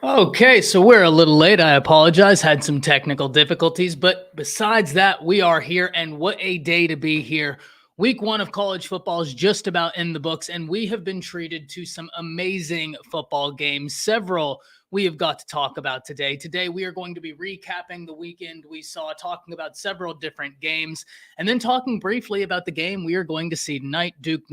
Okay, so we're a little late. I apologize. Had some technical difficulties, but besides that, we are here, and what a day to be here. Week one of college football is just about in the books, and we have been treated to some amazing football games. Several we have got to talk about today. Today, we are going to be recapping the weekend we saw, talking about several different games, and then talking briefly about the game we are going to see tonight, Duke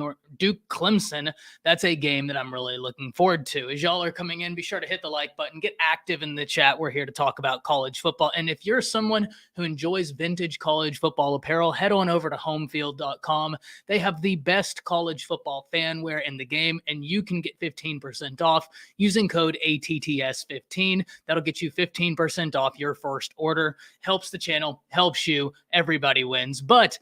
Clemson. That's a game that I'm really looking forward to. As y'all are coming in, be sure to hit the like button, get active in the chat. We're here to talk about college football. And if you're someone who enjoys vintage college football apparel, head on over to homefield.com. They have the best college football fan wear in the game, and you can get 15% off using code ATTS15. That'll get you 15% off your first order. Helps the channel, helps you, everybody wins. But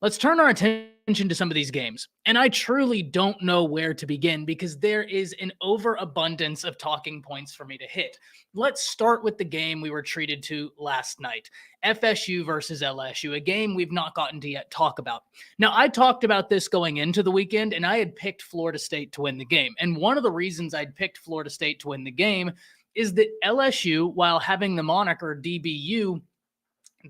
let's turn our attention to some of these games. And I truly don't know where to begin because there is an overabundance of talking points for me to hit. Let's start with the game we were treated to last night. FSU versus LSU, a game we've not gotten to yet talk about. Now, I talked about this going into the weekend, and I had picked Florida State to win the game. And one of the reasons I'd picked Florida State to win the game is that LSU, while having the moniker DBU,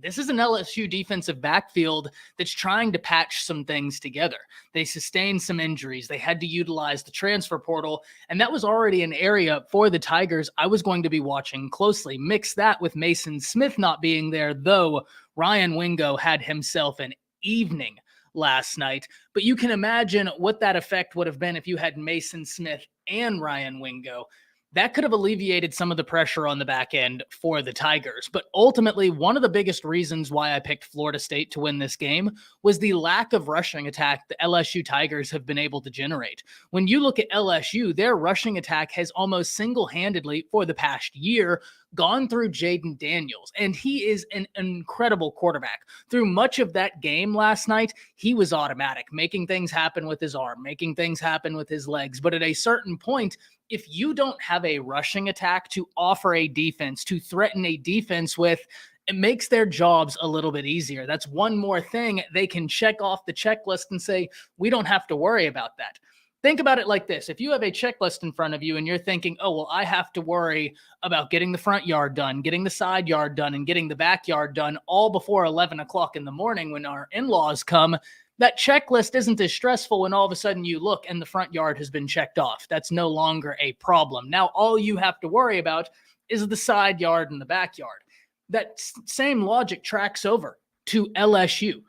this is an LSU defensive backfield that's trying to patch some things together. They sustained some injuries. They had to utilize the transfer portal, and that was already an area for the Tigers I was going to be watching closely. Mix that with Mason Smith not being there, though Ryan Wingo had himself an evening last night. But you can imagine what that effect would have been if you had Mason Smith and Ryan Wingo. That could have alleviated some of the pressure on the back end for the Tigers. But ultimately, one of the biggest reasons why I picked Florida State to win this game was the lack of rushing attack the LSU Tigers have been able to generate. When you look at LSU, their rushing attack has almost single-handedly for the past year gone through Jaden Daniels, and he is an incredible quarterback. Through much of that game last night, he was automatic, making things happen with his arm, making things happen with his legs. But at a certain point, if you don't have a rushing attack to offer a defense, to threaten a defense with, it makes their jobs a little bit easier. That's one more thing they can check off the checklist and say, we don't have to worry about that. Think about it like this. If you have a checklist in front of you and you're thinking, oh, well, I have to worry about getting the front yard done, getting the side yard done, and getting the backyard done all before 11 o'clock in the morning when our in-laws come, that checklist isn't as stressful when all of a sudden you look and the front yard has been checked off. That's no longer a problem. Now, all you have to worry about is the side yard and the backyard. That same logic tracks over to LSU.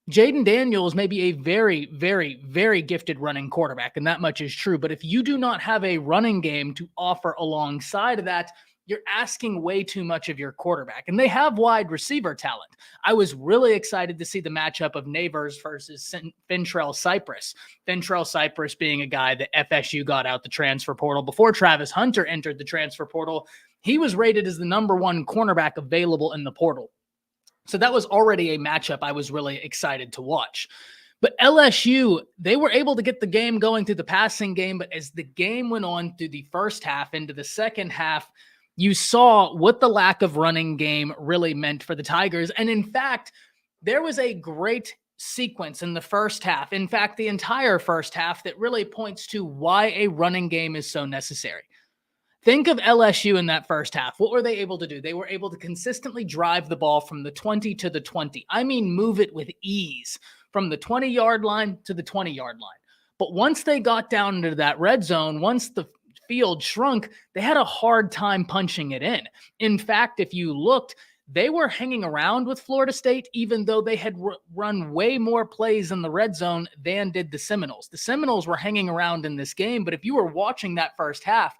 Jaden Daniels may be a very, very, very gifted running quarterback, and that much is true. But if you do not have a running game to offer alongside of that, you're asking way too much of your quarterback. And they have wide receiver talent. I was really excited to see the matchup of Neighbors versus Fentrell Cypress. Fentrell Cypress being a guy that FSU got out the transfer portal. Before Travis Hunter entered the transfer portal, he was rated as the #1 cornerback available in the portal. So that was already a matchup I was really excited to watch. But LSU, they were able to get the game going through the passing game. But as the game went on through the first half into the second half, you saw what the lack of running game really meant for the Tigers. And in fact, there was a great sequence in the first half. In fact, the entire first half that really points to why a running game is so necessary. Think of LSU in that first half. What were they able to do? They were able to consistently drive the ball from the 20 to the 20. I mean, move it with ease from the 20-yard line to the 20-yard line. But once they got down into that red zone, once the field shrunk, they had a hard time punching it in. In fact, if you looked, they were hanging around with Florida State, even though they had run way more plays in the red zone than did the Seminoles. The Seminoles were hanging around in this game, but if you were watching that first half,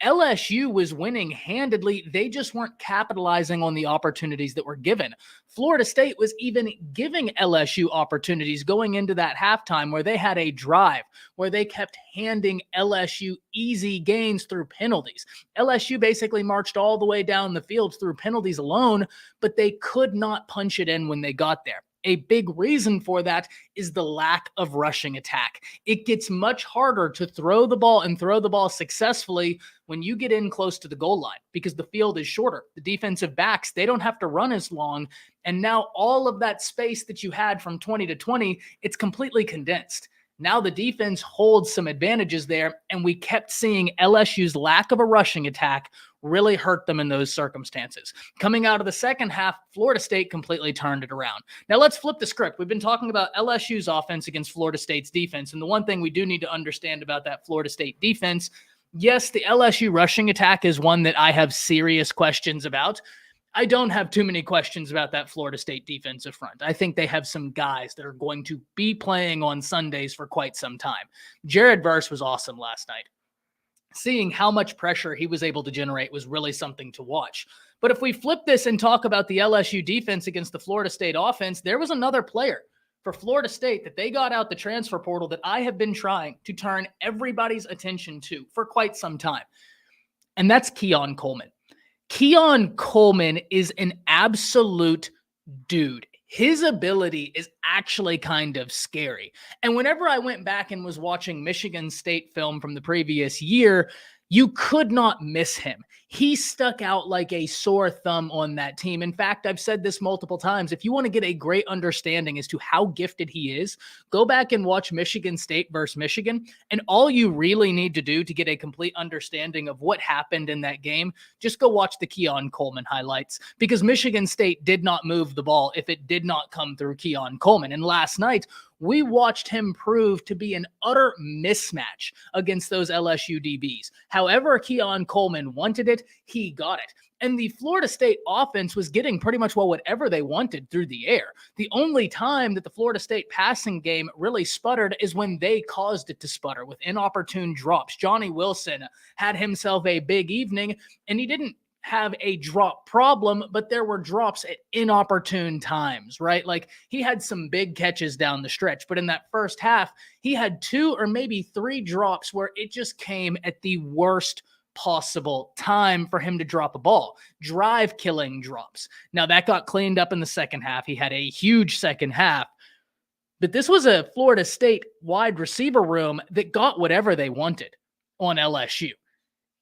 LSU was winning handedly. They just weren't capitalizing on the opportunities that were given. Florida State was even giving LSU opportunities going into that halftime where they had a drive, where they kept handing LSU easy gains through penalties. LSU basically marched all the way down the field through penalties alone, but they could not punch it in when they got there. A big reason for that is the lack of rushing attack. It gets much harder to throw the ball and throw the ball successfully when you get in close to the goal line because the field is shorter. The defensive backs, they don't have to run as long. And now all of that space that you had from 20 to 20, it's completely condensed. Now the defense holds some advantages there, and we kept seeing LSU's lack of a rushing attack really hurt them in those circumstances. Coming out of the second half, Florida State completely turned it around. Now let's flip the script. We've been talking about LSU's offense against Florida State's defense, and the one thing we do need to understand about that Florida State defense, yes, the LSU rushing attack is one that I have serious questions about. I don't have too many questions about that Florida State defensive front. I think they have some guys that are going to be playing on Sundays for quite some time. Jared Verse was awesome last night. Seeing how much pressure he was able to generate was really something to watch. But if we flip this and talk about the LSU defense against the Florida State offense, there was another player for Florida State that they got out the transfer portal that I have been trying to turn everybody's attention to for quite some time. And that's Keon Coleman. Keon Coleman is an absolute dude. His ability is actually kind of scary. And whenever I went back and was watching Michigan State film from the previous year, you could not miss him. He stuck out like a sore thumb on that team. In fact, I've said this multiple times. If you want to get a great understanding as to how gifted he is, go back and watch Michigan State versus Michigan. And all you really need to do to get a complete understanding of what happened in that game, just go watch the Keon Coleman highlights, because Michigan State did not move the ball if it did not come through Keon Coleman. And last night, we watched him prove to be an utter mismatch against those LSU DBs. However Keon Coleman wanted it, he got it. And the Florida State offense was getting pretty much whatever they wanted through the air. The only time that the Florida State passing game really sputtered is when they caused it to sputter with inopportune drops. Johnny Wilson had himself a big evening, and he didn't have a drop problem, but there were drops at inopportune times, right? Like, he had some big catches down the stretch, but in that first half, he had 2 or maybe 3 drops where it just came at the worst possible time for him to drop a ball. Drive killing drops. Now that got cleaned up in the second half. He had a huge second half, but this was a Florida State wide receiver room that got whatever they wanted on LSU.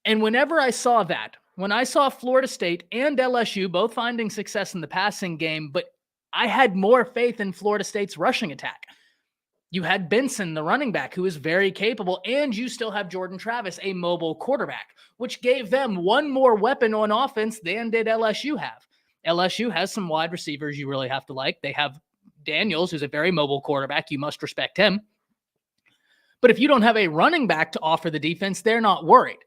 And whenever I saw that, when I saw Florida State and LSU both finding success in the passing game, but I had more faith in Florida State's rushing attack. You had Benson, the running back, who is very capable, and you still have Jordan Travis, a mobile quarterback, which gave them one more weapon on offense than did LSU have. LSU has some wide receivers you really have to like. They have Daniels, who's a very mobile quarterback. You must respect him. But if you don't have a running back to offer the defense, they're not worried.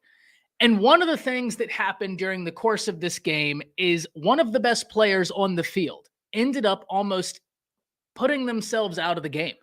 And one of the things that happened during the course of this game is one of the best players on the field ended up almost putting themselves out of the game.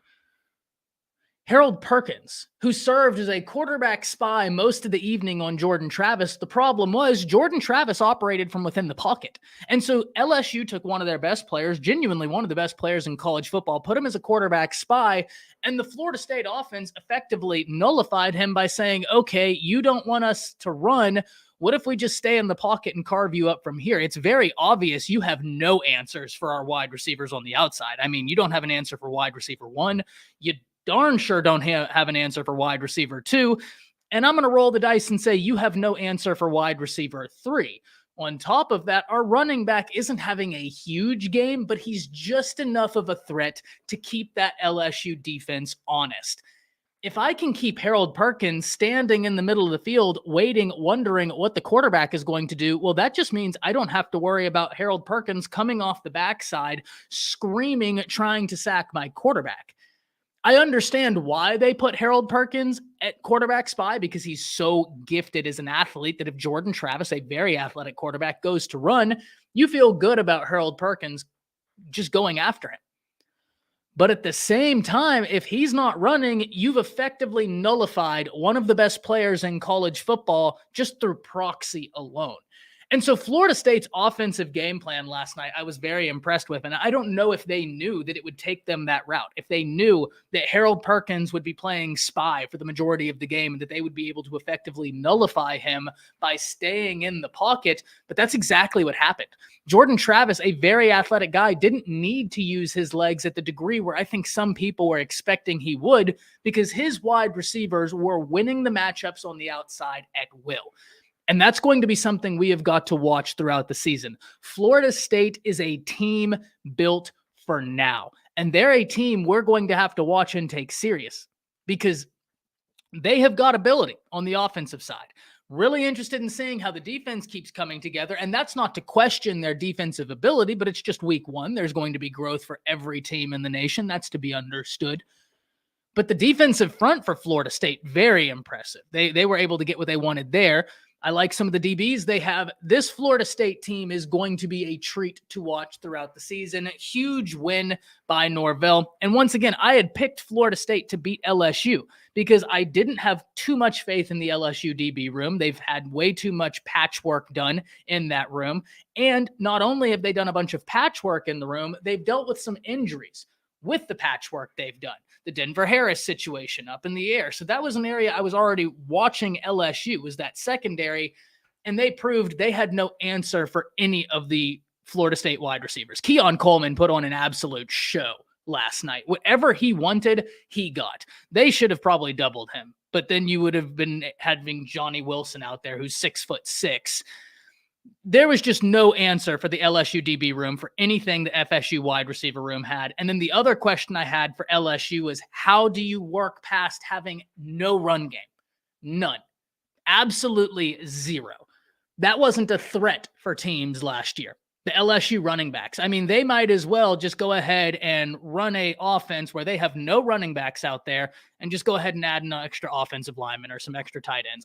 Harold Perkins, who served as a quarterback spy most of the evening on Jordan Travis, the problem was Jordan Travis operated from within the pocket. And so LSU took one of their best players, genuinely one of the best players in college football, put him as a quarterback spy, and the Florida State offense effectively nullified him by saying, okay, you don't want us to run. What if we just stay in the pocket and carve you up from here? It's very obvious you have no answers for our wide receivers on the outside. I mean, you don't have an answer for wide receiver 1. You darn sure don't have an answer for wide receiver 2. And I'm going to roll the dice and say you have no answer for wide receiver 3. On top of that, our running back isn't having a huge game, but he's just enough of a threat to keep that LSU defense honest. If I can keep Harold Perkins standing in the middle of the field, waiting, wondering what the quarterback is going to do, well, that just means I don't have to worry about Harold Perkins coming off the backside, screaming, trying to sack my quarterback. I understand why they put Harold Perkins at quarterback spy, because he's so gifted as an athlete that if Jordan Travis, a very athletic quarterback, goes to run, you feel good about Harold Perkins just going after him. But at the same time, if he's not running, you've effectively nullified one of the best players in college football just through proxy alone. And so Florida State's offensive game plan last night, I was very impressed with. And I don't know if they knew that it would take them that route. If they knew that Harold Perkins would be playing spy for the majority of the game and that they would be able to effectively nullify him by staying in the pocket. But that's exactly what happened. Jordan Travis, a very athletic guy, didn't need to use his legs at the degree where I think some people were expecting he would, because his wide receivers were winning the matchups on the outside at will. And that's going to be something we have got to watch throughout the season. Florida State is a team built for now. And they're a team we're going to have to watch and take serious. because they have got ability on the offensive side. Really interested in seeing how the defense keeps coming together. And that's not to question their defensive ability, but it's just week one. There's going to be growth for every team in the nation. That's to be understood. But the defensive front for Florida State, very impressive. They were able to get what they wanted there. I like some of the DBs they have. This Florida State team is going to be a treat to watch throughout the season. A huge win by Norvell. And once again, I had picked Florida State to beat LSU because I didn't have too much faith in the LSU DB room. They've had way too much patchwork done in that room. And not only have they done a bunch of patchwork in the room, they've dealt with some injuries with the patchwork they've done. The Denver Harris situation up in the air. So that was an area I was already watching LSU, was that secondary, and they proved they had no answer for any of the Florida State wide receivers. Keon Coleman put on an absolute show last night. Whatever he wanted, he got. They should have probably doubled him, but then you would have been having Johnny Wilson out there who's 6'6". There was just no answer for the LSU DB room for anything the FSU wide receiver room had. And then the other question I had for LSU was, how do you work past having no run game? None. Absolutely zero. That wasn't a threat for teams last year. The LSU running backs. I mean, they might as well just go ahead and run a offense where they have no running backs out there and just go ahead and add an extra offensive lineman or some extra tight ends.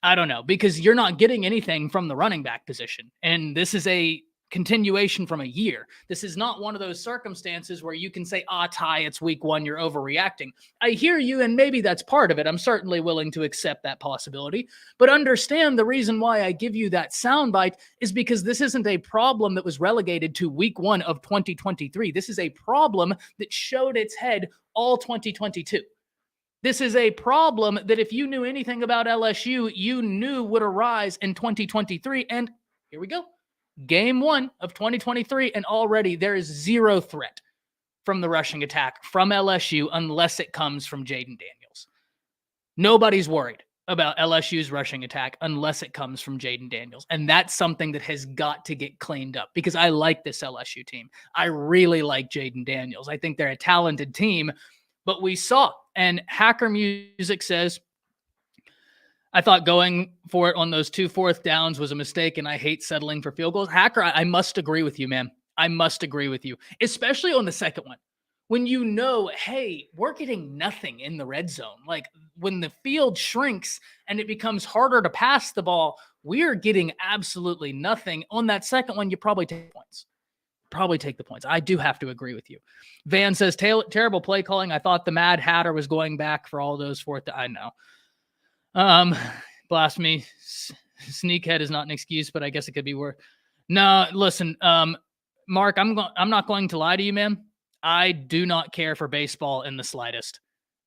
I don't know, because you're not getting anything from the running back position. And this is a continuation from a year. This is not one of those circumstances where you can say, Ty, it's week one, you're overreacting. I hear you, and maybe that's part of it. I'm certainly willing to accept that possibility. But understand the reason why I give you that soundbite is because this isn't a problem that was relegated to week one of 2023. This is a problem that showed its head all 2022. This is a problem that if you knew anything about LSU, you knew would arise in 2023. And here we go. Game one of 2023, and already there is zero threat from the rushing attack from LSU unless it comes from Jaden Daniels. Nobody's worried about LSU's rushing attack unless it comes from Jaden Daniels. And that's something that has got to get cleaned up because I like this LSU team. I really like Jaden Daniels. I think they're a talented team, but we saw, and Hacker Music says, I thought going for it on those 2 4th downs was a mistake, and I hate settling for field goals. Hacker, I must agree with you, man. I must agree with you, especially on the second one. When you know, hey, we're getting nothing in the red zone. Like when the field shrinks and it becomes harder to pass the ball, we're getting absolutely nothing. On that second one, you probably take points. Probably take the points. I do have to agree with you. Van says, terrible play calling. I thought the Mad Hatter was going back for all those fourth. I know. Blasphemy. Sneakhead is not an excuse, but I guess it could be worse. No, listen, Mark, I'm not going to lie to you, man. I do not care for baseball in the slightest.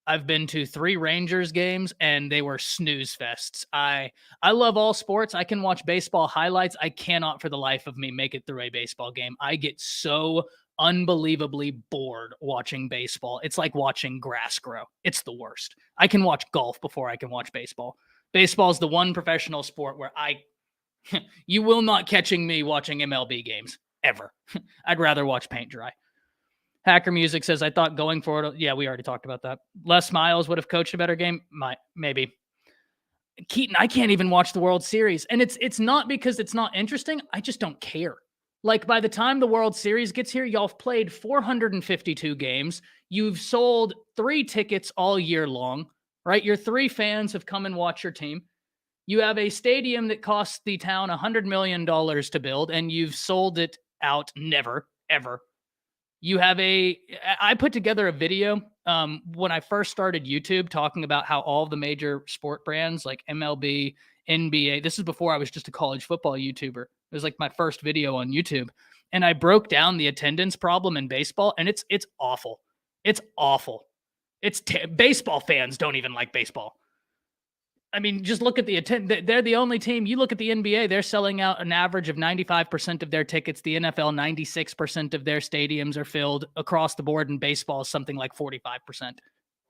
I've been to 3 Rangers games and they were snooze fests. I love all sports. I can watch baseball highlights. I cannot for the life of me make it through a baseball game. I get so unbelievably bored watching baseball. It's like watching grass grow. It's the worst. I can watch golf before I can watch baseball. Baseball is the one professional sport where you will not catching me watching MLB games ever. I'd rather watch paint dry. Hacker Music says, I thought going forward. Yeah, we already talked about that. Les Miles would have coached a better game. Maybe. Keaton, I can't even watch the World Series. And it's not because it's not interesting. I just don't care. Like by the time the World Series gets here, y'all have played 452 games. You've sold 3 tickets all year long, right? Your 3 fans have come and watched your team. You have a stadium that costs the town $100 million to build, and you've sold it out never, ever. I put together a video when I first started YouTube talking about how all the major sport brands like MLB, NBA, this is before I was just a college football YouTuber. It was like my first video on YouTube. And I broke down the attendance problem in baseball, and it's awful. It's awful. Baseball fans don't even like baseball. I mean, just look at the attendance. They're the only team. You look at the NBA, they're selling out an average of 95% of their tickets. The NFL, 96% of their stadiums are filled across the board, and baseball is something like 45%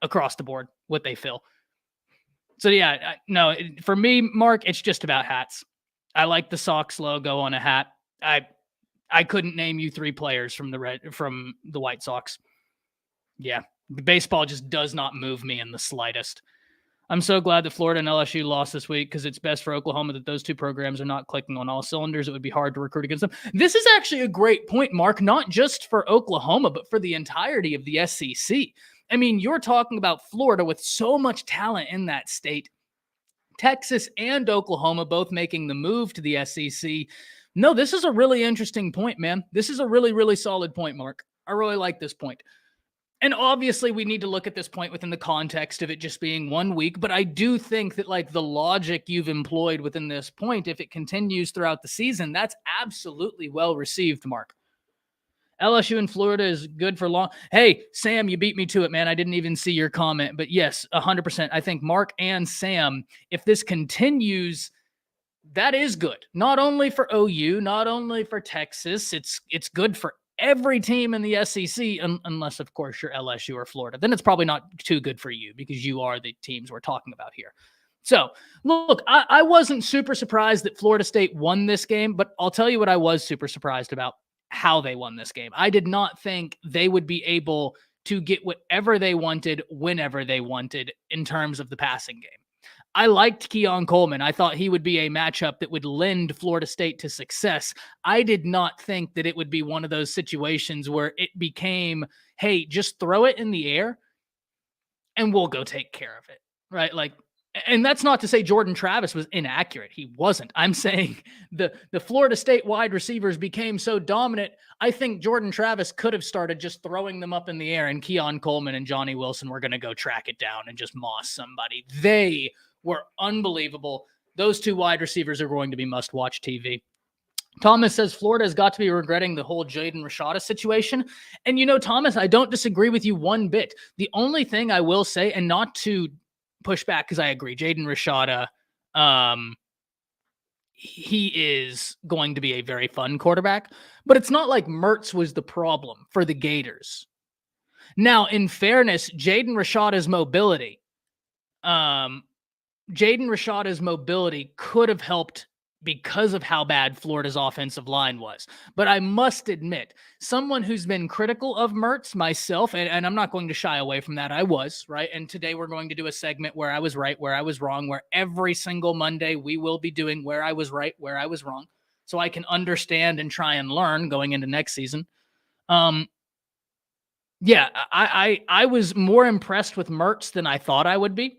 across the board what they fill. So yeah, no, for me, Mark, it's just about hats. I like the Sox logo on a hat. I couldn't name you 3 players from the White Sox. Yeah, Baseball just does not move me in the slightest. I'm so glad that Florida and LSU lost this week because it's best for Oklahoma that those two programs are not clicking on all cylinders. It would be hard to recruit against them. This is actually a great point, Mark, not just for Oklahoma, but for the entirety of the SEC. I mean, you're talking about Florida with so much talent in that state. Texas and Oklahoma both making the move to the SEC. No, this is a really interesting point, man. This is a really, really solid point, Mark. I really like this point. And obviously we need to look at this point within the context of it just being 1 week. But I do think that like the logic you've employed within this point, if it continues throughout the season, that's absolutely well received, Mark. LSU in Florida is good for long. Hey, Sam, you beat me to it, man. I didn't even see your comment. But yes, 100%. I think Mark and Sam, if this continues, that is good. Not only for OU, not only for Texas, it's good for every team in the SEC, unless, of course, you're LSU or Florida. Then it's probably not too good for you because you are the teams we're talking about here. So, look, I wasn't super surprised that Florida State won this game, but I'll tell you what I was super surprised about, how they won this game. I did not think they would be able to get whatever they wanted whenever they wanted in terms of the passing game. I liked Keon Coleman. I thought he would be a matchup that would lend Florida State to success. I did not think that it would be one of those situations where it became, hey, just throw it in the air and we'll go take care of it, right? Like, and that's not to say Jordan Travis was inaccurate. He wasn't. I'm saying the Florida State wide receivers became so dominant. I think Jordan Travis could have started just throwing them up in the air, and Keon Coleman and Johnny Wilson were going to go track it down and just moss somebody. They were unbelievable. Those two wide receivers are going to be must-watch TV. Thomas says Florida has got to be regretting the whole Jaden Rashada situation. And, you know, Thomas, I don't disagree with you one bit. The only thing I will say, and not to push back because I agree, Jaden Rashada, he is going to be a very fun quarterback, but it's not like Mertz was the problem for the Gators. Now, in fairness, Jaden Rashada's mobility could have helped because of how bad Florida's offensive line was. But I must admit, someone who's been critical of Mertz, myself, and I'm not going to shy away from that. I was, right? And today we're going to do a segment where I was right, where I was wrong, where every single Monday we will be doing where I was right, where I was wrong, so I can understand and try and learn going into next season. Yeah, I was more impressed with Mertz than I thought I would be.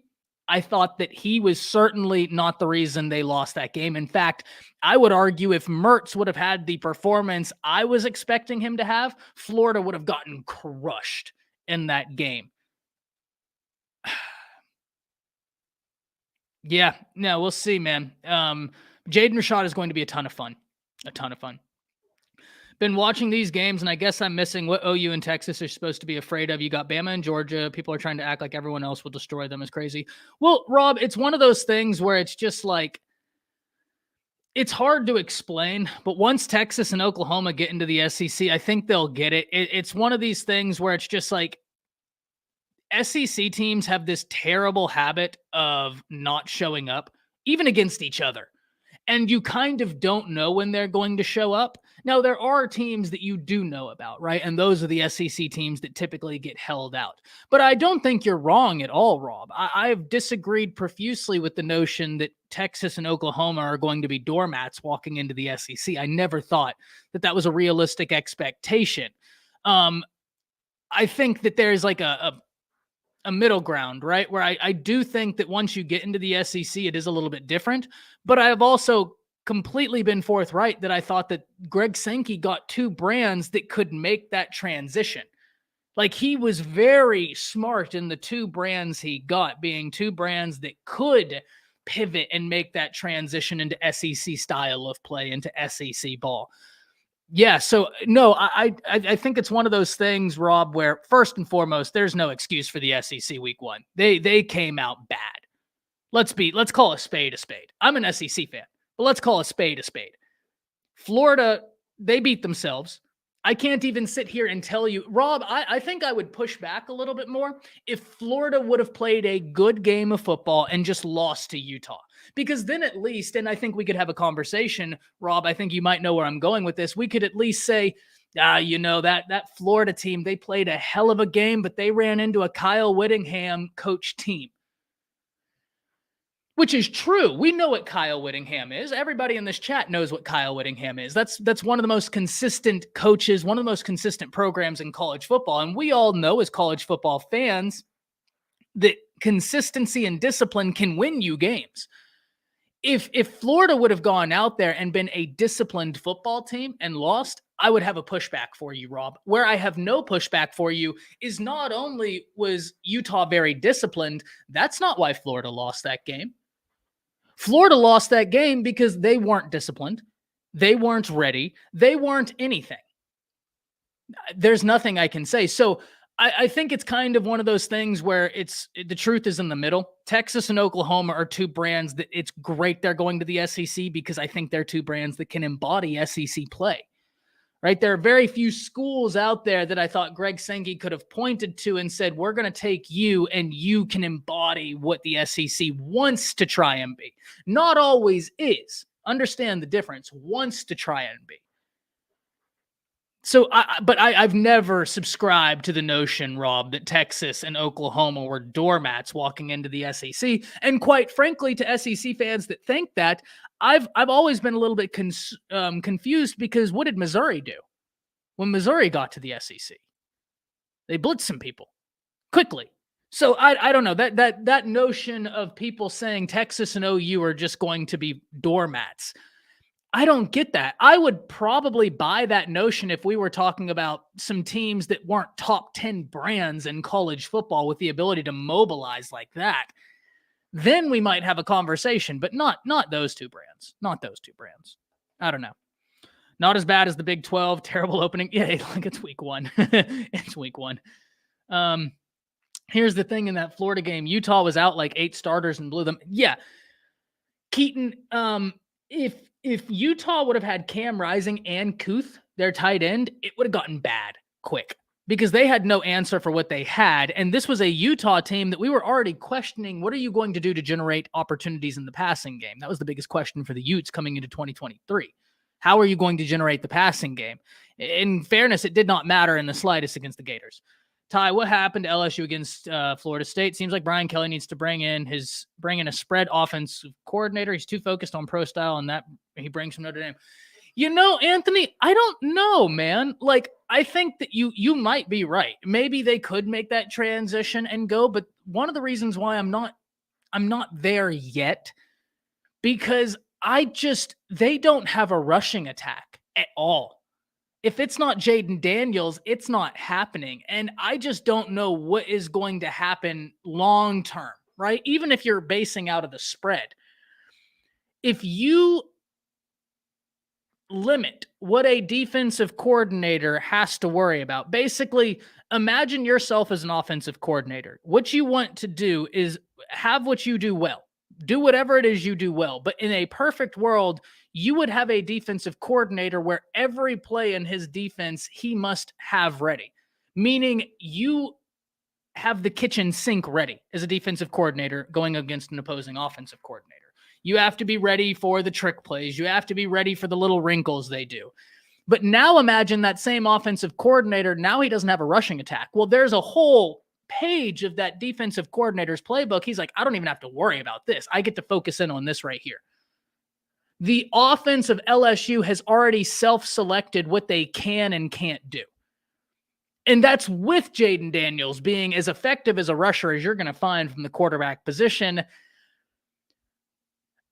I thought that he was certainly not the reason they lost that game. In fact, I would argue if Mertz would have had the performance I was expecting him to have, Florida would have gotten crushed in that game. Yeah, no, we'll see, man. Jaden Rashada is going to be a ton of fun. A ton of fun. Been watching these games, and I guess I'm missing what OU and Texas are supposed to be afraid of. You got Bama and Georgia. People are trying to act like everyone else will destroy them. It's crazy. Well, Rob, it's one of those things where it's just like, it's hard to explain, but once Texas and Oklahoma get into the SEC, I think they'll get it. It's one of these things where it's just like, SEC teams have this terrible habit of not showing up, even against each other. And you kind of don't know when they're going to show up. Now, there are teams that you do know about, right? And those are the SEC teams that typically get held out. But I don't think you're wrong at all, Rob. I've disagreed profusely with the notion that Texas and Oklahoma are going to be doormats walking into the SEC. I never thought that that was a realistic expectation. I think that there's like a middle ground, right? Where I do think that once you get into the SEC, it is a little bit different. But I have also completely been forthright that I thought that Greg Sankey got two brands that could make that transition. Like, he was very smart in the two brands he got, being two brands that could pivot and make that transition into SEC style of play, into SEC ball. Yeah, so no, I think it's one of those things, Rob, where first and foremost, there's no excuse for the SEC week one. They came out bad. Let's call a spade a spade. I'm an SEC fan, but let's call a spade a spade. Florida, they beat themselves. I can't even sit here and tell you, Rob, I think I would push back a little bit more if Florida would have played a good game of football and just lost to Utah. Because then at least, and I think we could have a conversation, Rob, I think you might know where I'm going with this. We could at least say, That Florida team, they played a hell of a game, but they ran into a Kyle Whittingham coach team. Which is true. We know what Kyle Whittingham is. Everybody in this chat knows what Kyle Whittingham is. That's one of the most consistent coaches, one of the most consistent programs in college football. And we all know as college football fans that consistency and discipline can win you games. If Florida would have gone out there and been a disciplined football team and lost, I would have a pushback for you, Rob. Where I have no pushback for you is not only was Utah very disciplined, that's not why Florida lost that game. Florida lost that game because they weren't disciplined. They weren't ready. They weren't anything. There's nothing I can say. So I think it's kind of one of those things where the truth is in the middle. Texas and Oklahoma are two brands that it's great they're going to the SEC because I think they're two brands that can embody SEC play. Right? There are very few schools out there that I thought Greg Sankey could have pointed to and said, we're going to take you and you can embody what the SEC wants to try and be. Not always is. Understand the difference. Wants to try and be. So, I've never subscribed to the notion, Rob, that Texas and Oklahoma were doormats walking into the SEC. And quite frankly, to SEC fans that think that, I've always been a little bit confused because what did Missouri do when Missouri got to the SEC? They blitzed some people quickly. So I don't know that notion of people saying Texas and OU are just going to be doormats. I don't get that. I would probably buy that notion if we were talking about some teams that weren't top 10 brands in college football with the ability to mobilize like that. Then we might have a conversation, but not those two brands. Not those two brands. I don't know. Not as bad as the Big 12. Terrible opening. Yeah, like it's week one. It's week one. Here's the thing in that Florida game. Utah was out like 8 starters and blew them. Yeah. Keaton, if Utah would have had Cam Rising and Kuth, their tight end, it would have gotten bad quick because they had no answer for what they had. And this was a Utah team that we were already questioning. What are you going to do to generate opportunities in the passing game? That was the biggest question for the Utes coming into 2023. How are you going to generate the passing game? In fairness, it did not matter in the slightest against the Gators. Ty, what happened to LSU against Florida State? Seems like Brian Kelly needs to bring in a spread offensive coordinator. He's too focused on pro style, and that he brings from Notre Dame. You know, Anthony, I don't know, man. Like, I think that you might be right. Maybe they could make that transition and go, but one of the reasons why I'm not there yet, because they don't have a rushing attack at all. If it's not Jaden Daniels, it's not happening. And I just don't know what is going to happen long term, right? Even if you're basing out of the spread. If you limit what a defensive coordinator has to worry about, basically, imagine yourself as an offensive coordinator. What you want to do is have what you do well. Do whatever it is you do well. But in a perfect world, you would have a defensive coordinator where every play in his defense he must have ready. Meaning you have the kitchen sink ready as a defensive coordinator going against an opposing offensive coordinator. You have to be ready for the trick plays. You have to be ready for the little wrinkles they do. But now imagine that same offensive coordinator, now he doesn't have a rushing attack. Well, there's a whole page of that defensive coordinator's playbook. He's like, I don't even have to worry about this. I get to focus in on this right here. The offense of LSU has already self-selected what they can and can't do. And that's with Jaden Daniels being as effective as a rusher as you're going to find from the quarterback position.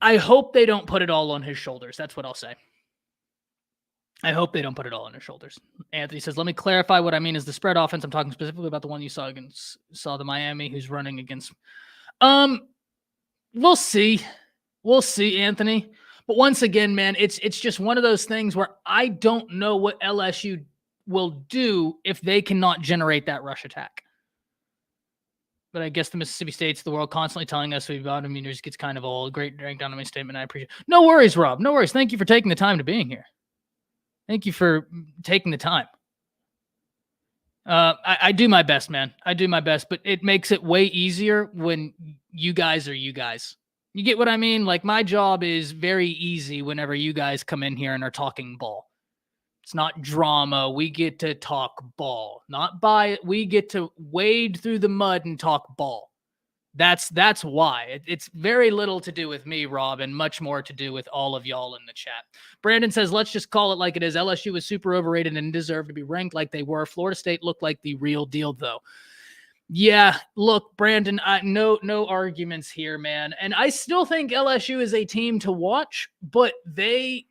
I hope they don't put it all on his shoulders. That's what I'll say. I hope they don't put it all on his shoulders. Anthony says, let me clarify what I mean is the spread offense. I'm talking specifically about the one you saw the Miami who's running against. We'll see. We'll see, Anthony. But once again, man, it's just one of those things where I don't know what LSU will do if they cannot generate that rush attack. But I guess the Mississippi State's the world constantly telling us we've got him. It just gets kind of old. Great drink down on my statement. I appreciate it. No worries, Rob. No worries. Thank you for taking the time to being here. Thank you for taking the time. I do my best, man. I do my best, but it makes it way easier when you guys are you guys. You get what I mean? Like, my job is very easy whenever you guys come in here and are talking ball. It's not drama. We get to talk ball, not buy it. We get to wade through the mud and talk ball. That's why. It's very little to do with me, Rob, and much more to do with all of y'all in the chat. Brandon says, let's just call it like it is. LSU is super overrated and deserved to be ranked like they were. Florida State looked like the real deal, though. Yeah, look, Brandon, no arguments here, man. And I still think LSU is a team to watch, but they've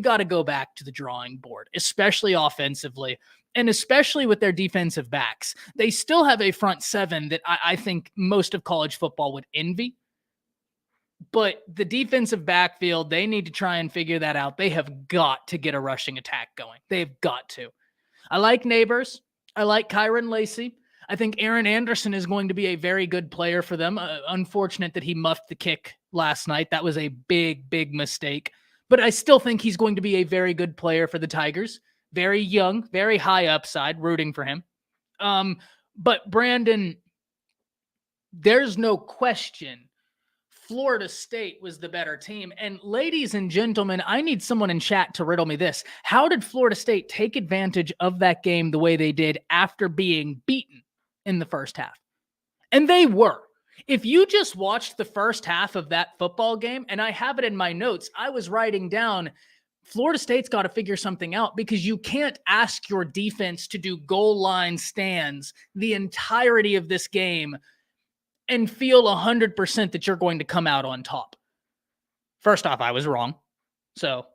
got to go back to the drawing board, especially offensively. And especially with their defensive backs. They still have a front seven that I think most of college football would envy. But the defensive backfield, they need to try and figure that out. They have got to get a rushing attack going. They've got to. I like Neighbors. I like Kyron Lacey. I think Aaron Anderson is going to be a very good player for them. Unfortunate that he muffed the kick last night. That was a big, big mistake. But I still think he's going to be a very good player for the Tigers. Very young, very high upside, rooting for him. But Brandon, there's no question Florida State was the better team. And ladies and gentlemen, I need someone in chat to riddle me this. How did Florida State take advantage of that game the way they did after being beaten in the first half? And they were. If you just watched the first half of that football game, and I have it in my notes, I was writing down Florida State's got to figure something out because you can't ask your defense to do goal line stands the entirety of this game and feel 100% that you're going to come out on top. First off, I was wrong. So,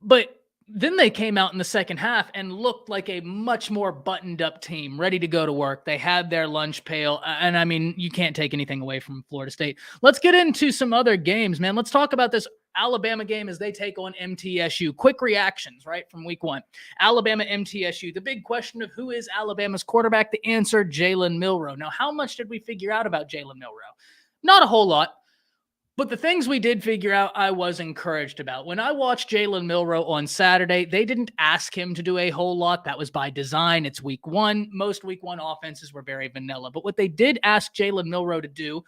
but then they came out in the second half and looked like a much more buttoned up team, ready to go to work. They had their lunch pail. And I mean, you can't take anything away from Florida State. Let's get into some other games, man. Let's talk about this Alabama game as they take on MTSU. Quick reactions, right, from week one. Alabama, MTSU. The big question of who is Alabama's quarterback? The answer, Jalen Milroe. Now, how much did we figure out about Jalen Milroe? Not a whole lot. But the things we did figure out, I was encouraged about. When I watched Jalen Milroe on Saturday, they didn't ask him to do a whole lot. That was by design. It's week one. Most week one offenses were very vanilla. But what they did ask Jalen Milroe to do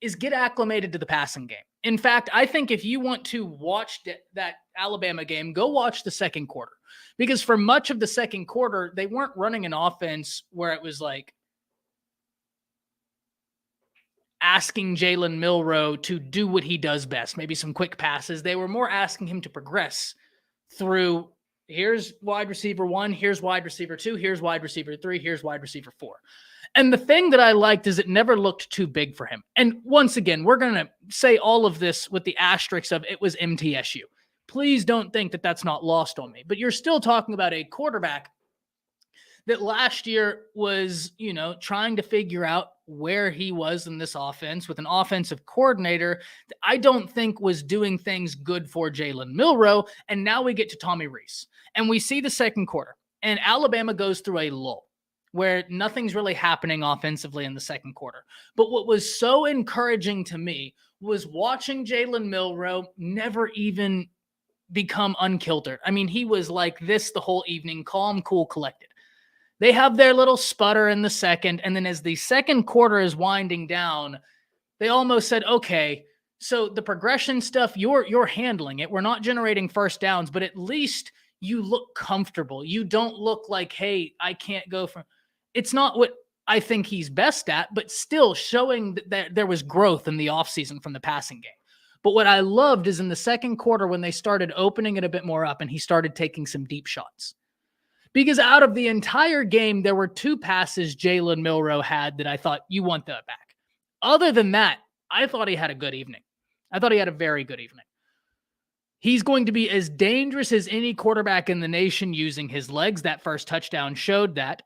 is get acclimated to the passing game. In fact, I think if you want to watch that Alabama game, go watch the second quarter. Because for much of the second quarter, they weren't running an offense where it was like asking Jalen Milroe to do what he does best, maybe some quick passes. They were more asking him to progress through, here's wide receiver 1, here's wide receiver 2, here's wide receiver 3, here's wide receiver 4. And the thing that I liked is it never looked too big for him. And once again, we're going to say all of this with the asterisks of it was MTSU. Please don't think that that's not lost on me. But you're still talking about a quarterback that last year was, trying to figure out where he was in this offense with an offensive coordinator that I don't think was doing things good for Jalen Milroe. And now we get to Tommy Rees. And we see the second quarter. And Alabama goes through a lull where nothing's really happening offensively in the second quarter. But what was so encouraging to me was watching Jalen Milroe never even become unkiltered. I mean, he was like this the whole evening, calm, cool, collected. They have their little sputter in the second, and then as the second quarter is winding down, they almost said, okay, so the progression stuff, you're handling it. We're not generating first downs, but at least you look comfortable. You don't look like, hey, I can't go from... It's not what I think he's best at, but still showing that there was growth in the offseason from the passing game. But what I loved is in the second quarter when they started opening it a bit more up and he started taking some deep shots. Because out of the entire game, there were 2 passes Jalen Milroe had that I thought, you want that back. Other than that, I thought he had a good evening. I thought he had a very good evening. He's going to be as dangerous as any quarterback in the nation using his legs. That first touchdown showed that.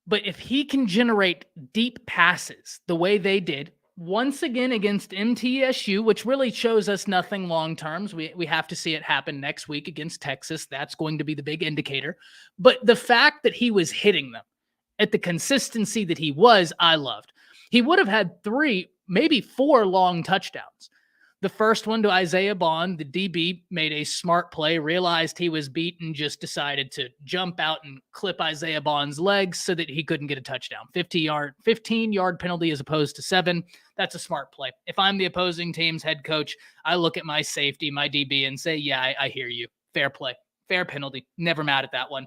But if he can generate deep passes the way they did, once again against MTSU, which really shows us nothing long terms. We have to see it happen next week against Texas. That's going to be the big indicator. But the fact that he was hitting them at the consistency that he was, I loved. He would have had 3, maybe 4 long touchdowns. The first one to Isaiah Bond, the DB made a smart play, realized he was beaten, just decided to jump out and clip Isaiah Bond's legs so that he couldn't get a touchdown. 15-yard penalty as opposed to 7. That's a smart play. If I'm the opposing team's head coach, I look at my safety, my DB, and say, yeah, I hear you. Fair play. Fair penalty. Never mad at that one.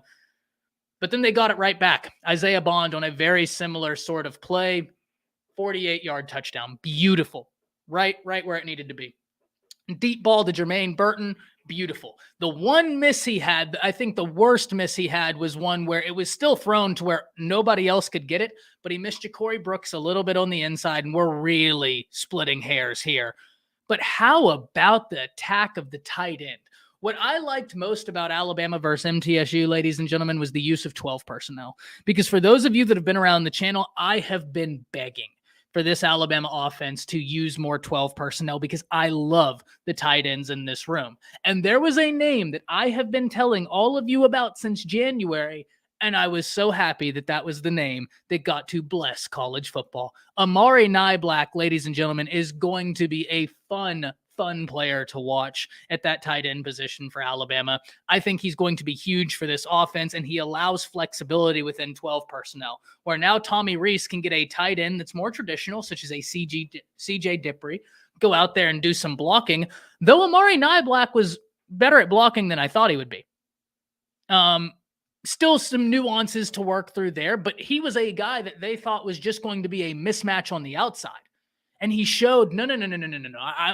But then they got it right back. Isaiah Bond on a very similar sort of play, 48-yard touchdown. Beautiful. Right where it needed to be. Deep ball to Jermaine Burton. Beautiful. The one miss he had, I think the worst miss he had was one where it was still thrown to where nobody else could get it, but he missed Ja'Cory Brooks a little bit on the inside, and we're really splitting hairs here. But how about the attack of the tight end? What I liked most about Alabama versus MTSU, ladies and gentlemen, was the use of 12 personnel. Because for those of you that have been around the channel, I have been begging for this Alabama offense to use more 12 personnel because I love the tight ends in this room. And there was a name that I have been telling all of you about since January, and I was so happy that that was the name that got to bless college football. Amari Niblack, ladies and gentlemen, is going to be a fun player to watch at that tight end position for Alabama. I think he's going to be huge for this offense, and he allows flexibility within 12 personnel, where now Tommy Rees can get a tight end that's more traditional, such as a CJ Dippre, go out there and do some blocking, though Amari Niblack was better at blocking than I thought he would be. Still some nuances to work through there, but he was a guy that they thought was just going to be a mismatch on the outside. And he showed, no.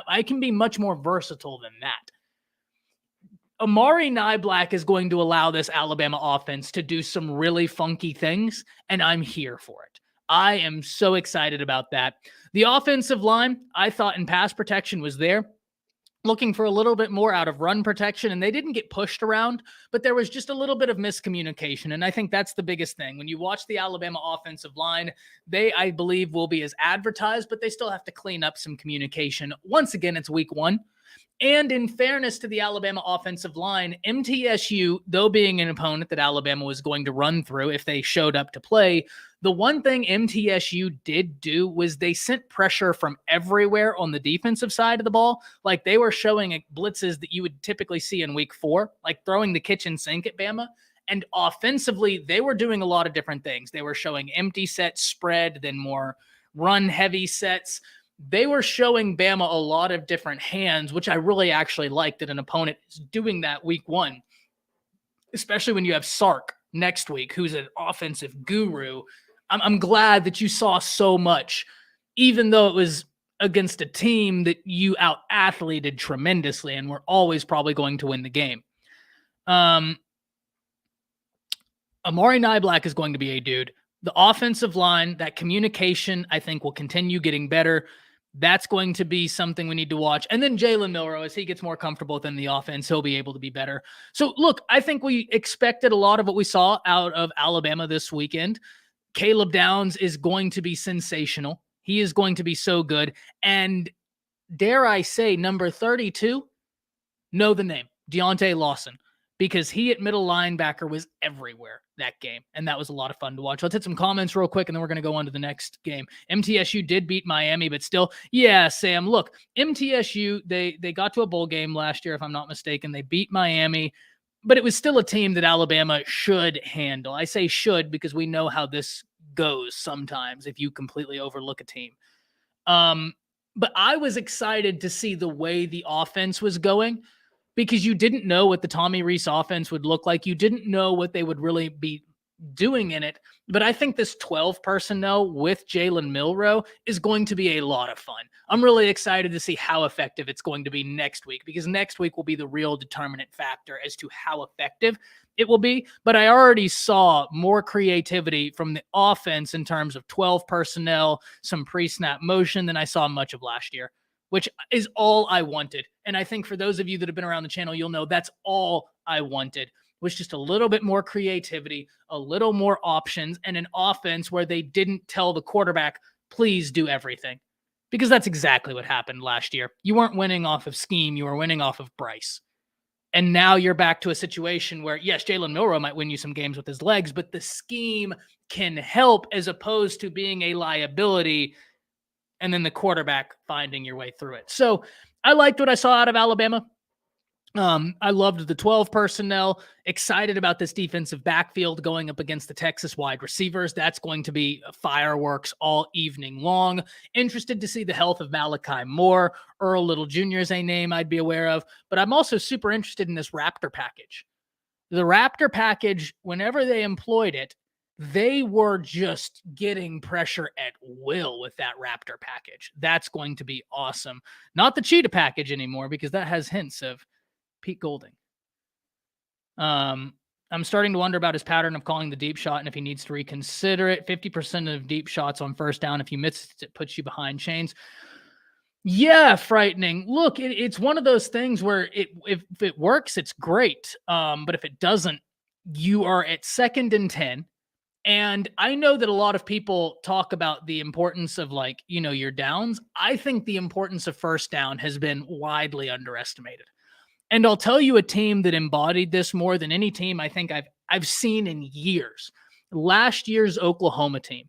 I can be much more versatile than that. Amari Niblack is going to allow this Alabama offense to do some really funky things, and I'm here for it. I am so excited about that. The offensive line, I thought in pass protection was there, looking for a little bit more out of run protection, and they didn't get pushed around, but there was just a little bit of miscommunication, and I think that's the biggest thing. When you watch the Alabama offensive line, they, I believe, will be as advertised, but they still have to clean up some communication. Once again, it's week 1. And in fairness to the Alabama offensive line, MTSU, though being an opponent that Alabama was going to run through if they showed up to play, the one thing MTSU did do was they sent pressure from everywhere on the defensive side of the ball. Like they were showing blitzes that you would typically see in week 4, like throwing the kitchen sink at Bama. And offensively, they were doing a lot of different things. They were showing empty sets spread, then more run-heavy sets. They were showing Bama a lot of different hands, which I really actually like that an opponent is doing that week 1, especially when you have Sark next week, who's an offensive guru. I'm glad that you saw so much, even though it was against a team that you out-athleted tremendously and were always probably going to win the game. Amari Niblack is going to be a dude. The offensive line, that communication, I think will continue getting better. That's going to be something we need to watch. And then Jalen Milroe, as he gets more comfortable within the offense, he'll be able to be better. So, look, I think we expected a lot of what we saw out of Alabama this weekend. Caleb Downs is going to be sensational. He is going to be so good. And dare I say, number 32, know the name, Deontay Lawson, because he at middle linebacker was everywhere that game, and that was a lot of fun to watch. Let's hit some comments real quick, and then we're going to go on to the next game. MTSU did beat Miami, but still, yeah, Sam, look, MTSU, they got to a bowl game last year, if I'm not mistaken. They beat Miami, but it was still a team that Alabama should handle. I say should because we know how this goes sometimes if you completely overlook a team. But I was excited to see the way the offense was going, because you didn't know what the Tommy Rees offense would look like. You didn't know what they would really be doing in it. But I think this 12 personnel with Jalen Milroe is going to be a lot of fun. I'm really excited to see how effective it's going to be next week, because next week will be the real determinant factor as to how effective it will be. But I already saw more creativity from the offense in terms of 12 personnel, some pre-snap motion than I saw much of last year, which is all I wanted. And I think for those of you that have been around the channel, you'll know that's all I wanted, was just a little bit more creativity, a little more options, and an offense where they didn't tell the quarterback, please do everything. Because that's exactly what happened last year. You weren't winning off of scheme. You were winning off of Bryce. And now you're back to a situation where, yes, Jalen Milroe might win you some games with his legs, but the scheme can help as opposed to being a liability. and then the quarterback finding your way through it. So I liked what I saw out of Alabama. I loved the 12 personnel, excited about this defensive backfield going up against the Texas wide receivers. That's going to be fireworks all evening long. Interested to see the health of Malachi Moore. Earl Little Jr. is a name I'd be aware of, but I'm also super interested in this Raptor package. The Raptor package, whenever they employed it, they were just getting pressure at will with that Raptor package. That's going to be awesome. Not the Cheetah package anymore, because that has hints of Pete Golding. I'm starting to wonder about his pattern of calling the deep shot and if he needs to reconsider it. 50% of deep shots on first down. If you miss it, it puts you behind chains. Yeah, frightening. Look, it's one of those things where if it works, it's great. But if it doesn't, you are at 2nd and 10. And I know that a lot of people talk about the importance of, like, your downs. I think the importance of first down has been widely underestimated. And I'll tell you a team that embodied this more than any team I think I've seen in years. Last year's Oklahoma team.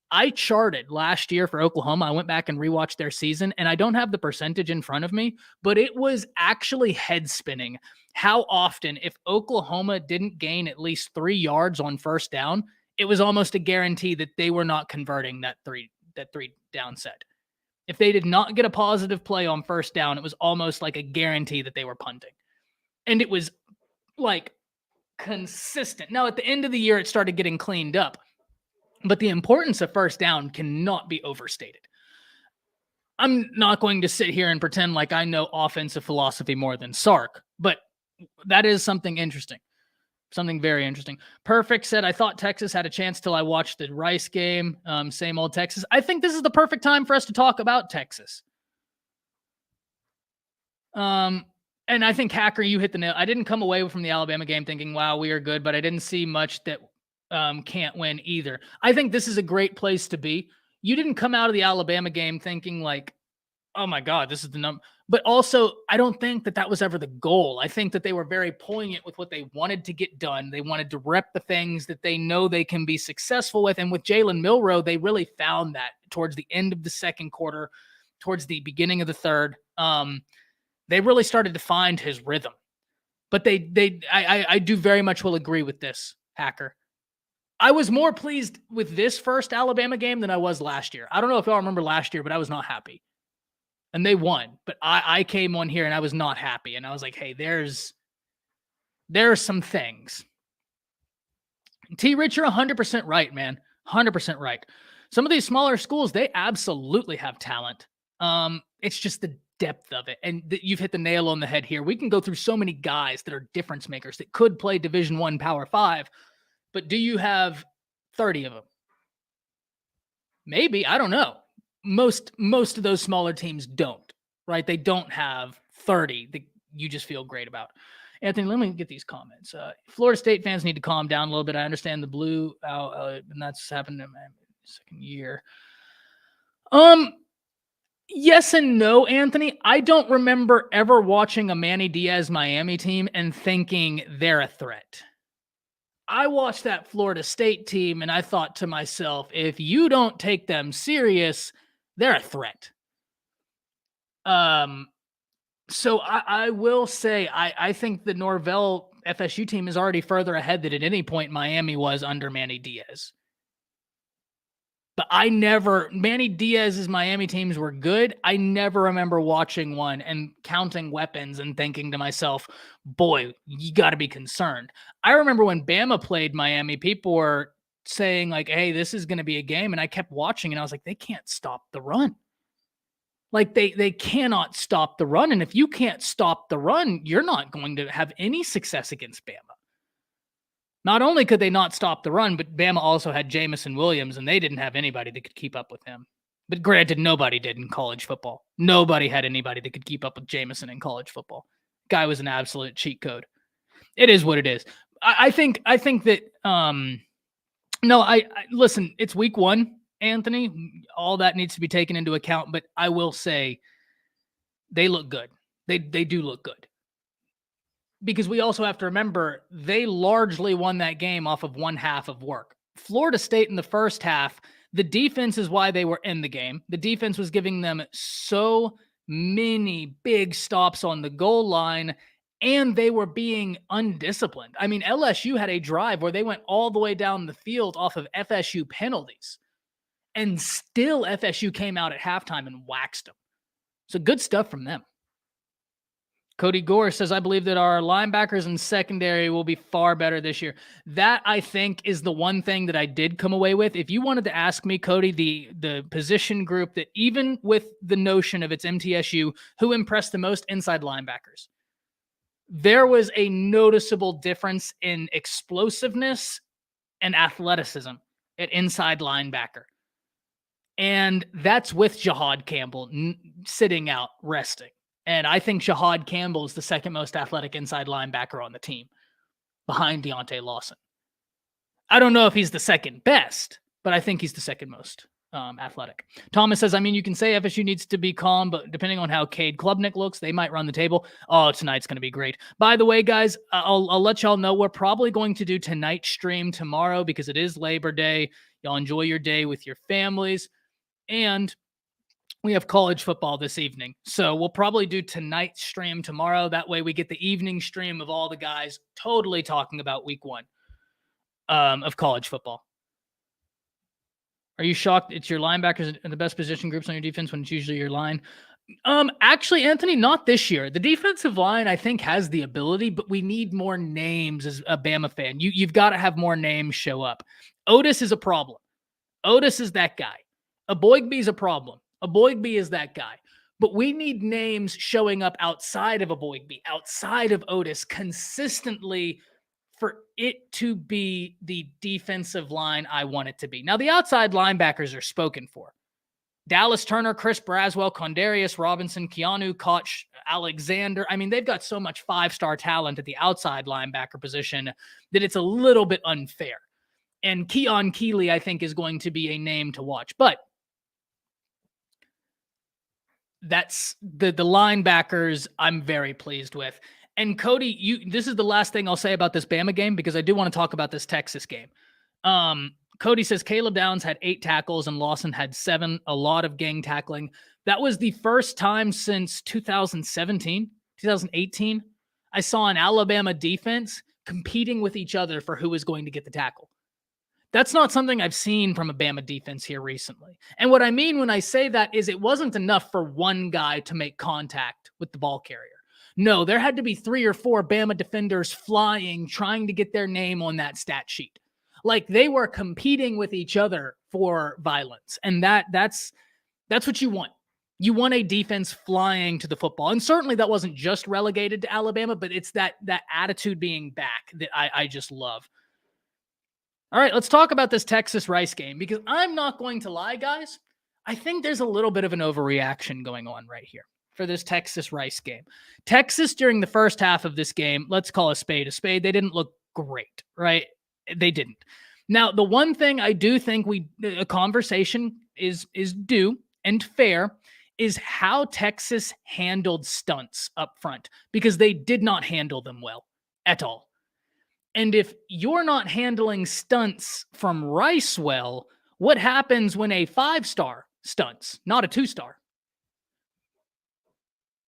I charted last year for Oklahoma. I went back and rewatched their season, and I don't have the percentage in front of me, but it was actually head spinning how often, if Oklahoma didn't gain at least 3 yards on first down, it was almost a guarantee that they were not converting that three down set. If they did not get a positive play on first down, it was almost like a guarantee that they were punting. And it was like consistent. Now, at the end of the year, it started getting cleaned up, but the importance of first down cannot be overstated. I'm not going to sit here and pretend like I know offensive philosophy more than Sark, but that is something interesting. Something very interesting. Perfect said, I thought Texas had a chance till I watched the Rice game. Same old Texas. I think this is the perfect time for us to talk about Texas. And I think, Hacker, you hit the nail. I didn't come away from the Alabama game thinking, wow, we are good, but I didn't see much that can't win either. I think this is a great place to be. You didn't come out of the Alabama game thinking like, oh my God, this is the number. But also, I don't think that was ever the goal. I think that they were very poignant with what they wanted to get done. They wanted to rep the things that they know they can be successful with. And with Jalen Milroe, they really found that towards the end of the second quarter, towards the beginning of the third. They really started to find his rhythm. But I do very much will agree with this, Hacker. I was more pleased with this first Alabama game than I was last year. I don't know if y'all remember last year, but I was not happy. And they won, but I came on here and I was not happy. And I was like, hey, there's some things. T-Rich, you're 100% right, man. 100% right. Some of these smaller schools, they absolutely have talent. It's just the depth of it. And you've hit the nail on the head here. We can go through so many guys that are difference makers that could play Division I Power 5, but do you have 30 of them? Maybe, I don't know. Most of those smaller teams don't, right? They don't have 30 that you just feel great about. Anthony, let me get these comments. Florida State fans need to calm down a little bit. I understand the blue, and that's happened in my second year. Yes and no, Anthony. I don't remember ever watching a Manny Diaz Miami team and thinking they're a threat. I watched that Florida State team and I thought to myself, if you don't take them serious, they're a threat. So I will say, I think the Norvell FSU team is already further ahead than at any point Miami was under Manny Diaz. But Manny Diaz's Miami teams were good. I never remember watching one and counting weapons and thinking to myself, boy, you got to be concerned. I remember when Bama played Miami, people were saying like, hey, this is going to be a game. And I kept watching and I was like, they can't stop the run. Like they cannot stop the run. And if you can't stop the run, you're not going to have any success against Bama. Not only could they not stop the run, but Bama also had Jamison Williams, and they didn't have anybody that could keep up with him. But granted, nobody did in college football. Nobody had anybody that could keep up with Jamison in college football. Guy was an absolute cheat code. It is what it is. I think that listen, it's week one, Anthony. All that needs to be taken into account, but I will say they look good. They do look good. Because we also have to remember, they largely won that game off of one half of work. Florida State in the first half, The defense is why they were in the game. The defense was giving them so many big stops on the goal line, and they were being undisciplined. I mean, LSU had a drive where they went all the way down the field off of FSU penalties, and still FSU came out at halftime and waxed them. So good stuff from them. Cody Gore says, I believe that our linebackers and secondary will be far better this year. That, I think, is the one thing that I did come away with. If you wanted to ask me, Cody, the position group that, even with the notion of its MTSU, who impressed the most? Inside linebackers. There was a noticeable difference in explosiveness and athleticism at inside linebacker. And that's with Jahad Campbell sitting out, resting. And I think Jahad Campbell is the second most athletic inside linebacker on the team, behind Deontay Lawson. I don't know if he's the second best, but I think he's the second most athletic. Thomas says, I mean, you can say FSU needs to be calm, but depending on how Cade Klubnik looks, they might run the table. Oh, tonight's going to be great. By the way, guys, I'll let y'all know we're probably going to do tonight's stream tomorrow because it is Labor Day. Y'all enjoy your day with your families. And we have college football this evening. So we'll probably do tonight's stream tomorrow. That way we get the evening stream of all the guys totally talking about week one of college football. Are you shocked it's your linebackers and the best position groups on your defense when it's usually your line? Actually, Anthony, not this year. The defensive line, I think, has the ability, but we need more names as a Bama fan. You've got to have more names show up. Otis is a problem. Otis is that guy. Aboigbe is a problem. Aboigbe is that guy. But we need names showing up outside of Aboigbe, outside of Otis, consistently for it to be the defensive line I want it to be. Now, the outside linebackers are spoken for. Dallas Turner, Chris Braswell, Condarius Robinson, Keanu Koch, Alexander. I mean, they've got so much five-star talent at the outside linebacker position that it's a little bit unfair. And Keon Keeley, I think, is going to be a name to watch. But that's the linebackers I'm very pleased with. And Cody, this is the last thing I'll say about this Bama game because I do want to talk about this Texas game. Cody says Caleb Downs had 8 tackles and Lawson had 7, a lot of gang tackling. That was the first time since 2017, 2018, I saw an Alabama defense competing with each other for who was going to get the tackle. That's not something I've seen from a Bama defense here recently. And what I mean when I say that is it wasn't enough for one guy to make contact with the ball carrier. No, there had to be 3 or 4 Bama defenders flying, trying to get their name on that stat sheet. Like they were competing with each other for violence. And that's what you want. You want a defense flying to the football. And certainly that wasn't just relegated to Alabama, but it's that attitude being back that I just love. All right, let's talk about this Texas-Rice game because I'm not going to lie, guys. I think there's a little bit of an overreaction going on right here for this Texas-Rice game. Texas, during the first half of this game, let's call a spade, they didn't look great, right? They didn't. Now, the one thing I do think a conversation is due and fair is how Texas handled stunts up front because they did not handle them well at all. And if you're not handling stunts from Rice well, what happens when a 5-star stunts, not a 2-star?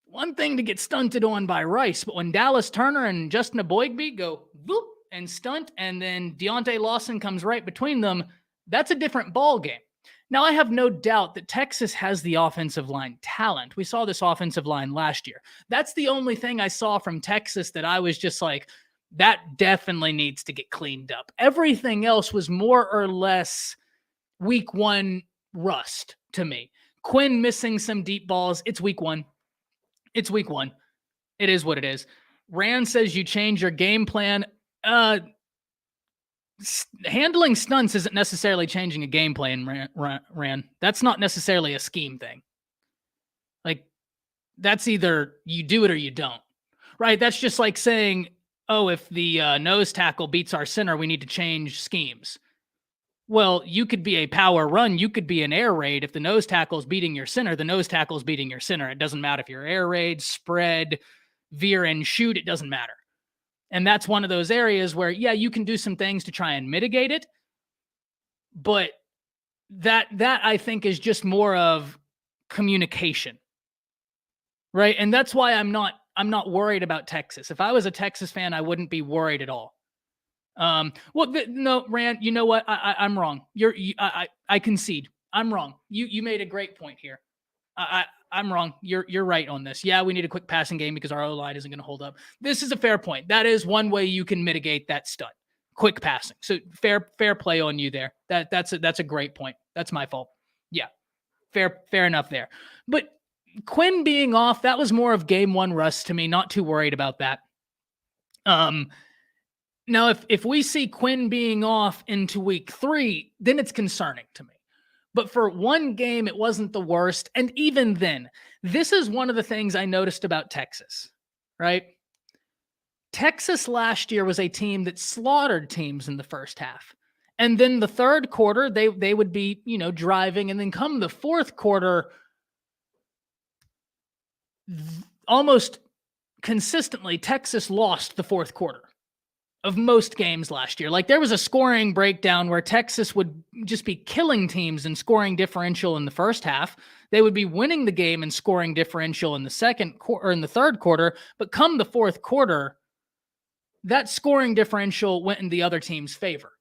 One thing to get stunted on by Rice, but when Dallas Turner and Justin Aboigbe go whoop and stunt, and then Deontay Lawson comes right between them, that's a different ball game. Now, I have no doubt that Texas has the offensive line talent. We saw this offensive line last year. That's the only thing I saw from Texas that I was just like, that definitely needs to get cleaned up. Everything else was more or less week one rust to me. Quinn missing some deep balls. It's week one. It's week one. It is what it is. Rand says you change your game plan. Handling stunts isn't necessarily changing a game plan, Rand. That's not necessarily a scheme thing. Like, that's either you do it or you don't. Right? That's just like saying, oh, if the nose tackle beats our center, we need to change schemes. Well, you could be a power run. You could be an air raid. If the nose tackle is beating your center, the nose tackle is beating your center. It doesn't matter if you're air raid, spread, veer and shoot. It doesn't matter. And that's one of those areas where, yeah, you can do some things to try and mitigate it. But that I think is just more of communication, right? And that's why I'm not worried about Texas. If I was a Texas fan, I wouldn't be worried at all. No, Rand, you know what? I'm wrong. I concede. I'm wrong. You made a great point here. I'm wrong. You're right on this. Yeah, we need a quick passing game because our O-line isn't going to hold up. This is a fair point. That is one way you can mitigate that stunt. Quick passing. So fair play on you there. That's a great point. That's my fault. Yeah. Fair enough there. But Quinn being off, that was more of game one rust to me. Not too worried about that. Now, if we see Quinn being off into week 3, then it's concerning to me. But for one game, it wasn't the worst. And even then, this is one of the things I noticed about Texas, right? Texas last year was a team that slaughtered teams in the first half. And then the third quarter, they would be, driving. And then come the fourth quarter, almost consistently, Texas lost the fourth quarter of most games last year. Like there was a scoring breakdown where Texas would just be killing teams in scoring differential in the first half. They would be winning the game in scoring differential in the second quarter or in the third quarter. But come the fourth quarter, that scoring differential went in the other team's favor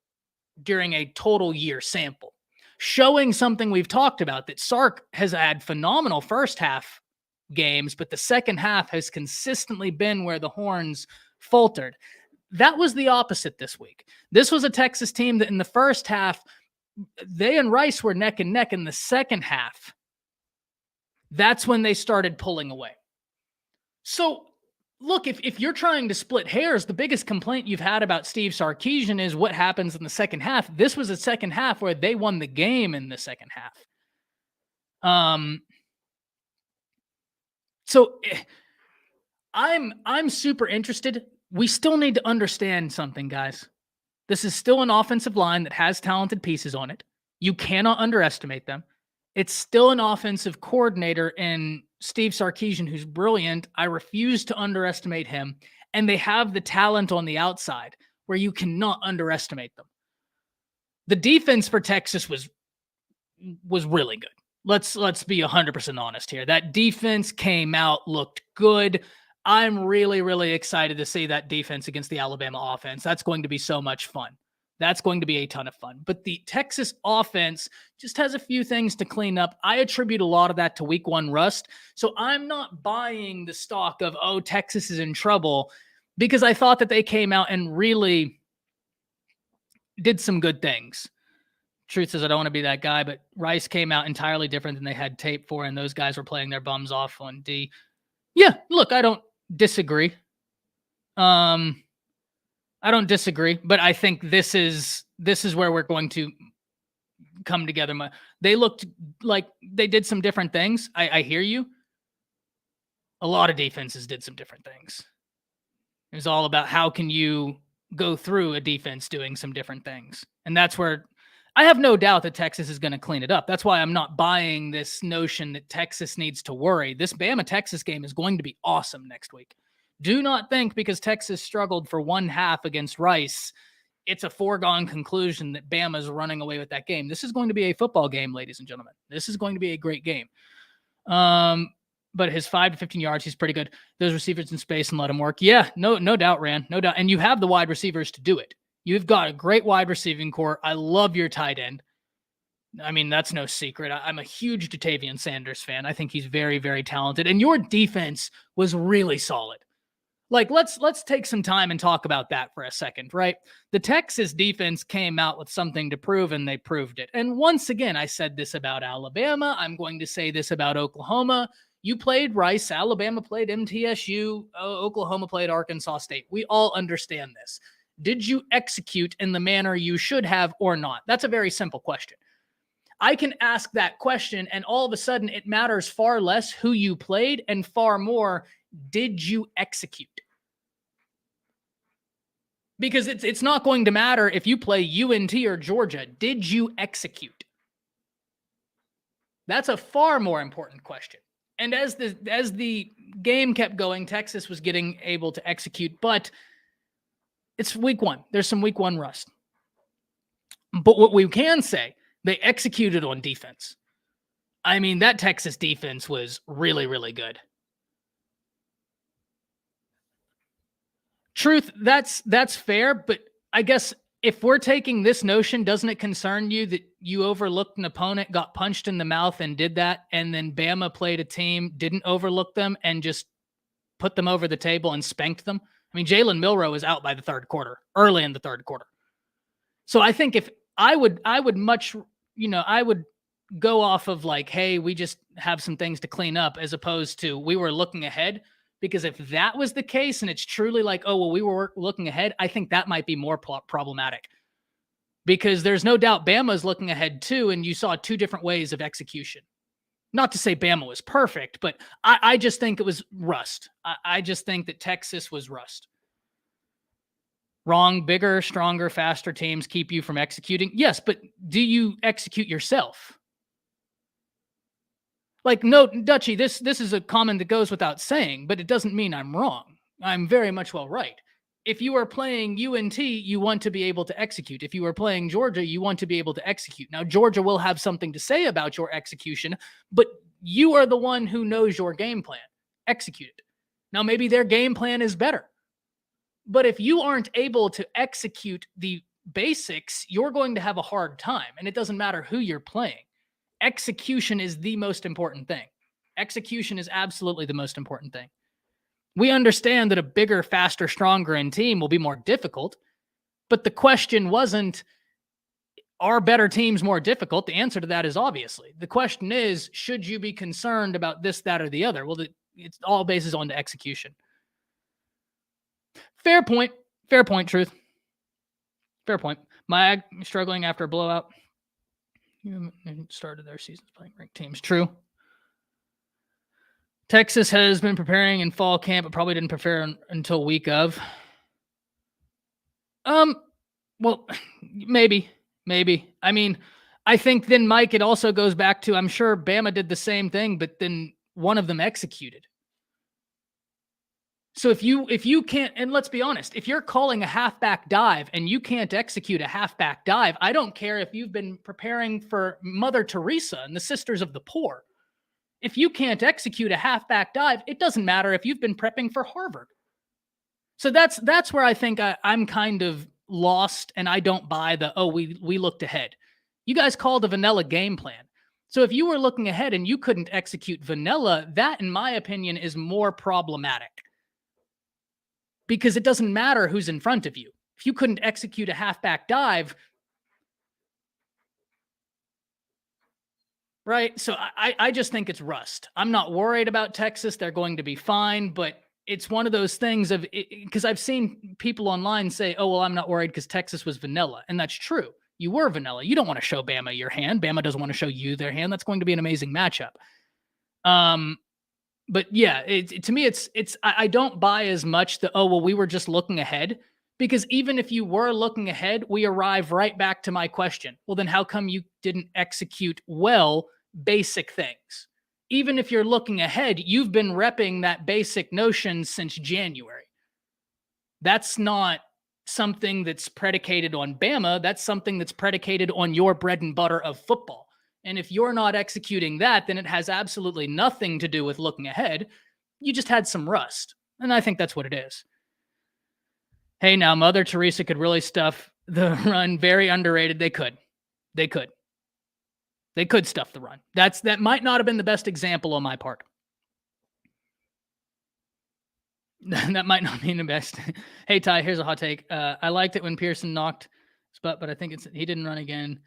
during a total year sample, showing something we've talked about, that Sark has had phenomenal first half games, but the second half has consistently been where the Horns faltered. That was the opposite this week. This was a Texas team that in the first half, they and Rice were neck and neck. In the second half, that's when they started pulling away. So, look, if you're trying to split hairs, the biggest complaint you've had about Steve Sarkisian is what happens in the second half. This was a second half where they won the game in the second half. So I'm super interested. We still need to understand something, guys. This is still an offensive line that has talented pieces on it. You cannot underestimate them. It's still an offensive coordinator in Steve Sarkisian who's brilliant. I refuse to underestimate him. And they have the talent on the outside where you cannot underestimate them. The defense for Texas was really good. Let's be 100% honest here. That defense came out, looked good. I'm really, really excited to see that defense against the Alabama offense. That's going to be so much fun. That's going to be a ton of fun. But the Texas offense just has a few things to clean up. I attribute a lot of that to week 1 rust. So I'm not buying the stock of, Texas is in trouble, because I thought that they came out and really did some good things. Truth is, I don't want to be that guy, but Rice came out entirely different than they had tape for, and those guys were playing their bums off on D. Yeah, look, I don't disagree. I don't disagree, but I think this is where we're going to come together. They looked like they did some different things. I hear you. A lot of defenses did some different things. It was all about how can you go through a defense doing some different things. And that's where I have no doubt that Texas is going to clean it up. That's why I'm not buying this notion that Texas needs to worry. This Bama-Texas game is going to be awesome next week. Do not think because Texas struggled for one half against Rice, it's a foregone conclusion that Bama's running away with that game. This is going to be a football game, ladies and gentlemen. This is going to be a great game. But his 5 to 15 yards, he's pretty good. Those receivers in space and let him work. Yeah, no doubt, Rand. No doubt. And you have the wide receivers to do it. You've got a great wide receiving core. I love your tight end. I mean, that's no secret. I'm a huge Jatavian Sanders fan. I think he's very, very talented. And your defense was really solid. Like, let's take some time and talk about that for a second, right? The Texas defense came out with something to prove, and they proved it. And once again, I said this about Alabama. I'm going to say this about Oklahoma. You played Rice. Alabama played MTSU. Oklahoma played Arkansas State. We all understand this. Did you execute in the manner you should have or not? That's a very simple question. I can ask that question, and all of a sudden it matters far less who you played and far more, did you execute? Because it's not going to matter if you play UNT or Georgia. Did you execute? That's a far more important question. And as the game kept going, Texas was getting able to execute, but it's week 1. There's some week 1 rust. But what we can say, They executed on defense. I mean, that Texas defense was really, really good. Truth, that's fair, but I guess if we're taking this notion, doesn't it concern you that you overlooked an opponent, got punched in the mouth and did that, and then Bama played a team, didn't overlook them, and just put them over the table and spanked them? I mean, Jalen Milroe was out by the third quarter, early in the third quarter. So I think if I would much, I would go off of like, hey, we just have some things to clean up, as opposed to we were looking ahead. Because if that was the case and it's truly like, oh, well, we were looking ahead, I think that might be more problematic. Because there's no doubt Bama's looking ahead too, and you saw two different ways of execution. Not to say Bama was perfect, but I just think it was rust. I just think that Texas was rust. Wrong, bigger, stronger, faster teams keep you from executing. Yes, but do you execute yourself? Like, no, Dutchie, this is a comment that goes without saying, but it doesn't mean I'm wrong. I'm very much well right. If you are playing UNT, you want to be able to execute. If you are playing Georgia, you want to be able to execute. Now, Georgia will have something to say about your execution, but you are the one who knows your game plan. Execute it. Now, maybe their game plan is better. But if you aren't able to execute the basics, you're going to have a hard time. And it doesn't matter who you're playing. Execution is the most important thing. Execution is absolutely the most important thing. We understand that a bigger, faster, stronger team will be more difficult, but the question wasn't, are better teams more difficult? The answer to that is obviously. The question is, should you be concerned about this, that, or the other? Well, it's all bases on the execution. Fair point. Fair point, Truth. Fair point. Mag struggling after a blowout. You started their seasons playing ranked teams. True. Texas has been preparing in fall camp, but probably didn't prepare until week of. Well, maybe. I mean, I think then, Mike, it also goes back to, I'm sure Bama did the same thing, but then one of them executed. So if you can't, and let's be honest, if you're calling a halfback dive and you can't execute a halfback dive, I don't care if you've been preparing for Mother Teresa and the Sisters of the Poor. If you can't execute a halfback dive, it doesn't matter if you've been prepping for Harvard. So that's where I think I'm kind of lost, and I don't buy the, oh, we looked ahead. You guys called a vanilla game plan. So if you were looking ahead and you couldn't execute vanilla, that, in my opinion, is more problematic. Because it doesn't matter who's in front of you. If you couldn't execute a halfback dive, right? So I just think it's rust. I'm not worried about Texas. They're going to be fine, but it's one of those things of, because I've seen people online say, oh, well, I'm not worried because Texas was vanilla. And that's true. You were vanilla. You don't want to show Bama your hand. Bama doesn't want to show you their hand. That's going to be an amazing matchup. But yeah, to me, I don't buy as much the, oh, well, we were just looking ahead, because even if you were looking ahead, we arrive right back to my question. Well, then how come you didn't execute well basic things? Even if you're looking ahead, you've been repping that basic notion since January. That's not something that's predicated on Bama. That's something that's predicated on your bread and butter of football. And if you're not executing that, then it has absolutely nothing to do with looking ahead. You just had some rust. And I think that's what it is. Hey, now, Mother Teresa could really stuff the run. Very underrated. They could stuff the run. That might not have been the best example on my part. That might not be the best. Hey, Ty, here's a hot take. I liked it when Pearson knocked his butt, but I think he didn't run again.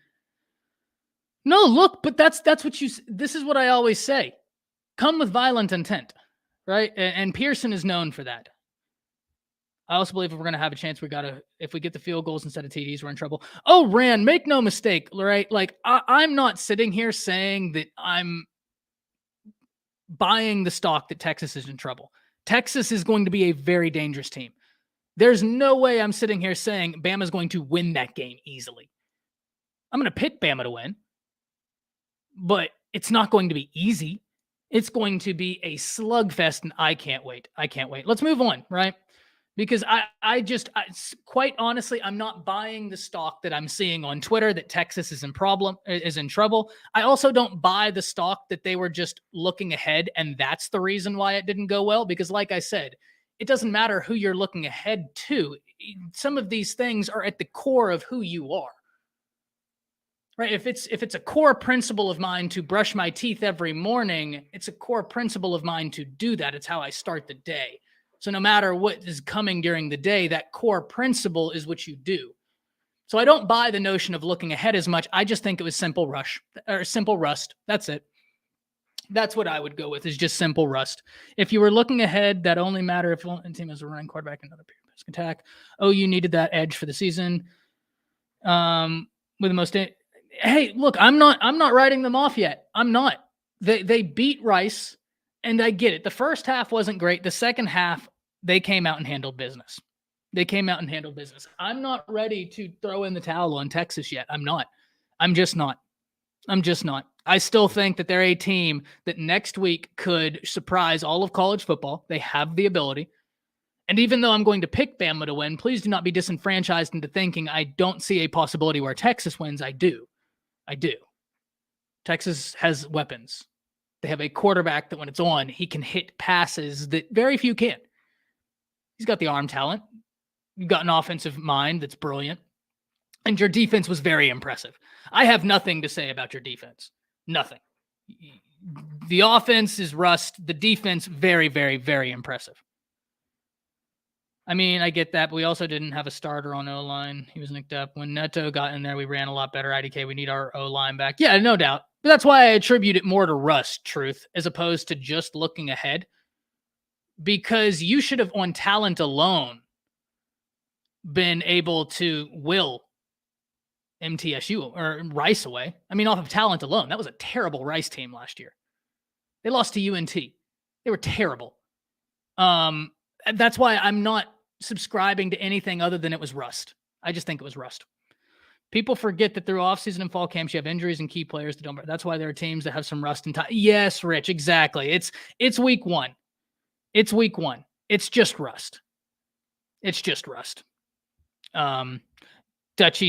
No, look, but that's what this is what I always say. Come with violent intent, right? And Pearson is known for that. I also believe if we're going to have a chance, if we get the field goals instead of TDs, we're in trouble. Oh, Rand, make no mistake, right? Like, I'm not sitting here saying that I'm buying the stock that Texas is in trouble. Texas is going to be a very dangerous team. There's no way I'm sitting here saying Bama's going to win that game easily. I'm going to pick Bama to win, but it's not going to be easy. It's going to be a slugfest, and I can't wait. Let's move on, right? Because quite honestly, I'm not buying the stock that I'm seeing on Twitter that Texas is in trouble. I also don't buy the stock that they were just looking ahead, and that's the reason why it didn't go well. Because, like I said, it doesn't matter who you're looking ahead to. Some of these things are at the core of who you are. Right? If it's a core principle of mine to brush my teeth every morning, it's a core principle of mine to do that. It's how I start the day. So no matter what is coming during the day, that core principle is what you do. So I don't buy the notion of looking ahead as much. I just think it was simple rust. That's it. That's what I would go with, is just simple rust. If you were looking ahead, that only matter if one team has a running quarterback and another pass attack. Oh, you needed that edge for the season. With the most... Hey, look, I'm not writing them off yet. I'm not. They beat Rice, and I get it. The first half wasn't great. The second half, they came out and handled business. I'm not ready to throw in the towel on Texas yet. I'm not. I'm just not. I still think that they're a team that next week could surprise all of college football. They have the ability. And even though I'm going to pick Bama to win, please do not be disenfranchised into thinking I don't see a possibility where Texas wins. I do. Texas has weapons. They have a quarterback that when it's on, he can hit passes that very few can. He's got the arm talent. You've got an offensive mind that's brilliant. And your defense was very impressive. I have nothing to say about your defense. Nothing. The offense is rust. The defense, very, very, very impressive. I mean, I get that, but we also didn't have a starter on O-line. He was nicked up. When Neto got in there, we ran a lot better. IDK, we need our O-line back. Yeah, no doubt. But that's why I attribute it more to rust, Truth, as opposed to just looking ahead. Because you should have, on talent alone, been able to will MTSU or Rice away. I mean, off of talent alone. That was a terrible Rice team last year. They lost to UNT. They were terrible. That's why I'm not subscribing to anything other than it was rust. I just think it was rust. People forget that through offseason and fall camps, you have injuries and key players that don't. That's why there are teams that have some rust and time. Yes, Rich, exactly. It's week one. It's week one. It's just rust. Dutchie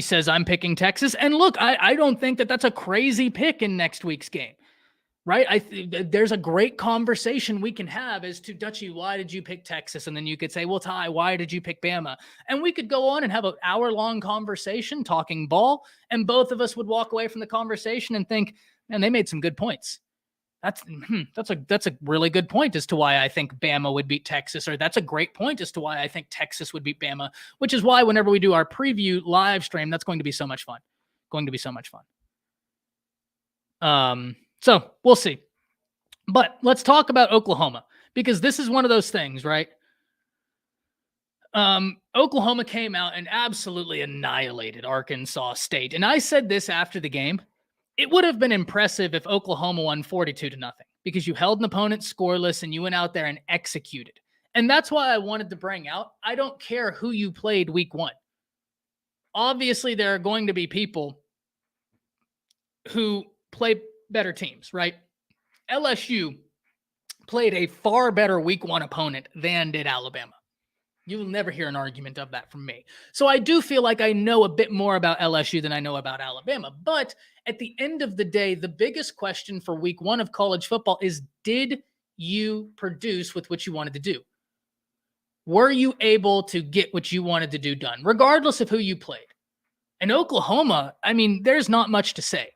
says, I'm picking Texas. And look, I don't think that that's a crazy pick in next week's game. Right? There's a great conversation we can have as to, Dutchie, why did you pick Texas? And then you could say, well, Ty, why did you pick Bama? And we could go on and have an hour-long conversation talking ball, and both of us would walk away from the conversation and think, man, they made some good points. That's a really good point as to why I think Bama would beat Texas, or that's a great point as to why I think Texas would beat Bama, which is why whenever we do our preview live stream, that's going to be so much fun. So we'll see. But let's talk about Oklahoma, because this is one of those things, right? Oklahoma came out and absolutely annihilated Arkansas State. And I said this after the game. It would have been impressive if Oklahoma won 42-0, because you held an opponent scoreless and you went out there and executed. And that's why I wanted to bring out, I don't care who you played week one. Obviously, there are going to be people who play better teams, right? LSU played a far better week one opponent than did Alabama. You will never hear an argument of that from me. So I do feel like I know a bit more about LSU than I know about Alabama. But at the end of the day, the biggest question for week one of college football is, did you produce with what you wanted to do? Were you able to get what you wanted to do done, regardless of who you played? And Oklahoma, I mean, there's not much to say.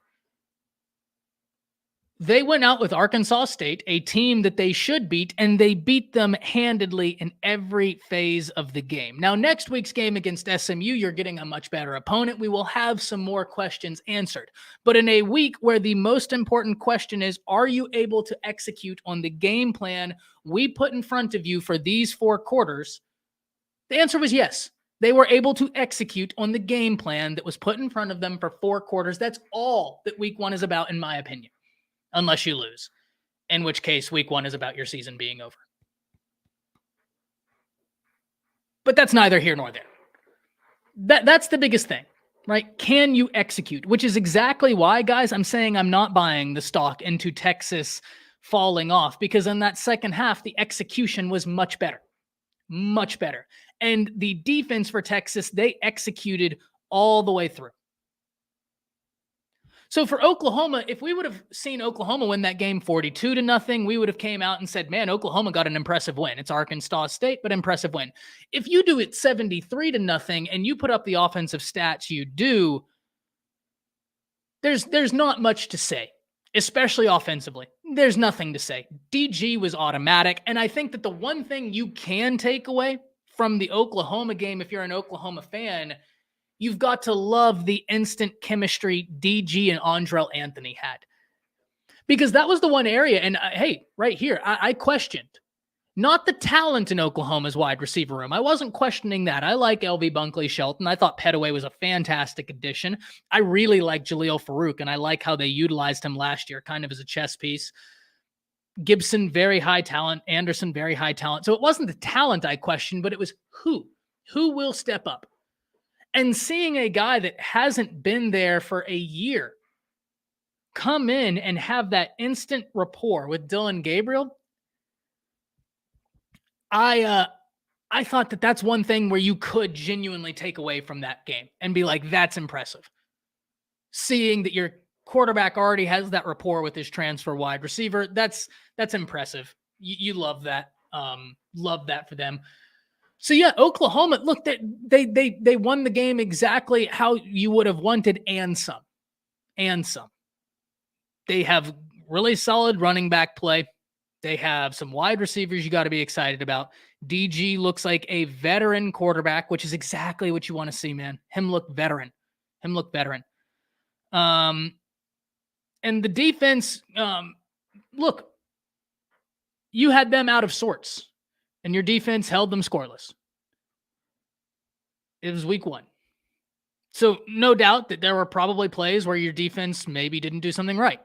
They went out with Arkansas State, a team that they should beat, and they beat them handedly in every phase of the game. Now, next week's game against SMU, you're getting a much better opponent. We will have some more questions answered. But in a week where the most important question is, are you able to execute on the game plan we put in front of you for these 4 quarters? The answer was yes. They were able to execute on the game plan that was put in front of them for 4 quarters. That's all that week one is about, in my opinion. Unless you lose, in which case week one is about your season being over. But that's neither here nor there. That's the biggest thing, right? Can you execute? Which is exactly why, guys, I'm saying I'm not buying the stock into Texas falling off, because in that second half, the execution was much better. Much better. And the defense for Texas, they executed all the way through. So for Oklahoma, if we would have seen Oklahoma win that game 42-0, we would have came out and said, man, Oklahoma got an impressive win. It's Arkansas State, but impressive win. If you do it 73-0 and you put up the offensive stats you do, there's not much to say, especially offensively. There's nothing to say. DG was automatic. And I think that the one thing you can take away from the Oklahoma game, if you're an Oklahoma fan, you've got to love the instant chemistry DG and Andrell Anthony had. Because that was the one area, and hey, right here, I questioned. Not the talent in Oklahoma's wide receiver room. I wasn't questioning that. I like LV Bunkley Shelton. I thought Petaway was a fantastic addition. I really like Jaleel Farouk, and I like how they utilized him last year, kind of as a chess piece. Gibson, very high talent. Anderson, very high talent. So it wasn't the talent I questioned, but it was who. Who will step up? And seeing a guy that hasn't been there for a year come in and have that instant rapport with Dylan Gabriel, I thought that that's one thing where you could genuinely take away from that game and be like, that's impressive. Seeing that your quarterback already has that rapport with his transfer wide receiver, that's impressive. You love that. Love that for them. So yeah, Oklahoma, look, they won the game exactly how you would have wanted and some. They have really solid running back play. They have some wide receivers you got to be excited about. DG looks like a veteran quarterback, which is exactly what you want to see, man. Him look veteran. And the defense, look, you had them out of sorts, and your defense held them scoreless. It was week 1. So no doubt that there were probably plays where your defense maybe didn't do something right.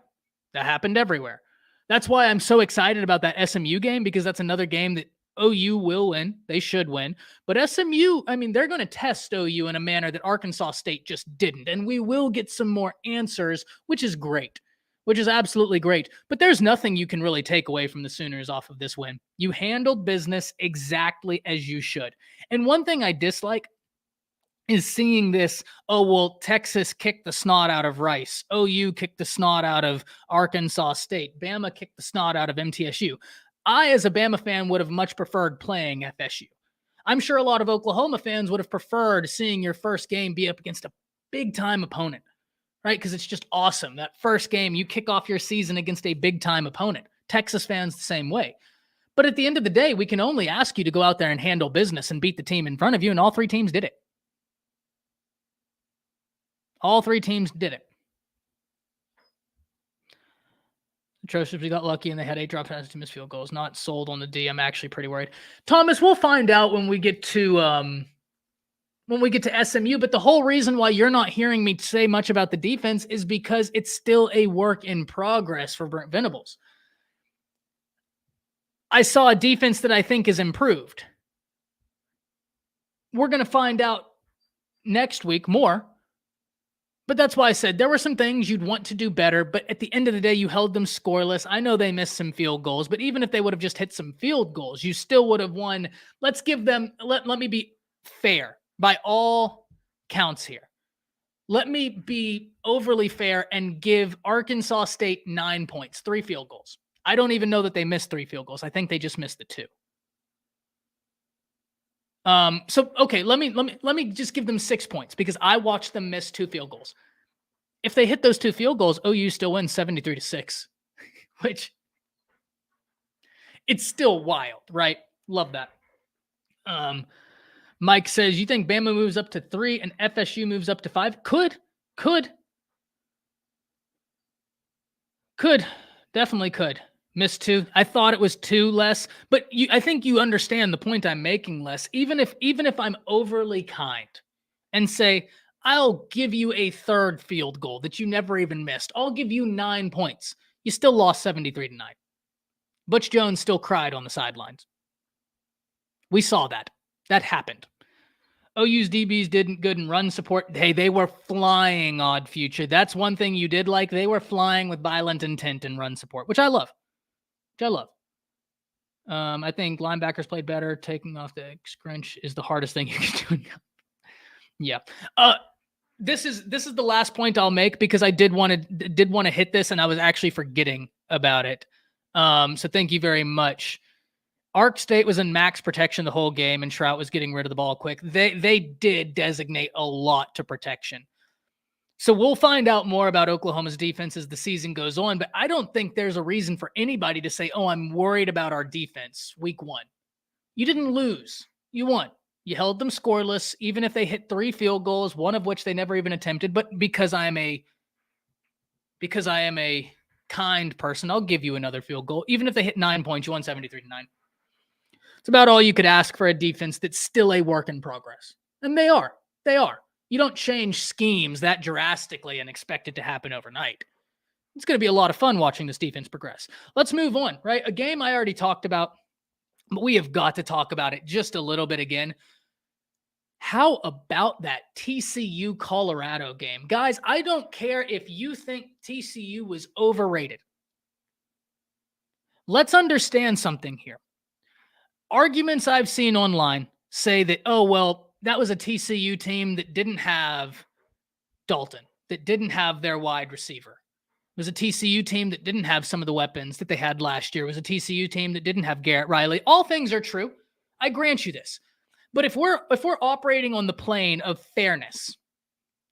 That happened everywhere. That's why I'm so excited about that SMU game, because that's another game that OU will win. They should win. But SMU, I mean, they're going to test OU in a manner that Arkansas State just didn't. And we will get some more answers, which is great, which is absolutely great. But there's nothing you can really take away from the Sooners off of this win. You handled business exactly as you should. And one thing I dislike is seeing this, oh, well, Texas kicked the snot out of Rice. OU kicked the snot out of Arkansas State. Bama kicked the snot out of MTSU. I, as a Bama fan, would have much preferred playing FSU. I'm sure a lot of Oklahoma fans would have preferred seeing your first game be up against a big-time opponent, right? Because it's just awesome. That first game, you kick off your season against a big-time opponent. Texas fans the same way. But at the end of the day, we can only ask you to go out there and handle business and beat the team in front of you, and all 3 teams did it. All 3 teams did it. Atrocious. We got lucky and they had 8 drop passes to miss field goals. Not sold on the D. I'm actually pretty worried. Thomas, we'll find out when we get to SMU. But the whole reason why you're not hearing me say much about the defense is because it's still a work in progress for Brent Venables. I saw a defense that I think is improved. We're going to find out next week more. But that's why I said there were some things you'd want to do better, but at the end of the day, you held them scoreless. I know they missed some field goals, but even if they would have just hit some field goals, you still would have won. Let's give them, let me be fair by all counts here. Let me be overly fair and give Arkansas State 9 points, 3 field goals. I don't even know that they missed 3 field goals. I think they just missed the 2. So, okay, let me just give them 6 points because I watched them miss 2 field goals. If they hit those 2 field goals, OU still wins 73-6, which it's still wild, right? Love that. Mike says, you think Bama moves up to 3 and FSU moves up to 5? Could, definitely could. Missed 2. I thought it was 2 less, but I think you understand the point I'm making, Les. Even if I'm overly kind and say, I'll give you a 3rd field goal that you never even missed. I'll give you 9 points. You still lost 73-9. Butch Jones still cried on the sidelines. We saw that. That happened. OU's DBs didn't good in run support. Hey, they were flying, Odd Future. That's one thing you did like. They were flying with violent intent in run support, which I love. I think linebackers played better. Taking off the scrunch is the hardest thing you can do. Yeah. This is the last point I'll make because I did want to hit this and I was actually forgetting about it. So thank you very much. Ark State was in max protection the whole game, and Trout was getting rid of the ball quick. They did designate a lot to protection. So we'll find out more about Oklahoma's defense as the season goes on, but I don't think there's a reason for anybody to say, oh, I'm worried about our defense week 1. You didn't lose. You won. You held them scoreless, even if they hit 3 field goals, one of which they never even attempted. But because I am a kind person, I'll give you another field goal. Even if they hit 9 points, you won 73-9. It's about all you could ask for a defense that's still a work in progress. And they are. They are. You don't change schemes that drastically and expect it to happen overnight. It's going to be a lot of fun watching this defense progress. Let's move on, right? A game I already talked about, but we have got to talk about it just a little bit again. How about that TCU Colorado game? Guys, I don't care if you think TCU was overrated. Let's understand something here. Arguments I've seen online say that, oh, well, that was a TCU team that didn't have Dalton, that didn't have their wide receiver. It was a TCU team that didn't have some of the weapons that they had last year. It was a TCU team that didn't have Garrett Riley. All things are true. I grant you this. But if we're operating on the plane of fairness,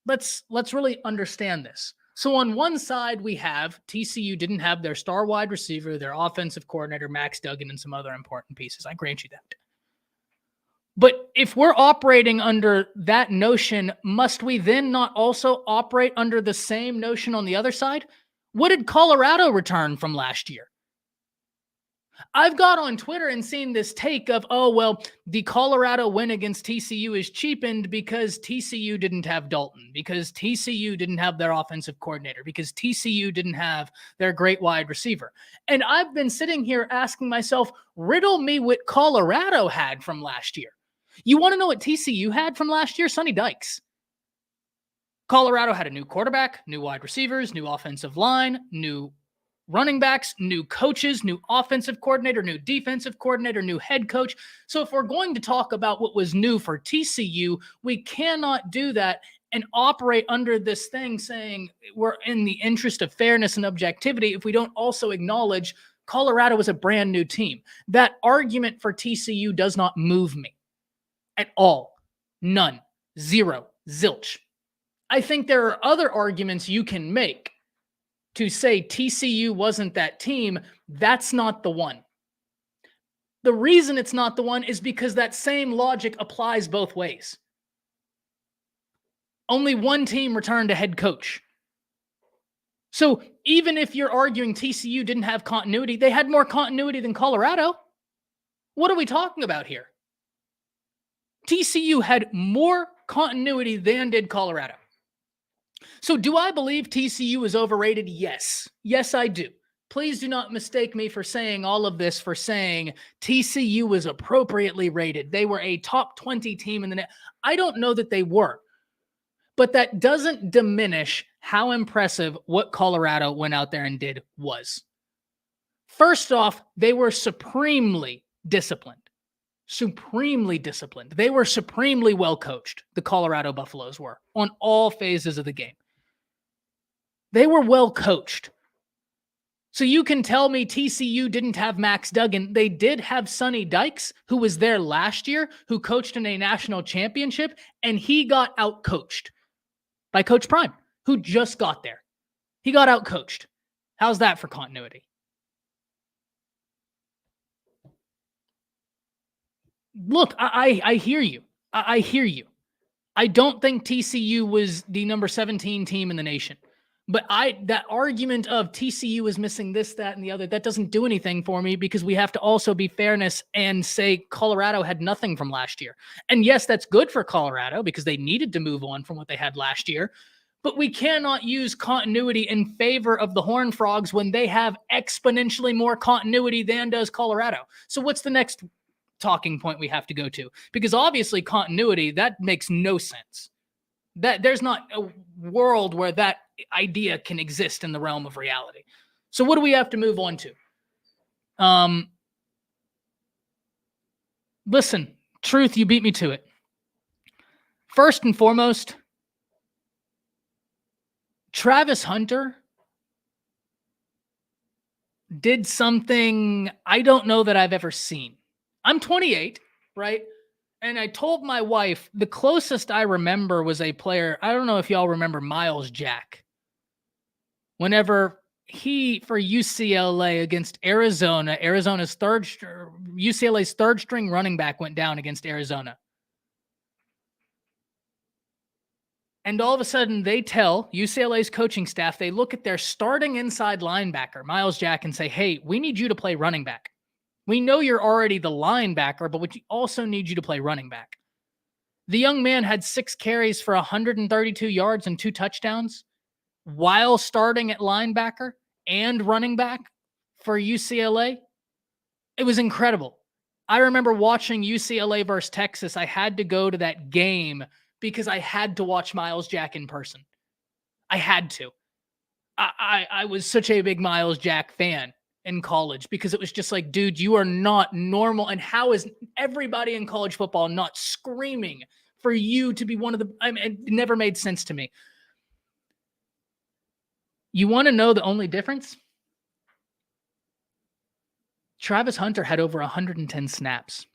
let's really understand this. So on one side, we have TCU didn't have their star wide receiver, their offensive coordinator, Max Duggan, and some other important pieces. I grant you that. But if we're operating under that notion, must we then not also operate under the same notion on the other side? What did Colorado return from last year? I've got on Twitter and seen this take of, oh, well, the Colorado win against TCU is cheapened because TCU didn't have Dalton, because TCU didn't have their offensive coordinator, because TCU didn't have their great wide receiver. And I've been sitting here asking myself, riddle me what Colorado had from last year. You want to know what TCU had from last year? Sonny Dykes. Colorado had a new quarterback, new wide receivers, new offensive line, new running backs, new coaches, new offensive coordinator, new defensive coordinator, new head coach. So if we're going to talk about what was new for TCU, we cannot do that and operate under this thing saying we're in the interest of fairness and objectivity if we don't also acknowledge Colorado is a brand new team. That argument for TCU does not move me at all. None. Zero. Zilch. I think there are other arguments you can make to say TCU wasn't that team. That's not the one. The reason it's not the one is because that same logic applies both ways. Only one team returned a head coach. So even if you're arguing TCU didn't have continuity, they had more continuity than Colorado. What are we talking about here? TCU had more continuity than did Colorado. So do I believe TCU is overrated? Yes. Yes, I do. Please do not mistake me for saying all of this, for saying TCU was appropriately rated. They were a top 20 team in the net. I don't know that they were, but that doesn't diminish how impressive what Colorado went out there and did was. First off, they were supremely disciplined. Supremely disciplined. They were supremely well coached. The Colorado Buffaloes were on all phases of the game. They were well coached. So you can tell me TCU didn't have Max Duggan. They did have Sonny Dykes, who was there last year, who coached in a national championship, and he got out-coached by Coach Prime, who just got there. He got out-coached. How's that for continuity? Look, I hear you. I hear you. I don't think TCU was the number 17 team in the nation. But that argument of TCU is missing this, that, and the other, that doesn't do anything for me because we have to also be fairness and say Colorado had nothing from last year. And yes, that's good for Colorado because they needed to move on from what they had last year. But we cannot use continuity in favor of the Horned Frogs when they have exponentially more continuity than does Colorado. So what's the next talking point we have to go to? Because obviously continuity, that makes no sense. That there's not a world where that idea can exist in the realm of reality. So what do we have to move on to? Listen, truth, you beat me to it. First and foremost, Travis Hunter did something I don't know that I've ever seen. I'm 28, right? And I told my wife the closest I remember was a player. I don't know if y'all remember Miles Jack. Whenever he, for UCLA against Arizona, UCLA's third string running back went down against Arizona. And all of a sudden they tell UCLA's coaching staff, they look at their starting inside linebacker, Miles Jack, and say, hey, we need you to play running back. We know you're already the linebacker, but we also need you to play running back. The young man had 6 carries for 132 yards and 2 touchdowns while starting at linebacker and running back for UCLA. It was incredible. I remember watching UCLA versus Texas. I had to go to that game because I had to watch Miles Jack in person. I had to. I was such a big Miles Jack fan in college because it was just like, dude, you are not normal. And how is everybody in college football not screaming for you to be one of the, I mean, it never made sense to me. You want to know the only difference? Travis Hunter had over 110 snaps.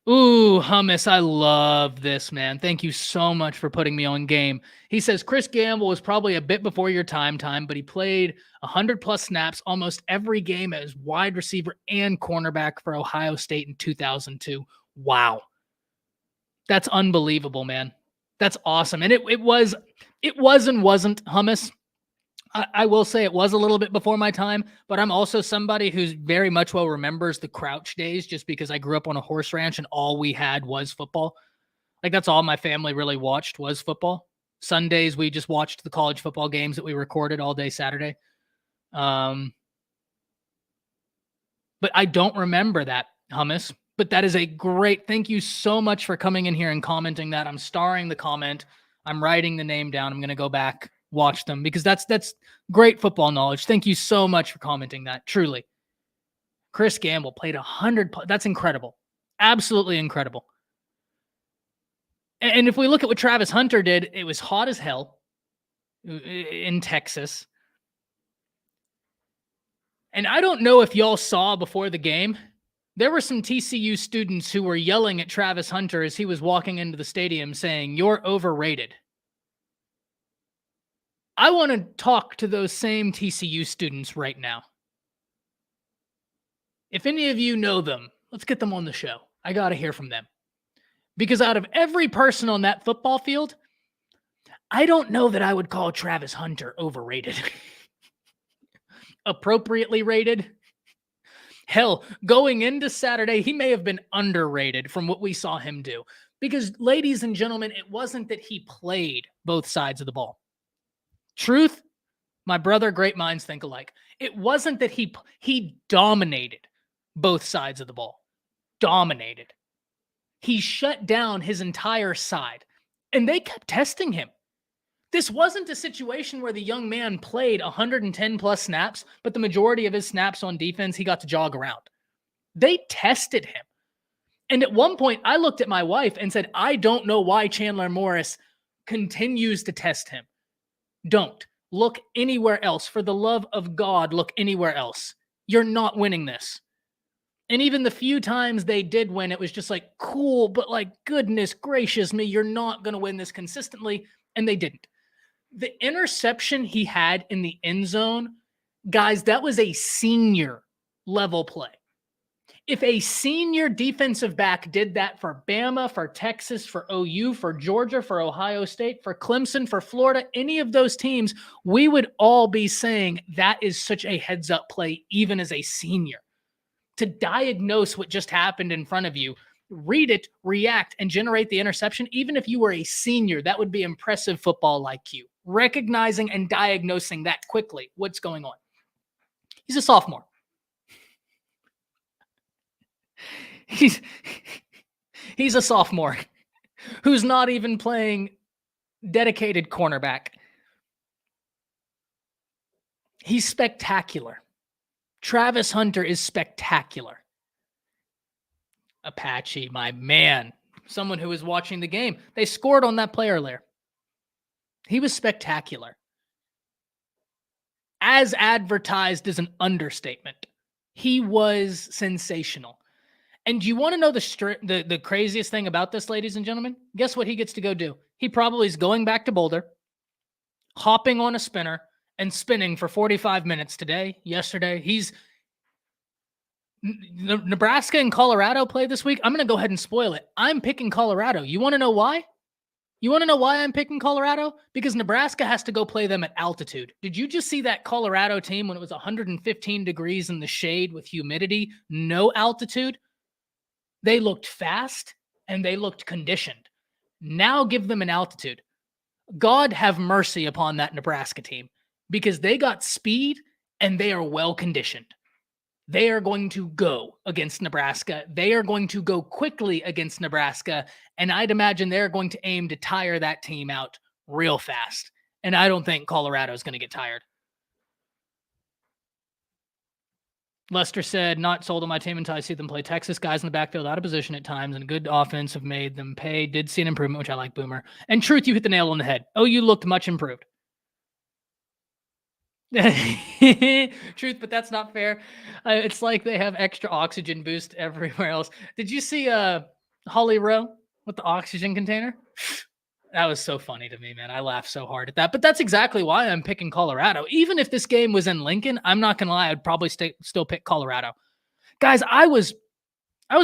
Ooh, Hummus, I love this, man. Thank you so much for putting me on game. He says, Chris Gamble was probably a bit before your time, but he played 100-plus snaps almost every game as wide receiver and cornerback for Ohio State in 2002. Wow. That's unbelievable, man. That's awesome. And it was and wasn't, Hummus. I will say it was a little bit before my time, but I'm also somebody who's very much well remembers the Crouch days just because I grew up on a horse ranch and all we had was football. Like that's all my family really watched was football. Sundays, we just watched the college football games that we recorded all day Saturday. But I don't remember that, Hummus. But that is a great, thank you so much for coming in here and commenting that. I'm starring the comment. I'm writing the name down. I'm going to go back, watch them because that's great football knowledge. Thank you so much for commenting that. Truly. Chris Gamble played 100. That's incredible. Absolutely incredible. And if we look at what Travis Hunter did, it was hot as hell in Texas. And I don't know if y'all saw before the game, there were some TCU students who were yelling at Travis Hunter as he was walking into the stadium saying, "You're overrated." I want to talk to those same TCU students right now. If any of you know them, let's get them on the show. I got to hear from them. Because out of every person on that football field, I don't know that I would call Travis Hunter overrated. Appropriately rated. Hell, going into Saturday, he may have been underrated from what we saw him do. Because, ladies and gentlemen, it wasn't that he played both sides of the ball. Truth, my brother, great minds think alike. It wasn't that he dominated both sides of the ball. Dominated. He shut down his entire side. And they kept testing him. This wasn't a situation where the young man played 110 plus snaps, but the majority of his snaps on defense, he got to jog around. They tested him. And at one point, I looked at my wife and said, I don't know why Chandler Morris continues to test him. Don't. Look anywhere else. For the love of God, look anywhere else. You're not winning this. And even the few times they did win, it was just like, cool, but like, goodness gracious me, you're not going to win this consistently. And they didn't. The interception he had in the end zone, guys, that was a senior level play. If a senior defensive back did that for Bama, for Texas, for OU, for Georgia, for Ohio State, for Clemson, for Florida, any of those teams, we would all be saying that is such a heads up play, even as a senior. To diagnose what just happened in front of you, read it, react, and generate the interception, even if you were a senior, that would be impressive football IQ. Recognizing and diagnosing that quickly, what's going on. He's a sophomore. He's a sophomore who's not even playing dedicated cornerback. He's spectacular. Travis Hunter is spectacular. Apache, my man, someone who was watching the game. They scored on that play earlier. He was spectacular. As advertised is an understatement. He was sensational. And do you want to know the craziest thing about this, ladies and gentlemen? Guess what he gets to go do? He probably is going back to Boulder, hopping on a spinner, and spinning for 45 minutes today, yesterday. Nebraska and Colorado play this week. I'm going to go ahead and spoil it. I'm picking Colorado. You want to know why? You want to know why I'm picking Colorado? Because Nebraska has to go play them at altitude. Did you just see that Colorado team when it was 115 degrees in the shade with humidity, no altitude? They looked fast and they looked conditioned. Now give them an altitude. God have mercy upon that Nebraska team because they got speed and they are well conditioned. They are going to go against Nebraska. They are going to go quickly against Nebraska. And I'd imagine they're going to aim to tire that team out real fast. And I don't think Colorado is going to get tired. Lester said, not sold on my team until I see them play Texas. Guys in the backfield out of position at times and good offense have made them pay. Did see an improvement, which I like, Boomer. And Truth, you hit the nail on the head. Oh, you looked much improved. Truth, but that's not fair. It's like they have extra oxygen boost everywhere else. Did you see Holly Rowe with the oxygen container? That was so funny to me, man. I laughed so hard at that. But that's exactly why I'm picking Colorado. Even if this game was in Lincoln, I'm not going to lie, I'd probably still pick Colorado. Guys, I was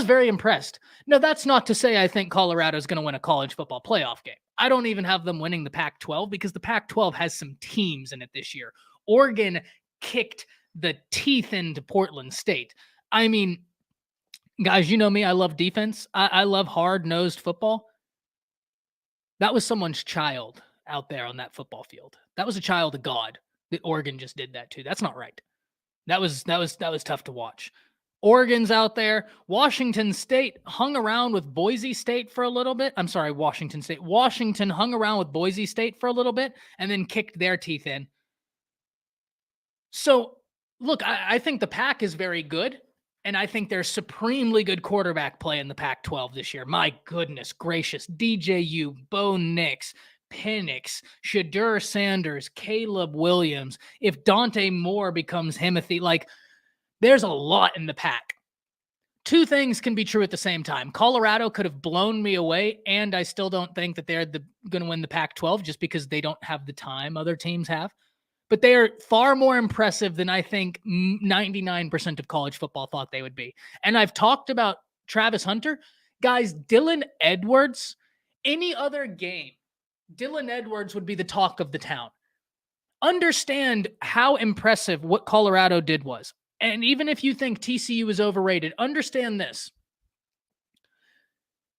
very impressed. Now, that's not to say I think Colorado is going to win a college football playoff game. I don't even have them winning the Pac-12 because the Pac-12 has some teams in it this year. Oregon kicked the teeth into Portland State. I mean, guys, you know me. I love defense. I love hard-nosed football. That was someone's child out there on that football field. That was a child of God that Oregon just did that to. That's not right. That was tough to watch. Oregon's out there. Washington State hung around with Boise State for a little bit. I'm sorry, Washington State. Washington hung around with Boise State for a little bit and then kicked their teeth in. So, look, I think the Pac is very good, and I think there's supremely good quarterback play in the Pac-12 this year. My goodness gracious. DJU, Bo Nix, Penix, Shedeur Sanders, Caleb Williams. If Dante Moore becomes Himothy, like, there's a lot in the Pac. Two things can be true at the same time. Colorado could have blown me away, and I still don't think that they're going to win the Pac-12 just because they don't have the time other teams have. But they are far more impressive than I think 99% of college football thought they would be. And I've talked about Travis Hunter. Guys, Dylan Edwards, any other game, Dylan Edwards would be the talk of the town. Understand how impressive what Colorado did was. And even if you think TCU is overrated, understand this.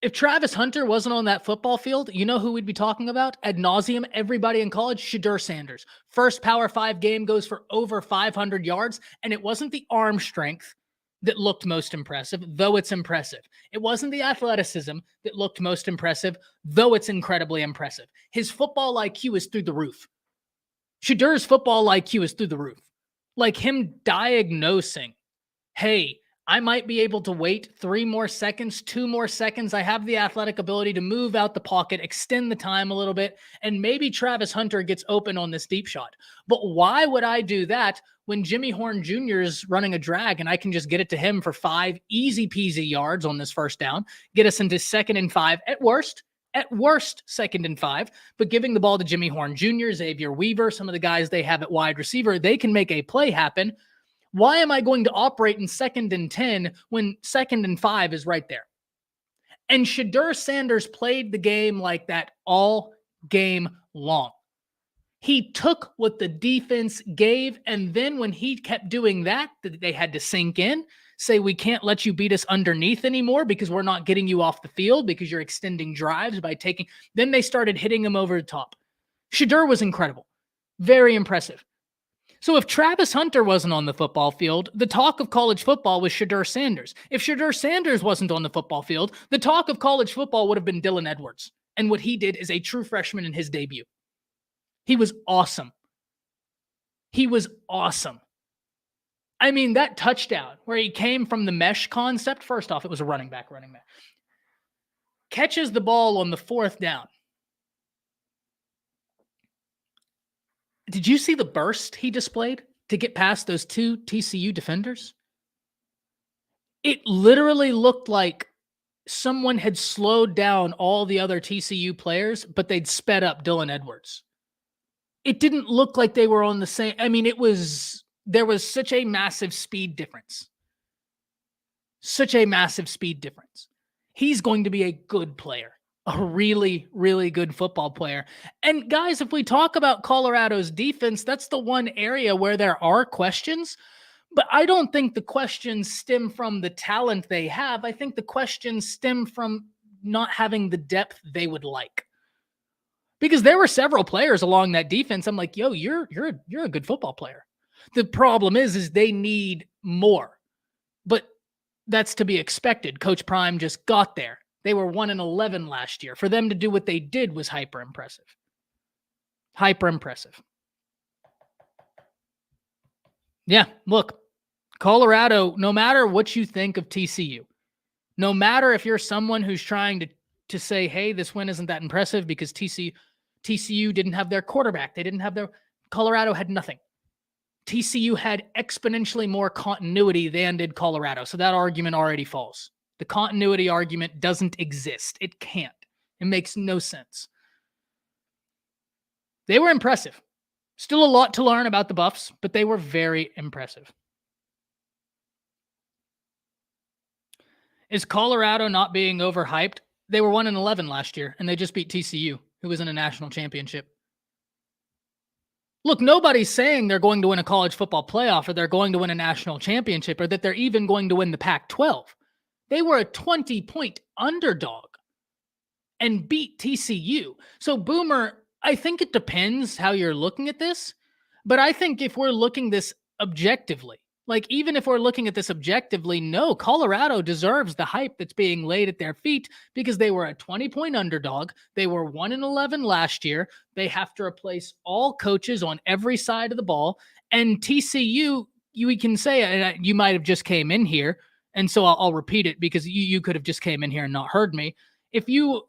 If Travis Hunter wasn't on that football field, you know who we'd be talking about? Ad nauseum, everybody in college, Shedeur Sanders. First Power 5 game goes for over 500 yards, and it wasn't the arm strength that looked most impressive, though it's impressive. It wasn't the athleticism that looked most impressive, though it's incredibly impressive. His football IQ is through the roof. Shedeur's football IQ is through the roof. Like him diagnosing, hey, I might be able to wait 3 more seconds, 2 more seconds. I have the athletic ability to move out the pocket, extend the time a little bit, and maybe Travis Hunter gets open on this deep shot. But why would I do that when Jimmy Horn Jr. is running a drag and I can just get it to him for 5 easy peasy yards on this first down, get us into 2nd and 5 at worst, 2nd and 5, but giving the ball to Jimmy Horn Jr., Xavier Weaver, some of the guys they have at wide receiver, they can make a play happen. Why am I going to operate in 2nd and 10 when 2nd and 5 is right there? And Shedeur Sanders played the game like that all game long. He took what the defense gave, and then when he kept doing that, they had to sink in, say, we can't let you beat us underneath anymore because we're not getting you off the field because you're extending drives by taking. Then they started hitting him over the top. Shedeur was incredible. Very impressive. So if Travis Hunter wasn't on the football field, the talk of college football was Shedeur Sanders. If Shedeur Sanders wasn't on the football field, the talk of college football would have been Dylan Edwards. And what he did as a true freshman in his debut. He was awesome. He was awesome. I mean, that touchdown where he came from the mesh concept, first off, it was a running back. Catches the ball on the 4th down. Did you see the burst he displayed to get past those 2 TCU defenders? It literally looked like someone had slowed down all the other TCU players, but they'd sped up Dylan Edwards. It didn't look like they were on the same. I mean, there was such a massive speed difference. Such a massive speed difference. He's going to be a good player, a really, really good football player. And guys, if we talk about Colorado's defense, that's the one area where there are questions. But I don't think the questions stem from the talent they have. I think the questions stem from not having the depth they would like. Because there were several players along that defense. I'm like, yo, you're a good football player. The problem is they need more. But that's to be expected. Coach Prime just got there. They were 1-11 last year. For them to do what they did was hyper impressive. Hyper impressive. Yeah, look, Colorado, no matter what you think of TCU, no matter if you're someone who's trying to say, hey, this win isn't that impressive because TCU didn't have their quarterback. They didn't have Colorado had nothing. TCU had exponentially more continuity than did Colorado. So that argument already falls. The continuity argument doesn't exist. It can't. It makes no sense. They were impressive. Still a lot to learn about the Buffs, but they were very impressive. Is Colorado not being overhyped? They were 1-11 last year, and they just beat TCU, who was in a national championship. Look, nobody's saying they're going to win a college football playoff or they're going to win a national championship or that they're even going to win the Pac-12. They were a 20-point underdog and beat TCU. So, Boomer, I think it depends how you're looking at this, but I think if we're looking this objectively, like even if we're looking at this objectively, no, Colorado deserves the hype that's being laid at their feet because they were a 20-point underdog. They were 1-11 last year. They have to replace all coaches on every side of the ball. And TCU, you can say, and you might have just came in here, and so I'll repeat it because you could have just came in here and not heard me. If you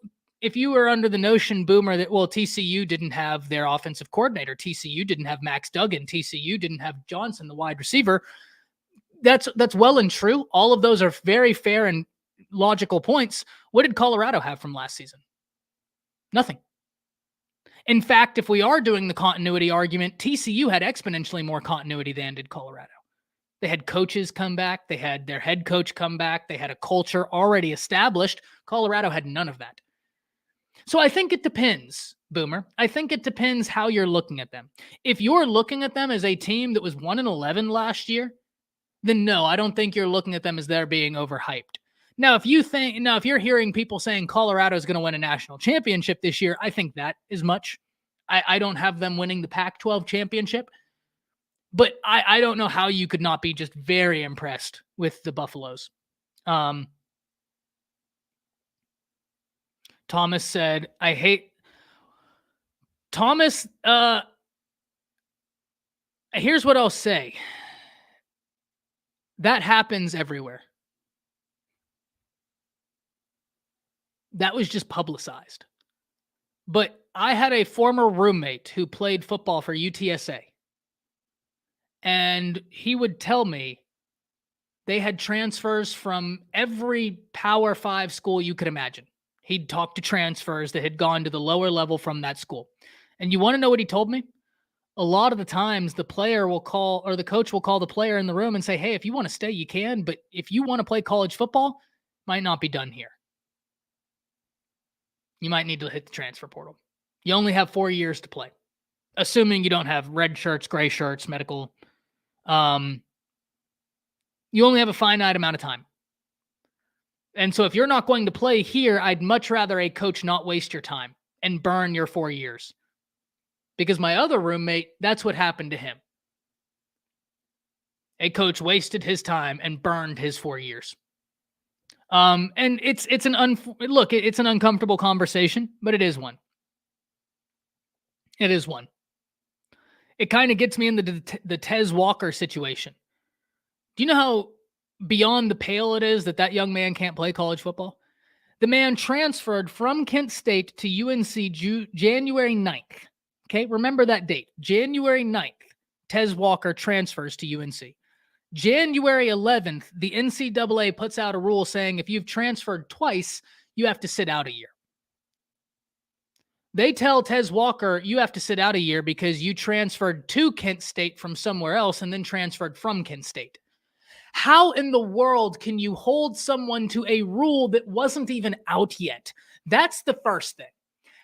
were under the notion, Boomer, that, well, TCU didn't have their offensive coordinator, TCU didn't have Max Duggan, TCU didn't have Johnson, the wide receiver, that's well and true. All of those are very fair and logical points. What did Colorado have from last season? Nothing. In fact, if we are doing the continuity argument, TCU had exponentially more continuity than did Colorado. They had coaches come back. They had their head coach come back. They had a culture already established. Colorado had none of that. So I think it depends, Boomer. I think it depends how you're looking at them. If you're looking at them as a team that was 1-11 last year, then no, I don't think you're looking at them as they're being overhyped. Now, if you're hearing people saying Colorado is going to win a national championship this year, I think that is much. I don't have them winning the Pac-12 championship, but I don't know how you could not be just very impressed with the Buffaloes. Thomas said, I hate Thomas. Here's what I'll say. That happens everywhere. That was just publicized. But I had a former roommate who played football for UTSA. And he would tell me they had transfers from every Power 5 school you could imagine. He'd talk to transfers that had gone to the lower level from that school. And you want to know what he told me? A lot of the times the player will call, or the coach will call the player in the room and say, hey, if you want to stay, you can. But if you want to play college football, might not be done here. You might need to hit the transfer portal. You only have 4 years to play, assuming you don't have red shirts, gray shirts, medical. You only have a finite amount of time. And so if you're not going to play here, I'd much rather a coach not waste your time and burn your 4 years. Because my other roommate, that's what happened to him. A coach wasted his time and burned his 4 years. And it's an uncomfortable conversation, but it is one. It is one. It kind of gets me in the Tez Walker situation. Do you know how beyond the pale it is that young man can't play college football? The man transferred from Kent State to UNC January 9th. Okay, remember that date. January 9th, Tez Walker transfers to UNC. January 11th, the NCAA puts out a rule saying if you've transferred twice, you have to sit out a year. They tell Tez Walker, you have to sit out a year because you transferred to Kent State from somewhere else and then transferred from Kent State. How in the world can you hold someone to a rule that wasn't even out yet? That's the first thing.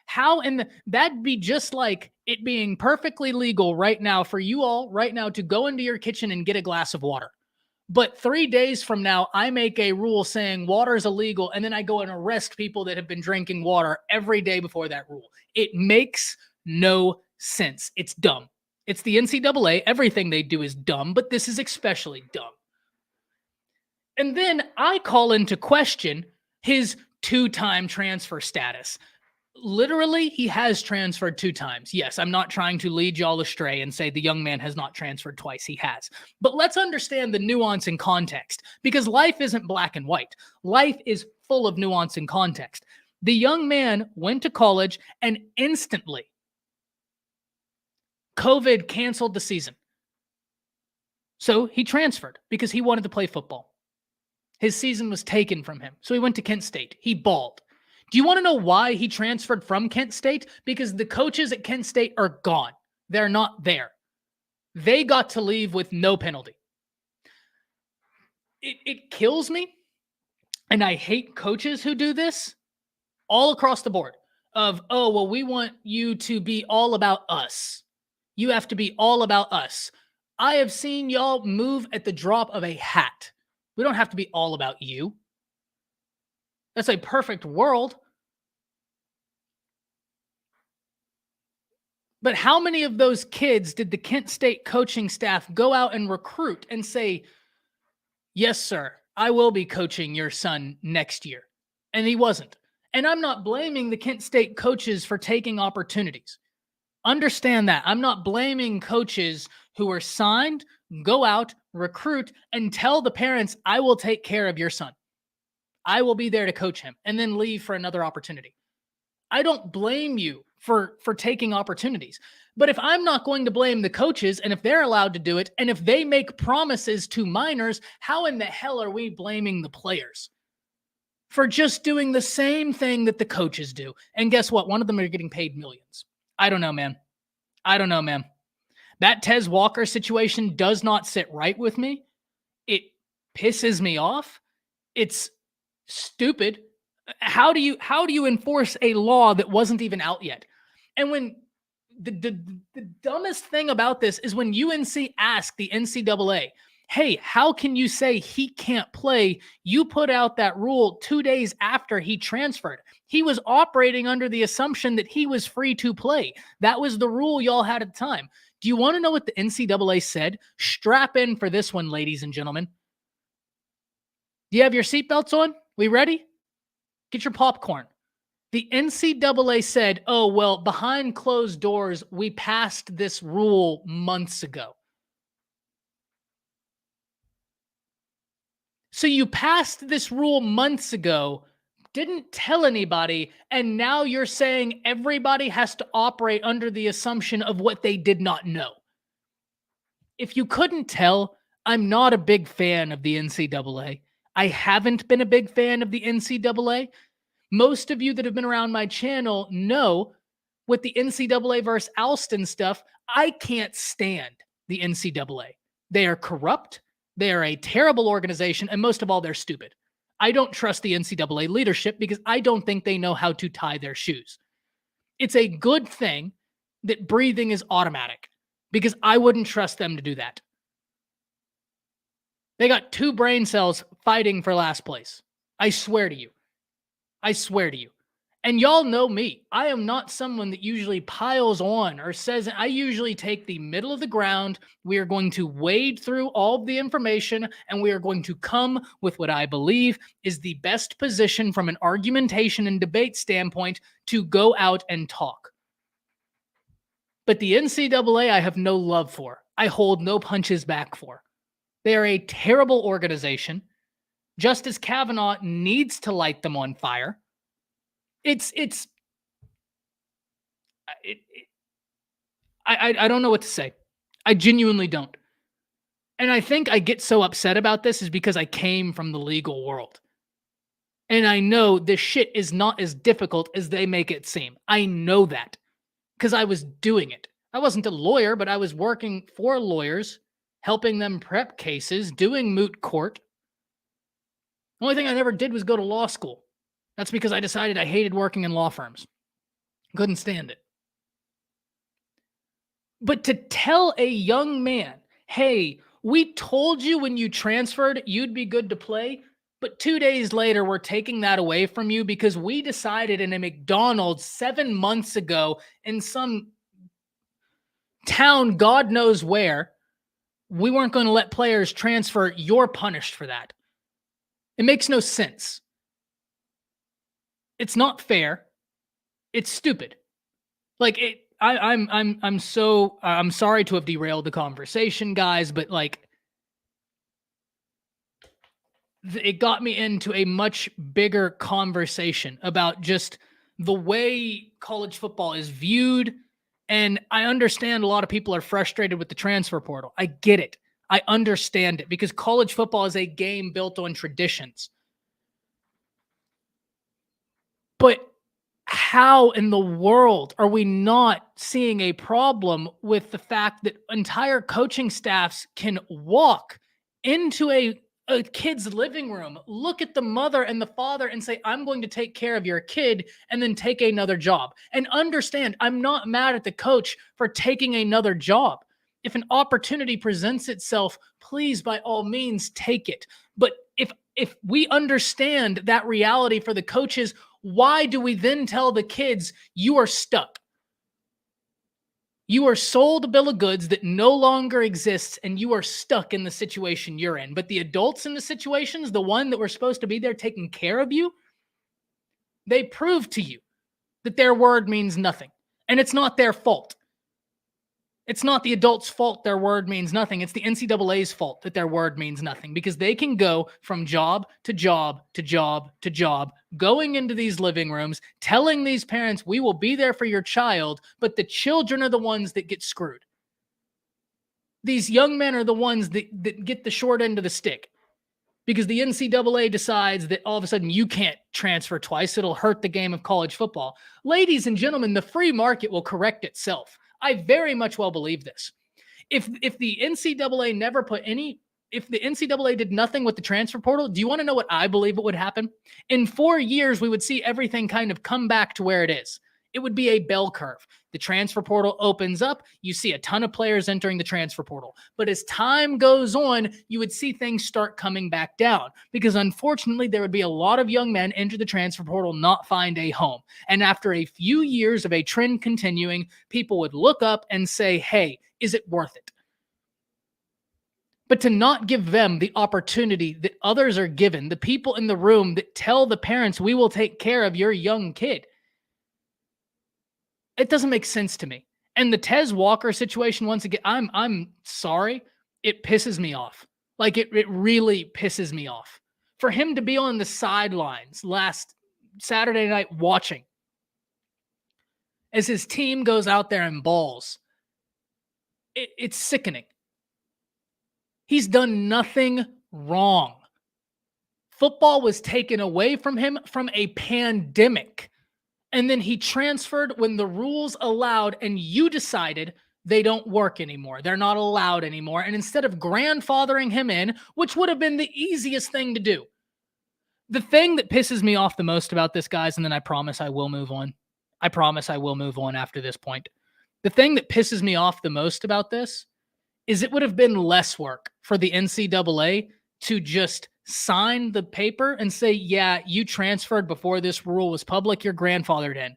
How that'd be just like it being perfectly legal right now for you all right now to go into your kitchen and get a glass of water. But 3 days from now, I make a rule saying water is illegal, and then I go and arrest people that have been drinking water every day before that rule. It makes no sense. It's dumb. It's the NCAA. Everything they do is dumb, but this is especially dumb. And then I call into question his 2-time transfer status. Literally, he has transferred 2 times. Yes, I'm not trying to lead y'all astray and say the young man has not transferred twice. He has. But let's understand the nuance and context, because life isn't black and white. Life is full of nuance and context. The young man went to college and instantly COVID canceled the season. So he transferred because he wanted to play football. His season was taken from him. So he went to Kent State. He balled. Do you want to know why he transferred from Kent State? Because the coaches at Kent State are gone. They're not there. They got to leave with no penalty. It kills me, and I hate coaches who do this all across the board of, oh, well, we want you to be all about us. You have to be all about us. I have seen y'all move at the drop of a hat. We don't have to be all about you. That's a perfect world. But how many of those kids did the Kent State coaching staff go out and recruit and say, yes, sir, I will be coaching your son next year? And he wasn't. And I'm not blaming the Kent State coaches for taking opportunities. Understand that. I'm not blaming coaches who are signed, go out, recruit, and tell the parents, I will take care of your son. I will be there to coach him, and then leave for another opportunity. I don't blame you for taking opportunities. But if I'm not going to blame the coaches, and if they're allowed to do it, and if they make promises to minors, how in the hell are we blaming the players for just doing the same thing that the coaches do? And guess what? One of them are getting paid millions. I don't know, man. That Tez Walker situation does not sit right with me. It pisses me off. It's stupid. How do you enforce a law that wasn't even out yet? And when the dumbest thing about this is when UNC asked the NCAA, hey, how can you say he can't play? You put out that rule 2 days after he transferred. He was operating under the assumption that he was free to play. That was the rule y'all had at the time. Do you want to know what the NCAA said? Strap in for this one, ladies and gentlemen. Do you have your seatbelts on? We ready? Get your popcorn. The NCAA said, oh, well, behind closed doors, we passed this rule months ago. So you passed this rule months ago, didn't tell anybody, and now you're saying everybody has to operate under the assumption of what they did not know. If you couldn't tell, I'm not a big fan of the NCAA. I haven't been a big fan of the NCAA. Most of you that have been around my channel know with the NCAA versus Alston stuff, I can't stand the NCAA. They are corrupt. They are a terrible organization. And most of all, they're stupid. I don't trust the NCAA leadership because I don't think they know how to tie their shoes. It's a good thing that breathing is automatic because I wouldn't trust them to do that. They got 2 brain cells fighting for last place. I swear to you. And y'all know me. I am not someone that usually piles on or says, I usually take the middle of the ground. We are going to wade through all of the information and we are going to come with what I believe is the best position from an argumentation and debate standpoint to go out and talk. But the NCAA, I have no love for. I hold no punches back for. They are a terrible organization. Justice Kavanaugh needs to light them on fire. I don't know what to say. I genuinely don't. And I think I get so upset about this is because I came from the legal world. And I know this shit is not as difficult as they make it seem. I know that because I was doing it. I wasn't a lawyer, but I was working for lawyers, helping them prep cases, doing moot court. The only thing I never did was go to law school. That's because I decided I hated working in law firms. Couldn't stand it. But to tell a young man, hey, we told you when you transferred you'd be good to play, but 2 days later we're taking that away from you because we decided in a McDonald's 7 months ago in some town, God knows where, we weren't going to let players transfer. You're punished for that. It makes no sense. It's not fair. It's stupid. Like it. I'm sorry to have derailed the conversation, guys, but like it got me into a much bigger conversation about just the way college football is viewed. And I understand a lot of people are frustrated with the transfer portal. I get it. I understand it because college football is a game built on traditions. But how in the world are we not seeing a problem with the fact that entire coaching staffs can walk into a kid's living room, look at the mother and the father and say, I'm going to take care of your kid, and then take another job? And understand, I'm not mad at the coach for taking another job. If an opportunity presents itself, please, by all means, take it. But if we understand that reality for the coaches, why do we then tell the kids you are stuck? You are sold a bill of goods that no longer exists, and you are stuck in the situation you're in. But the adults in the situations, the one that were supposed to be there taking care of you, they prove to you that their word means nothing. And it's not their fault. It's not the adults' fault their word means nothing. It's the NCAA's fault that their word means nothing, because they can go from job to job to job to job, going into these living rooms, telling these parents, we will be there for your child, but the children are the ones that get screwed. These young men are the ones that get the short end of the stick, because the NCAA decides that all of a sudden you can't transfer twice. It'll hurt the game of college football. Ladies and gentlemen, the free market will correct itself. I very much well believe this. If the NCAA never put any, if the NCAA did nothing with the transfer portal, do you want to know what I believe it would happen? In 4 years, we would see everything kind of come back to where it is. It would be a bell curve. The transfer portal opens up. You see a ton of players entering the transfer portal. But as time goes on, you would see things start coming back down, because unfortunately, there would be a lot of young men enter the transfer portal, not find a home. And after a few years of a trend continuing, people would look up and say, hey, is it worth it? But to not give them the opportunity that others are given, the people in the room that tell the parents, we will take care of your young kid, it doesn't make sense to me. And the Tez Walker situation, once again, I'm sorry. It pisses me off. Like it really pisses me off. For him to be on the sidelines last Saturday night watching as his team goes out there and balls, it's sickening. He's done nothing wrong. Football was taken away from him from a pandemic. And then he transferred when the rules allowed, and you decided they don't work anymore. They're not allowed anymore. And instead of grandfathering him in, which would have been the easiest thing to do, the thing that pisses me off the most about this, guys, and then I promise I will move on. I promise I will move on after this point. The thing that pisses me off the most about this is it would have been less work for the NCAA to just sign the paper and say, yeah, you transferred before this rule was public, you're grandfathered in.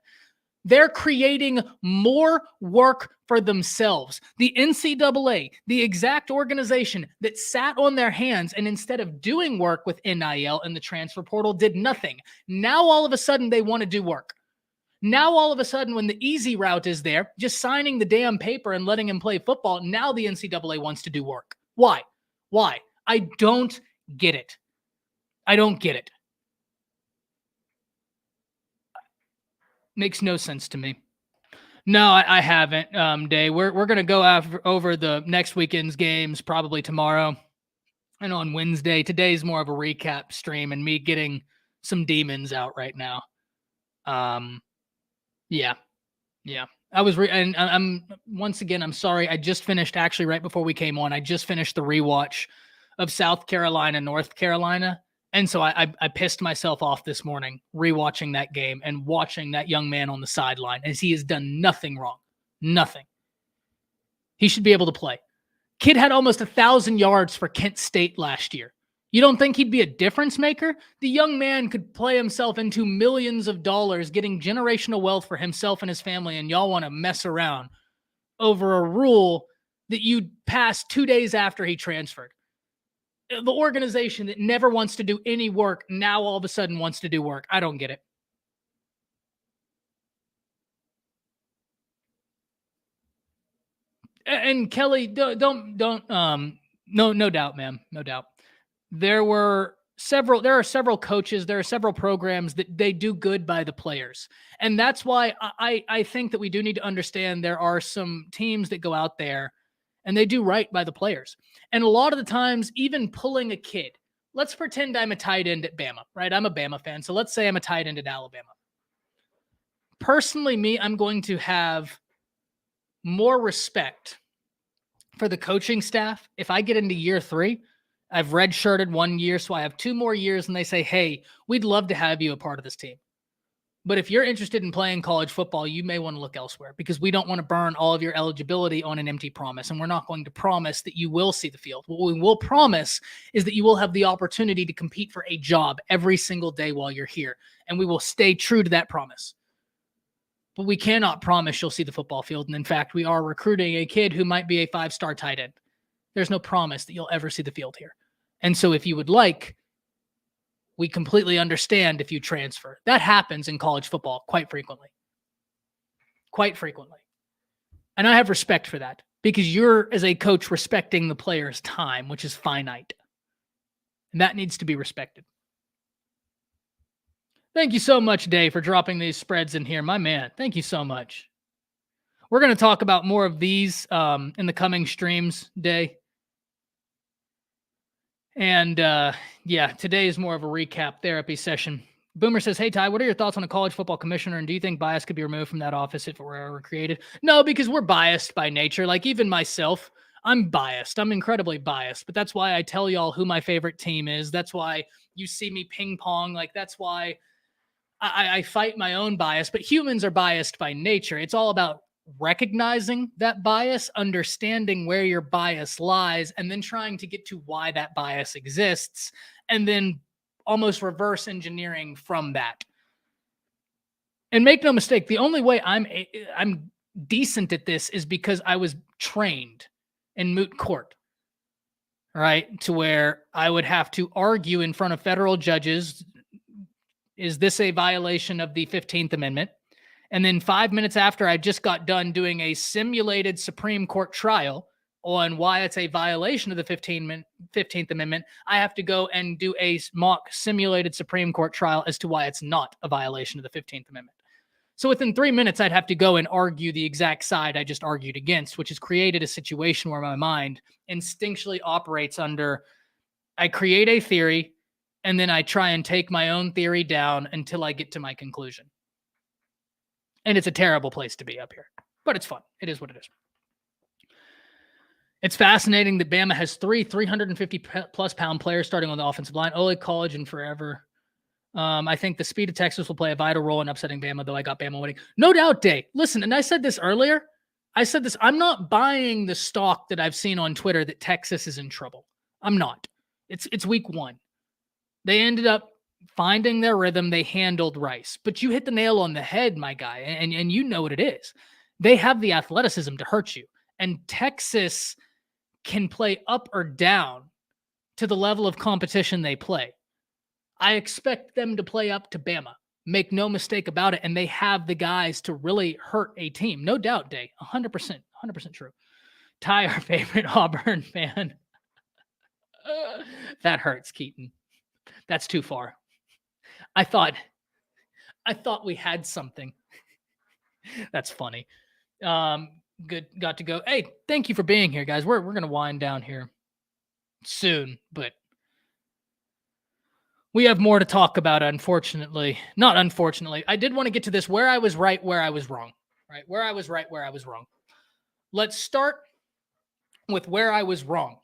They're creating more work for themselves. The NCAA, the exact organization that sat on their hands and instead of doing work with NIL and the transfer portal did nothing. Now all of a sudden they want to do work. Now all of a sudden when the easy route is there, just signing the damn paper and letting him play football, now the NCAA wants to do work. Why? Why? I don't get it. I don't get it. Makes no sense to me. No, I haven't, Day. We're gonna go over the next weekend's games probably tomorrow and on Wednesday. Today's more of a recap stream and me getting some demons out right now. Yeah. I was and I'm once again, I'm sorry. I just finished actually right before we came on. I just finished the rewatch of South Carolina, North Carolina. And so I pissed myself off this morning rewatching that game and watching that young man on the sideline as he has done nothing wrong. Nothing. He should be able to play. Kid had almost 1,000 yards for Kent State last year. You don't think he'd be a difference maker? The young man could play himself into millions of dollars, getting generational wealth for himself and his family, and y'all want to mess around over a rule that you passed 2 days after he transferred. The organization that never wants to do any work now all of a sudden wants to do work. I don't get it. And Kelly, no doubt, ma'am. No doubt. There are several coaches, there are several programs that they do good by the players. And that's why I think that we do need to understand there are some teams that go out there and they do right by the players. And a lot of the times, even pulling a kid, let's pretend I'm a tight end at Bama, right? I'm a Bama fan. So let's say I'm a tight end at Alabama. Personally, I'm going to have more respect for the coaching staff if I get into year 3. I've redshirted 1 year, so I have 2 more years, and they say, hey, we'd love to have you a part of this team. But if you're interested in playing college football, you may want to look elsewhere because we don't want to burn all of your eligibility on an empty promise. And we're not going to promise that you will see the field. What we will promise is that you will have the opportunity to compete for a job every single day while you're here. And we will stay true to that promise. But we cannot promise you'll see the football field. And in fact, we are recruiting a kid who might be a 5-star tight end. There's no promise that you'll ever see the field here. And so if you would like, we completely understand if you transfer. That happens in college football quite frequently. Quite frequently. And I have respect for that because you're, as a coach, respecting the player's time, which is finite. And that needs to be respected. Thank you so much, Dave, for dropping these spreads in here. My man, thank you so much. We're going to talk about more of these in the coming streams, Day. And yeah, today is more of a recap therapy session. Boomer says, hey, Ty, what are your thoughts on a college football commissioner? And do you think bias could be removed from that office if it were ever created? No, because we're biased by nature. Like even myself, I'm biased. I'm incredibly biased. But that's why I tell y'all who my favorite team is. That's why you see me ping pong. Like that's why I fight my own bias. But humans are biased by nature. It's all about recognizing that bias, understanding where your bias lies, and then trying to get to why that bias exists, and then almost reverse engineering from that. And make no mistake, the only way I'm decent at this is because I was trained in moot court, right? To where I would have to argue in front of federal judges, is this a violation of the 15th Amendment? And then 5 minutes after I just got done doing a simulated Supreme Court trial on why it's a violation of the 15th Amendment, I have to go and do a mock simulated Supreme Court trial as to why it's not a violation of the 15th Amendment. So within 3 minutes, I'd have to go and argue the exact side I just argued against, which has created a situation where my mind instinctually operates under, I create a theory, and then I try and take my own theory down until I get to my conclusion. And it's a terrible place to be up here, but it's fun. It is what it is. It's fascinating that Bama has 3 350-plus pound players starting on the offensive line. Ole, college, and forever. I think the speed of Texas will play a vital role in upsetting Bama, though I got Bama winning. No doubt, Dave. Listen, and I said this earlier. I'm not buying the stock that I've seen on Twitter that Texas is in trouble. I'm not. It's week 1. They ended up finding their rhythm. They handled Rice. But you hit the nail on the head, my guy, and you know what it is. They have the athleticism to hurt you. And Texas can play up or down to the level of competition they play. I expect them to play up to Bama. Make no mistake about it. And they have the guys to really hurt a team. No doubt, Day. 100% true. Ty, our favorite Auburn fan. That hurts, Keaton. That's too far. I thought we had something. That's funny. Good. Got to go. Hey, thank you for being here, guys. We're going to wind down here soon, but we have more to talk about, unfortunately. Not unfortunately. I did want to get to this, where I was right, where I was wrong. Right? Where I was right, where I was wrong. Let's start with where I was wrong.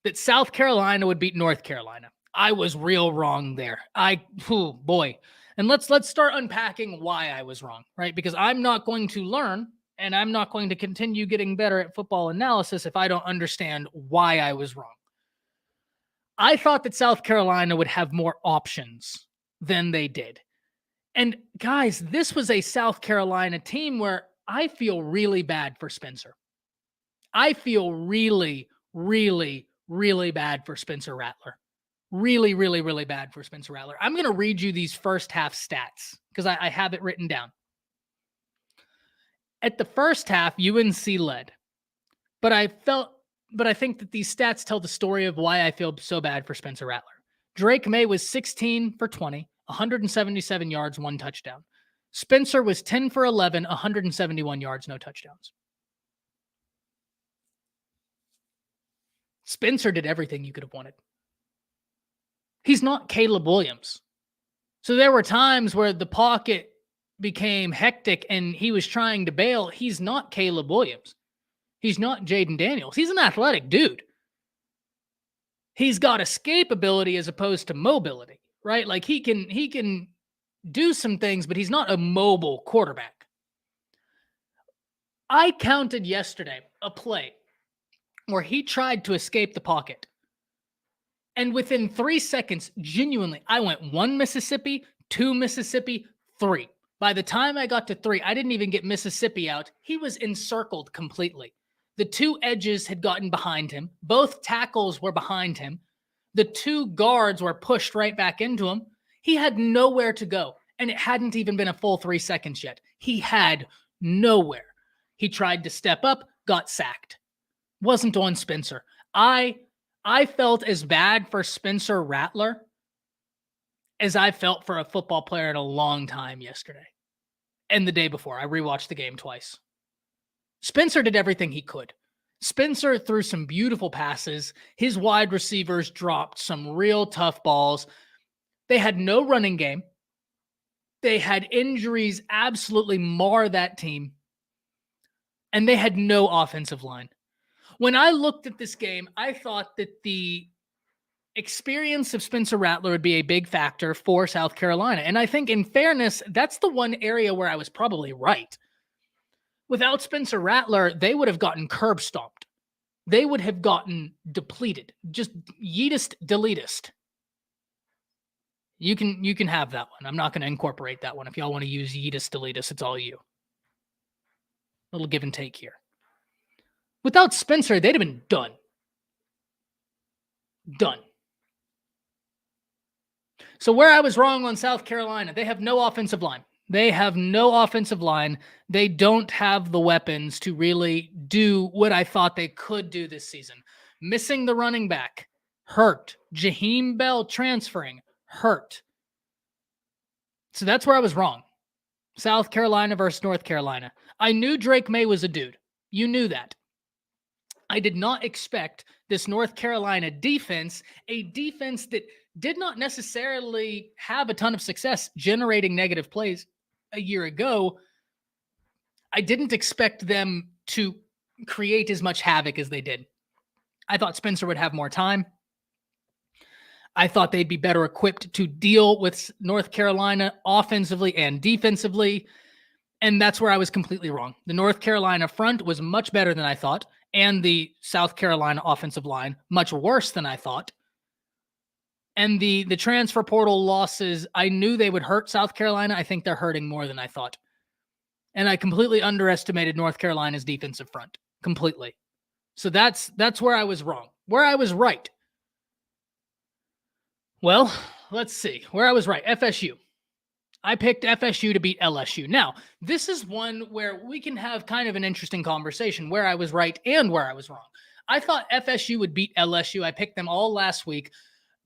That South Carolina would beat North Carolina. I was real wrong there. Oh boy. And let's start unpacking why I was wrong, right? Because I'm not going to learn and I'm not going to continue getting better at football analysis if I don't understand why I was wrong. I thought that South Carolina would have more options than they did. And guys, this was a South Carolina team where I feel really bad for Spencer. I feel really, really, really bad for Spencer Rattler. Really, really, really bad for Spencer Rattler. I'm going to read you these first half stats because I have it written down. At the first half, UNC led. But I think that these stats tell the story of why I feel so bad for Spencer Rattler. Drake May was 16 for 20, 177 yards, 1 touchdown. Spencer was 10 for 11, 171 yards, no touchdowns. Spencer did everything you could have wanted. He's not Caleb Williams. So there were times where the pocket became hectic and he was trying to bail. He's not Caleb Williams. He's not Jaden Daniels. He's an athletic dude. He's got escapability as opposed to mobility, right? Like he can do some things, but he's not a mobile quarterback. I counted yesterday a play where he tried to escape the pocket. And within 3 seconds, genuinely, I went 1 Mississippi, 2 Mississippi, 3. By the time I got to 3, I didn't even get Mississippi out. He was encircled completely. The 2 edges had gotten behind him. Both tackles were behind him. The 2 guards were pushed right back into him. He had nowhere to go. And it hadn't even been a full 3 seconds yet. He had nowhere. He tried to step up, got sacked. Wasn't on Spencer. I felt as bad for Spencer Rattler as I felt for a football player in a long time yesterday and the day before. I rewatched the game twice. Spencer did everything he could. Spencer threw some beautiful passes. His wide receivers dropped some real tough balls. They had no running game. They had injuries absolutely mar that team. And they had no offensive line. When I looked at this game, I thought that the experience of Spencer Rattler would be a big factor for South Carolina. And I think, in fairness, that's the one area where I was probably right. Without Spencer Rattler, they would have gotten curb stomped. They would have gotten depleted. Just yeetist, deletist. You can have that one. I'm not going to incorporate that one. If y'all want to use yeetist, deletist, it's all you. Little give and take here. Without Spencer, they'd have been done. Done. So where I was wrong on South Carolina, they have no offensive line. They have no offensive line. They don't have the weapons to really do what I thought they could do this season. Missing the running back, hurt. Jaheim Bell transferring, hurt. So that's where I was wrong. South Carolina versus North Carolina. I knew Drake May was a dude. You knew that. I did not expect this North Carolina defense, a defense that did not necessarily have a ton of success generating negative plays a year ago. I didn't expect them to create as much havoc as they did. I thought Spencer would have more time. I thought they'd be better equipped to deal with North Carolina offensively and defensively. And that's where I was completely wrong. The North Carolina front was much better than I thought. And the South Carolina offensive line, much worse than I thought. And the transfer portal losses, I knew they would hurt South Carolina. I think they're hurting more than I thought. And I completely underestimated North Carolina's defensive front. Completely. So that's where I was wrong. Where I was right. Well, let's see. Where I was right. FSU. I picked FSU to beat LSU. Now, this is one where we can have kind of an interesting conversation where I was right and where I was wrong. I thought FSU would beat LSU. I picked them all last week.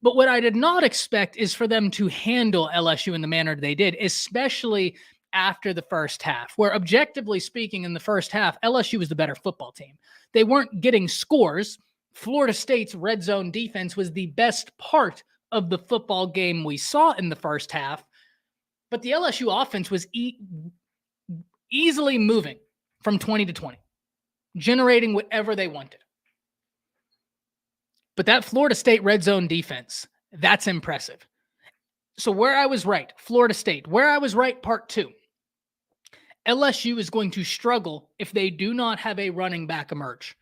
But what I did not expect is for them to handle LSU in the manner they did, especially after the first half, where objectively speaking, in the first half, LSU was the better football team. They weren't getting scores. Florida State's red zone defense was the best part of the football game we saw in the first half. But the LSU offense was easily moving from 20 to 20, generating whatever they wanted. But that Florida State red zone defense, that's impressive. So where I was right, Florida State. Where I was right, part two. LSU is going to struggle if they do not have a running back emerge.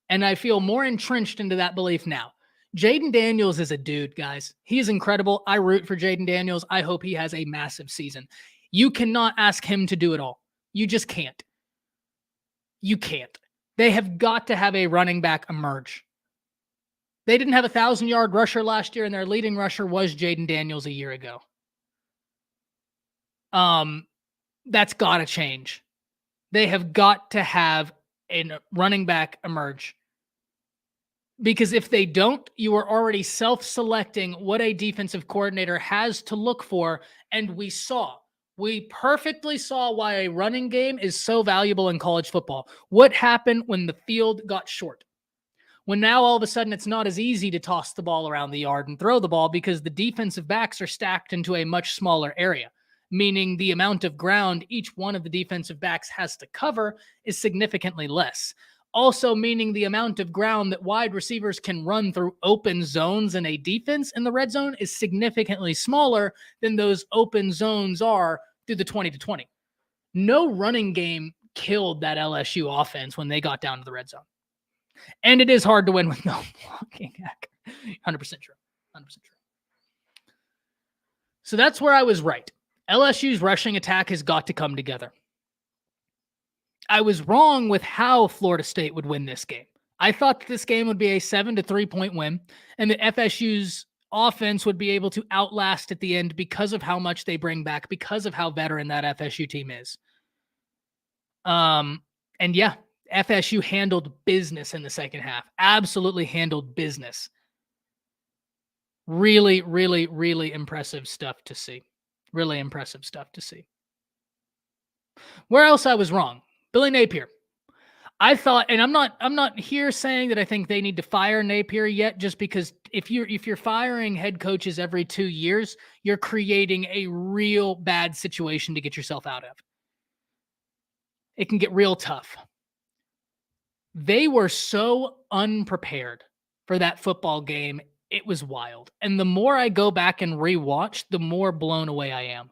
And I feel more entrenched into that belief now. Jaden Daniels is a dude, guys. He is incredible. I root for Jaden Daniels. I hope he has a massive season. You cannot ask him to do it all. You just can't. You can't. They have got to have a running back emerge. They didn't have a 1,000-yard rusher last year, and their leading rusher was Jaden Daniels a year ago. That's got to change. They have got to have a running back emerge. Because if they don't, you are already self-selecting what a defensive coordinator has to look for, and we perfectly saw why a running game is so valuable in college football. What happened when the field got short? When now all of a sudden it's not as easy to toss the ball around the yard and throw the ball because the defensive backs are stacked into a much smaller area, meaning the amount of ground each one of the defensive backs has to cover is significantly less. Also meaning the amount of ground that wide receivers can run through open zones in a defense in the red zone is significantly smaller than those open zones are through the 20 to 20. No running game killed that LSU offense when they got down to the red zone. And it is hard to win with no blocking. 100% true. 100% true. So that's where I was right. LSU's rushing attack has got to come together. I was wrong with how Florida State would win this game. I thought that this game would be a 7 to 3 point win, and that FSU's offense would be able to outlast at the end because of how much they bring back, because of how veteran that FSU team is. And yeah, FSU handled business in the second half. Absolutely handled business. Really, really, really impressive stuff to see. Really impressive stuff to see. Where else I was wrong? Billy Napier. I thought, and I'm not here saying that I think they need to fire Napier yet, just because if you're firing head coaches every 2 years, you're creating a real bad situation to get yourself out of. It can get real tough. They were so unprepared for that football game. It was wild. And the more I go back and rewatch, the more blown away I am.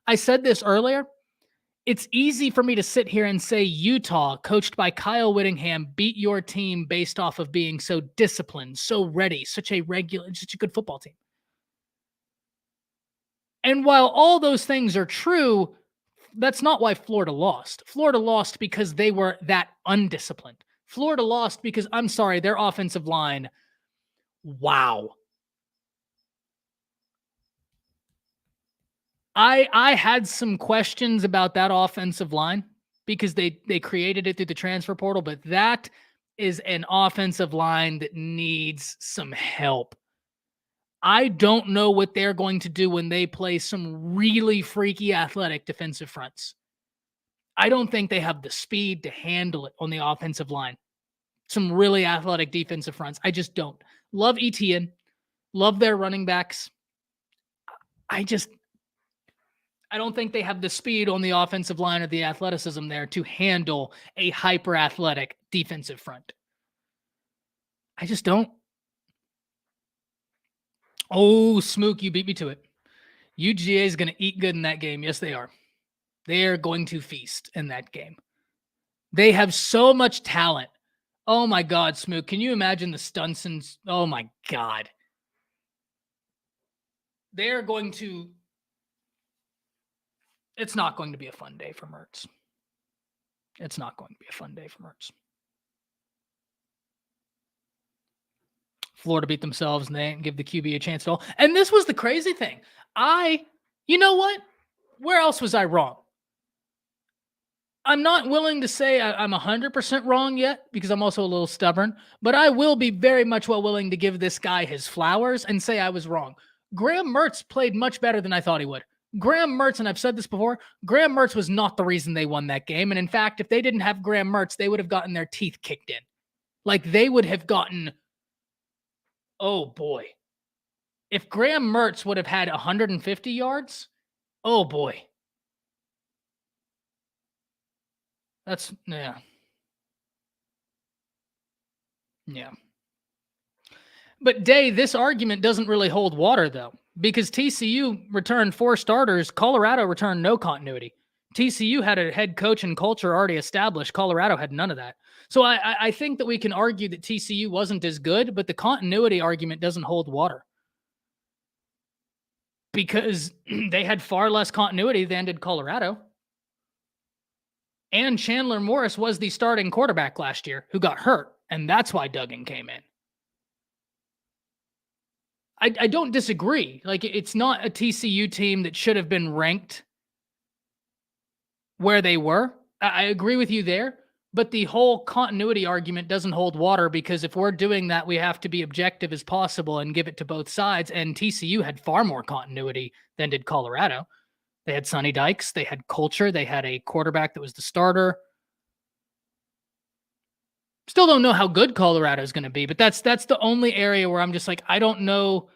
I said this earlier. It's easy for me to sit here and say Utah, coached by Kyle Whittingham, beat your team based off of being so disciplined, so ready, such a good football team. And while all those things are true, that's not why Florida lost. Florida lost because they were that undisciplined. Florida lost because, I'm sorry, their offensive line, wow. I had some questions about that offensive line because they created it through the transfer portal, but that is an offensive line that needs some help. I don't know what they're going to do when they play some really freaky athletic defensive fronts. I don't think they have the speed to handle it on the offensive line. Some really athletic defensive fronts. I just don't. Love Etienne. Love their running backs. I don't think they have the speed on the offensive line or the athleticism there to handle a hyper-athletic defensive front. I just don't. Oh, Smook, you beat me to it. UGA is going to eat good in that game. Yes, they are. They are going to feast in that game. They have so much talent. Oh, my God, Smook. Can you imagine the STUNS? Oh, my God. They're going to... It's not going to be a fun day for Mertz. It's not going to be a fun day for Mertz. Florida beat themselves and they didn't give the QB a chance at all. And this was the crazy thing. You know what? Where else was I wrong? I'm not willing to say I'm 100% wrong yet because I'm also a little stubborn, but I will be very much well willing to give this guy his flowers and say I was wrong. Graham Mertz played much better than I thought he would. Graham Mertz, and I've said this before, Graham Mertz was not the reason they won that game. And in fact, if they didn't have Graham Mertz, they would have gotten their teeth kicked in. Like they would have gotten, oh boy. If Graham Mertz would have had 150 yards, oh boy. That's, yeah. Yeah. But Day, this argument doesn't really hold water though, because TCU returned 4 starters. Colorado returned no continuity. TCU had a head coach and culture already established. Colorado had none of that. So I think that we can argue that TCU wasn't as good, but the continuity argument doesn't hold water because they had far less continuity than did Colorado. And Chandler Morris was the starting quarterback last year who got hurt, and that's why Duggan came in. I don't disagree. Like, it's not a TCU team that should have been ranked where they were. I agree with you there, but the whole continuity argument doesn't hold water because if we're doing that, we have to be objective as possible and give it to both sides. And TCU had far more continuity than did Colorado. They had Sonny Dykes. They had culture. They had a quarterback that was the starter. Still don't know how good Colorado is going to be, but that's the only area where I'm just like, I don't know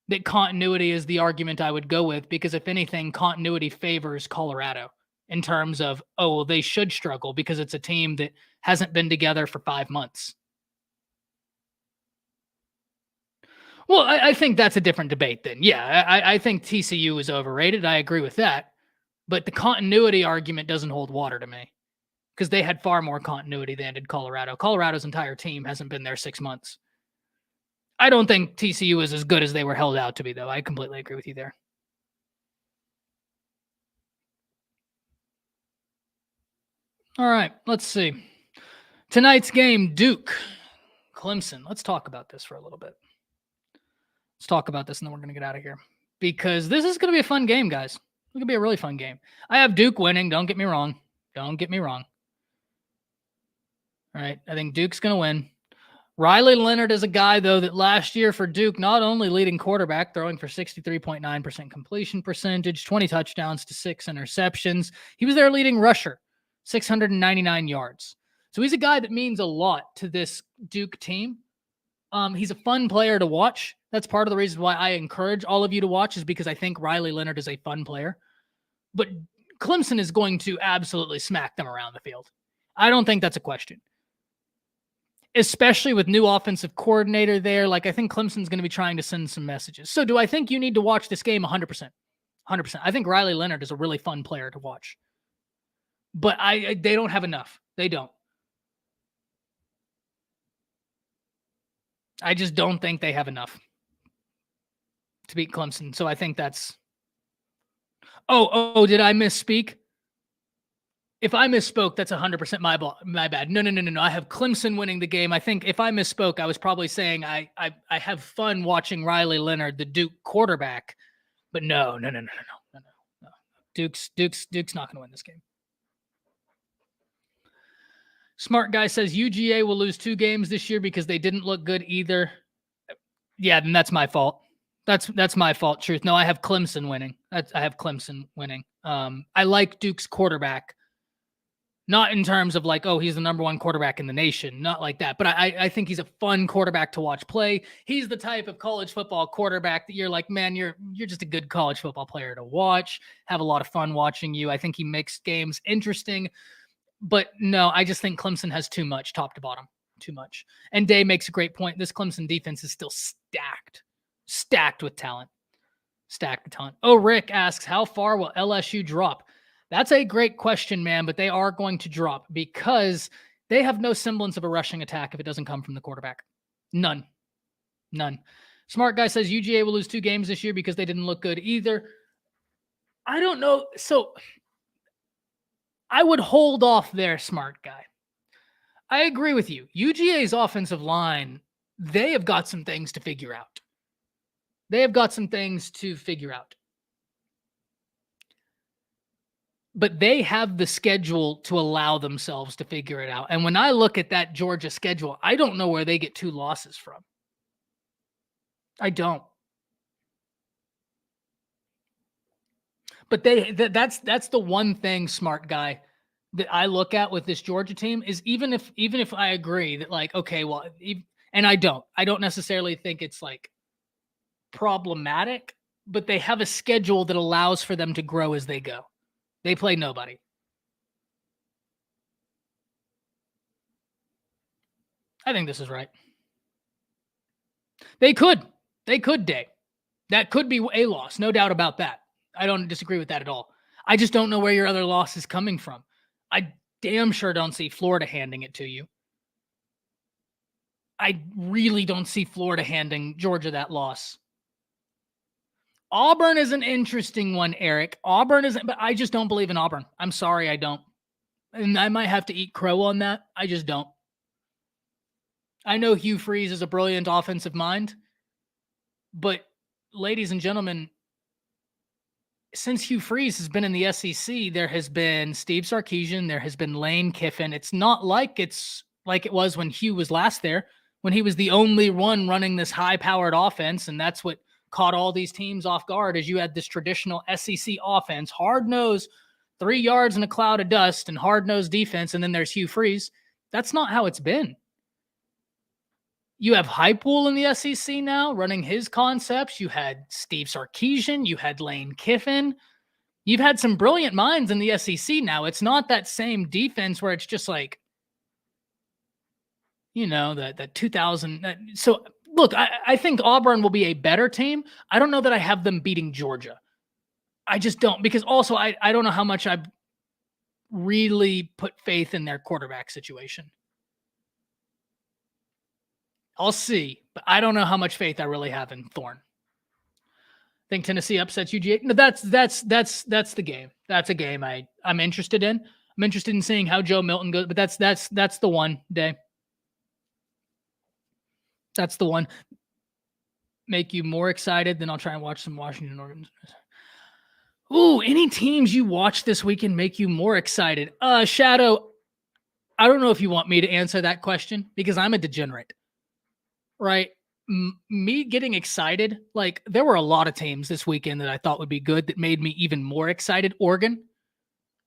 that continuity is the argument I would go with because if anything, continuity favors Colorado in terms of, oh, well, they should struggle because it's a team that hasn't been together for 5 months. Well, I think that's a different debate then. Yeah, I think TCU is overrated. I agree with that. But the continuity argument doesn't hold water to me because they had far more continuity than did Colorado. Colorado's entire team hasn't been there 6 months. I don't think TCU is as good as they were held out to be, though. I completely agree with you there. All right, let's see. Tonight's game, Duke Clemson. Let's talk about this for a little bit. Let's talk about this, and then we're going to get out of here because this is going to be a fun game, guys. It's going to be a really fun game. I have Duke winning. Don't get me wrong. Don't get me wrong. All right, I think Duke's going to win. Riley Leonard is a guy, though, that last year for Duke, not only leading quarterback, throwing for 63.9% completion percentage, 20 touchdowns to 6 interceptions. He was their leading rusher, 699 yards. So he's a guy that means a lot to this Duke team. He's a fun player to watch. That's part of the reason why I encourage all of you to watch is because I think Riley Leonard is a fun player. But Clemson is going to absolutely smack them around the field. I don't think that's a question. Especially with new offensive coordinator there. Like, I think Clemson's going to be trying to send some messages. So do I think you need to watch this game 100%? 100%. I think Riley Leonard is a really fun player to watch. But they don't have enough. They don't. I just don't think they have enough to beat Clemson. So I think that's... Oh, did I misspeak? If I misspoke, that's 100% my bad. No. I have Clemson winning the game. I think if I misspoke, I was probably saying I have fun watching Riley Leonard, the Duke quarterback. But no. Duke's not going to win this game. Smart guy says UGA will lose 2 games this year because they didn't look good either. Yeah, then that's my fault. That's my fault. Truth. No, I have Clemson winning. I have Clemson winning. I like Duke's quarterback. Not in terms of like, oh, he's the number 1 quarterback in the nation. Not like that. But I think he's a fun quarterback to watch play. He's the type of college football quarterback that you're like, man, you're just a good college football player to watch. Have a lot of fun watching you. I think he makes games interesting. But no, I just think Clemson has too much top to bottom. Too much. And Day makes a great point. This Clemson defense is still stacked with talent. Oh, Rick asks, how far will LSU drop? That's a great question, man, but they are going to drop because they have no semblance of a rushing attack if it doesn't come from the quarterback. None. Smart guy says UGA will lose 2 games this year because they didn't look good either. I don't know. So I would hold off there, smart guy. I agree with you. UGA's offensive line, they have got some things to figure out. but they have the schedule to allow themselves to figure it out. And when I look at that Georgia schedule, I don't know where they get 2 losses from. I don't. But that's the one thing, smart guy, that I look at with this Georgia team is even if I agree that, like, okay, well, and I don't necessarily think it's like problematic, but they have a schedule that allows for them to grow as they go. They play nobody. I think this is right. They could day. That could be a loss, no doubt about that. I don't disagree with that at all. I just don't know where your other loss is coming from. I damn sure don't see Florida handing it to you. I really don't see Florida handing Georgia that loss. Auburn is an interesting one, Eric. Auburn isn't, but I just don't believe in Auburn. I'm sorry, I don't. And I might have to eat crow on that. I just don't. I know Hugh Freeze is a brilliant offensive mind, but ladies and gentlemen, since Hugh Freeze has been in the SEC, there has been Steve Sarkisian, there has been Lane Kiffin. It's not like it's like it was when Hugh was last there, when he was the only one running this high-powered offense, and that's what caught all these teams off guard, as you had this traditional SEC offense, hard-nosed, 3 yards in a cloud of dust, and hard-nosed defense, and then there's Hugh Freeze. That's not how it's been. You have Heupel in the SEC now running his concepts. You had Steve Sarkisian. You had Lane Kiffin. You've had some brilliant minds in the SEC now. It's not that same defense where it's just like, you know, that 2000. So, look, I think Auburn will be a better team. I don't know that I have them beating Georgia. I just don't, because also I don't know how much I really put faith in their quarterback situation. I'll see, but I don't know how much faith I really have in Thorne. Think Tennessee upsets UGA? No, that's the game. That's a game I'm interested in. I'm interested in seeing how Joe Milton goes, but that's the one day. That's the one. Make you more excited, then I'll try and watch some Washington Oregon. Ooh, any teams you watch this weekend make you more excited? Shadow, I don't know if you want me to answer that question because I'm a degenerate. Right? Me getting excited, like there were a lot of teams this weekend that I thought would be good that made me even more excited. Oregon.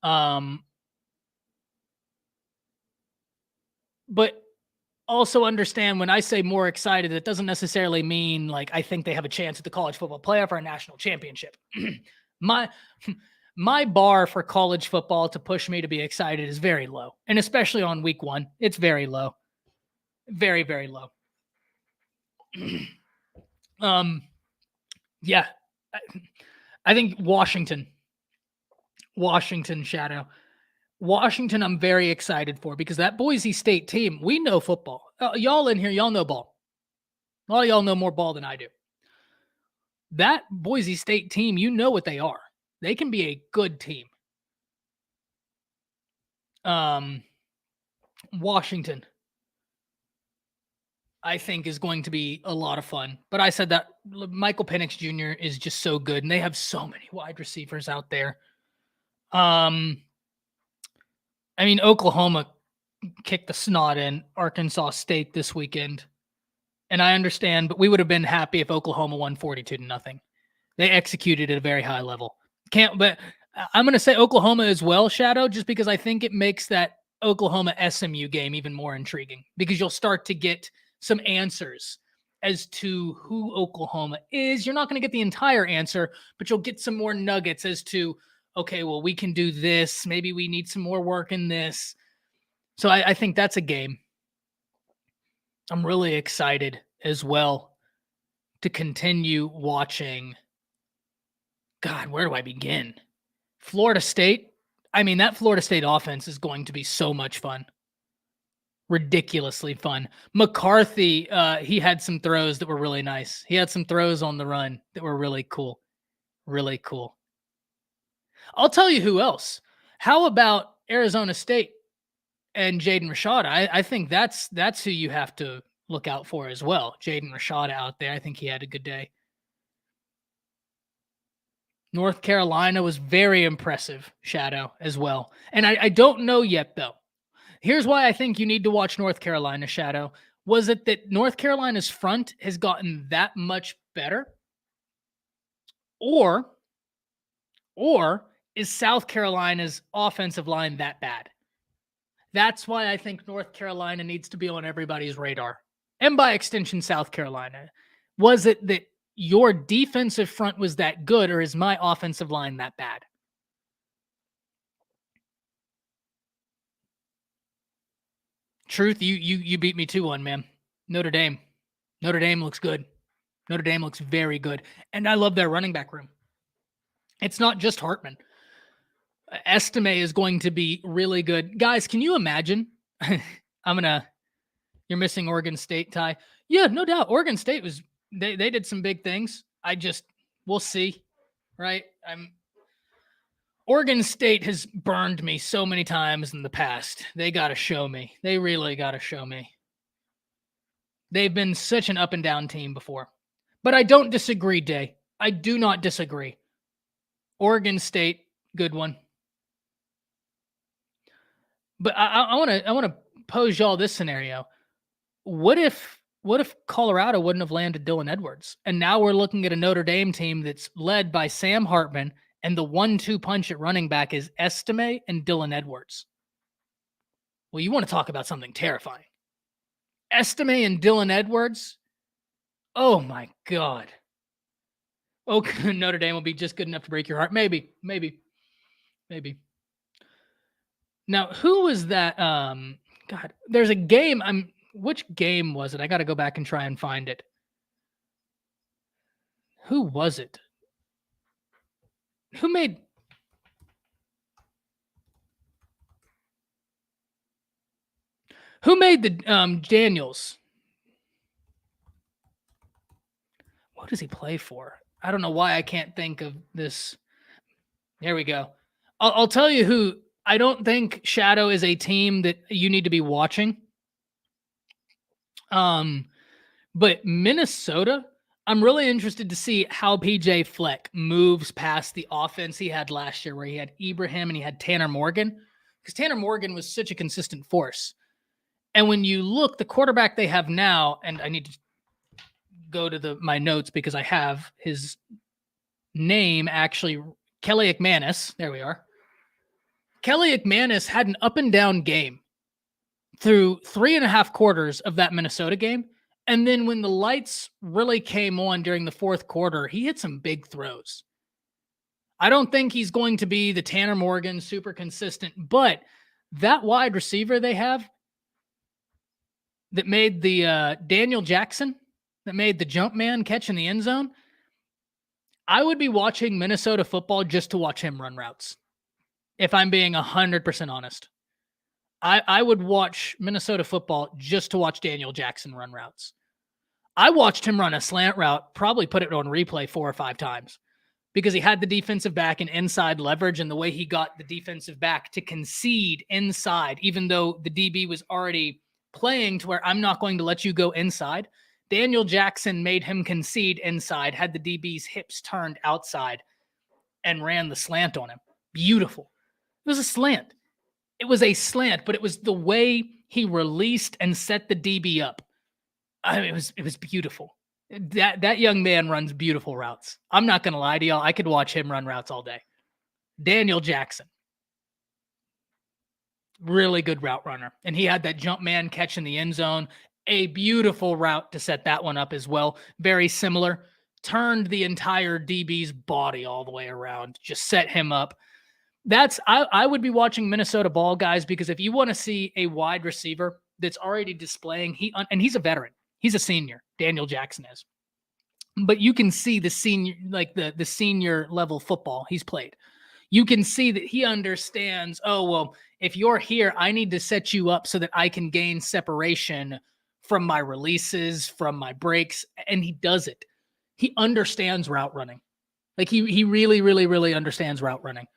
But also understand when I say more excited, it doesn't necessarily mean like I think they have a chance at the college football playoff or a national championship. My bar for college football to push me to be excited is very low. And especially on week 1, it's very low. Very, very low. Yeah, I think Washington, Shadow. Washington, I'm very excited for because that Boise State team, we know football. Y'all in here, y'all know ball. All y'all know more ball than I do. That Boise State team, you know what they are. They can be a good team. Washington, I think, is going to be a lot of fun. But I said that Michael Penix Jr. is just so good, and they have so many wide receivers out there. I mean, Oklahoma kicked the snot in Arkansas State this weekend. And I understand, but we would have been happy if Oklahoma won 42-0. They executed at a very high level. But I'm going to say Oklahoma as well, Shadow, just because I think it makes that Oklahoma SMU game even more intriguing because you'll start to get some answers as to who Oklahoma is. You're not going to get the entire answer, but you'll get some more nuggets as to, okay, well, we can do this. Maybe we need some more work in this. So I think that's a game. I'm really excited as well to continue watching. God, where do I begin? Florida State. I mean, that Florida State offense is going to be so much fun. Ridiculously fun. McCarthy, he had some throws that were really nice. He had some throws on the run that were really cool. Really cool. I'll tell you who else. How about Arizona State and Jaden Rashada? I think that's who you have to look out for as well. Jaden Rashada out there. I think he had a good day. North Carolina was very impressive, Shadow, as well. And I don't know yet, though. Here's why I think you need to watch North Carolina, Shadow. Was it that North Carolina's front has gotten that much better? Or is South Carolina's offensive line that bad? That's why I think North Carolina needs to be on everybody's radar. And by extension, South Carolina. Was it that your defensive front was that good, or is my offensive line that bad? Truth, you beat me 2-1, man. Notre Dame. Notre Dame looks good. Notre Dame looks very good. And I love their running back room. It's not just Hartman. Estime is going to be really good. Guys, can you imagine? You're missing Oregon State, Ty. Yeah, no doubt. Oregon State was, they did some big things. We'll see, right? Oregon State has burned me so many times in the past. They got to show me. They really got to show me. They've been such an up and down team before. But I don't disagree, Day. I do not disagree. Oregon State, good one. But I want to pose y'all this scenario. What if Colorado wouldn't have landed Dylan Edwards? And now we're looking at a Notre Dame team that's led by Sam Hartman, and the 1-2 punch at running back is Estime and Dylan Edwards. Well, you want to talk about something terrifying. Estime and Dylan Edwards? Oh my God. Oh, Notre Dame will be just good enough to break your heart. Maybe. Now, who was that? God, there's a game. Which game was it? I got to go back and try and find it. Who was it? Who made the Daniels? What does he play for? I don't know why I can't think of this. There we go. I'll tell you who. I don't think Shadow is a team that you need to be watching. But Minnesota, I'm really interested to see how PJ Fleck moves past the offense he had last year, where he had Ibrahim and he had Tanner Morgan, because Tanner Morgan was such a consistent force. And when you look, the quarterback they have now, and I need to go to my notes because I have his name actually, Kelly McManus. There we are. Kelly McManus had an up and down game through 3.5 quarters of that Minnesota game. And then when the lights really came on during the fourth quarter, he hit some big throws. I don't think he's going to be the Tanner Morgan, super consistent, but that wide receiver they have that made the Daniel Jackson, that made the jump man catch in the end zone, I would be watching Minnesota football just to watch him run routes. If I'm being 100% honest, I would watch Minnesota football just to watch Daniel Jackson run routes. I watched him run a slant route, probably put it on replay 4 or 5 times, because he had the defensive back and inside leverage, and the way he got the defensive back to concede inside, even though the DB was already playing to where I'm not going to let you go inside. Daniel Jackson made him concede inside, had the DB's hips turned outside, and ran the slant on him. Beautiful. It was a slant. It was a slant, but it was the way he released and set the DB up. I mean, it was beautiful. That young man runs beautiful routes. I'm not going to lie to y'all. I could watch him run routes all day. Daniel Jackson. Really good route runner. And he had that jump man catch in the end zone. A beautiful route to set that one up as well. Very similar. Turned the entire DB's body all the way around. Just set him up. I would be watching Minnesota ball, guys, because if you want to see a wide receiver that's already displaying, and he's a veteran. He's a senior. Daniel Jackson is. But you can see the senior, like the senior level football he's played. You can see that he understands, oh, well, if you're here, I need to set you up so that I can gain separation from my releases, from my breaks, and he does it. He understands route running. Like he really, really, really understands route running.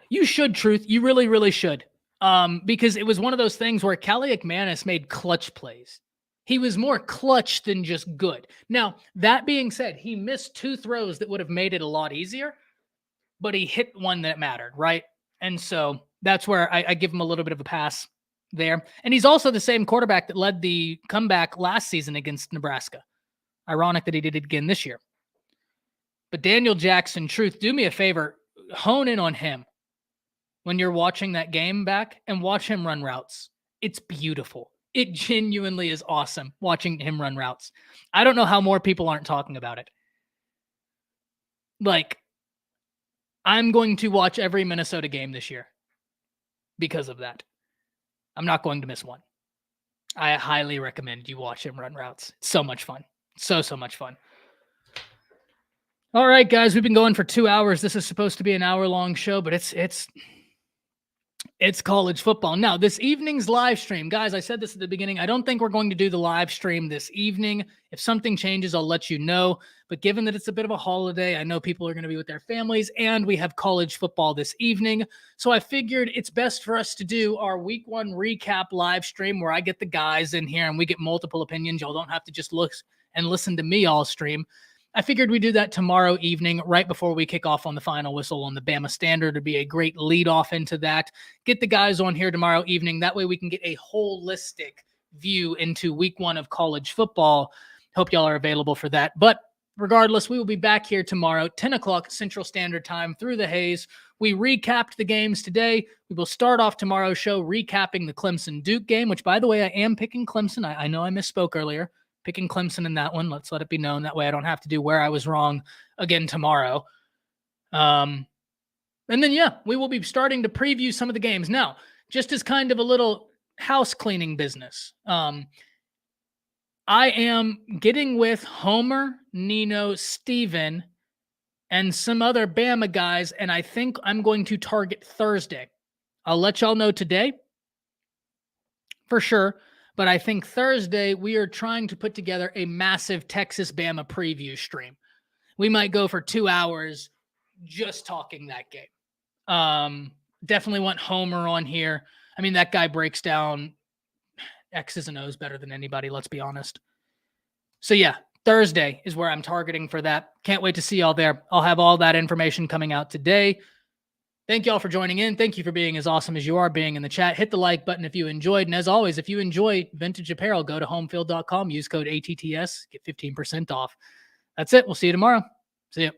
You should, Truth. You really, really should. Because it was one of those things where Kelly McManus made clutch plays. He was more clutch than just good. Now, that being said, he missed 2 throws that would have made it a lot easier, but he hit one that mattered, right? And so that's where I give him a little bit of a pass there. And he's also the same quarterback that led the comeback last season against Nebraska. Ironic that he did it again this year. But Daniel Jackson, truth, do me a favor, hone in on him when you're watching that game back and watch him run routes. It's beautiful. It genuinely is awesome watching him run routes. I don't know how more people aren't talking about it. Like, I'm going to watch every Minnesota game this year because of that. I'm not going to miss one. I highly recommend you watch him run routes. It's so much fun. So much fun. All right, guys, we've been going for 2 hours. This is supposed to be an hour-long show, but it's college football. Now, this evening's live stream, guys, I said this at the beginning. I don't think we're going to do the live stream this evening. If something changes, I'll let you know. But given that it's a bit of a holiday, I know people are going to be with their families, and we have college football this evening. So I figured it's best for us to do our week 1 recap live stream where I get the guys in here and we get multiple opinions. Y'all don't have to just look and listen to me all stream. I figured we'd do that tomorrow evening, right before we kick off on the final whistle on the Bama Standard. It'd be a great lead off into that. Get the guys on here tomorrow evening. That way we can get a holistic view into week 1 of college football. Hope y'all are available for that. But regardless, we will be back here tomorrow, 10 o'clock Central Standard Time through the haze. We recapped the games today. We will start off tomorrow's show recapping the Clemson-Duke game, which, by the way, I am picking Clemson. I know I misspoke earlier. Picking Clemson in that one. Let's let it be known. That way I don't have to do where I was wrong again tomorrow. And then, yeah, we will be starting to preview some of the games. Now, just as kind of a little house cleaning business, I am getting with Homer, Nino, Steven, and some other Bama guys, and I think I'm going to target Thursday. I'll let y'all know today for sure. But I think Thursday, we are trying to put together a massive Texas-Bama preview stream. We might go for 2 hours just talking that game. Definitely want Homer on here. I mean, that guy breaks down X's and O's better than anybody, let's be honest. So, yeah, Thursday is where I'm targeting for that. Can't wait to see y'all there. I'll have all that information coming out today. Thank you all for joining in. Thank you for being as awesome as you are, being in the chat. Hit the like button if you enjoyed. And as always, if you enjoy vintage apparel, go to homefield.com. Use code ATTS. Get 15% off. That's it. We'll see you tomorrow. See you.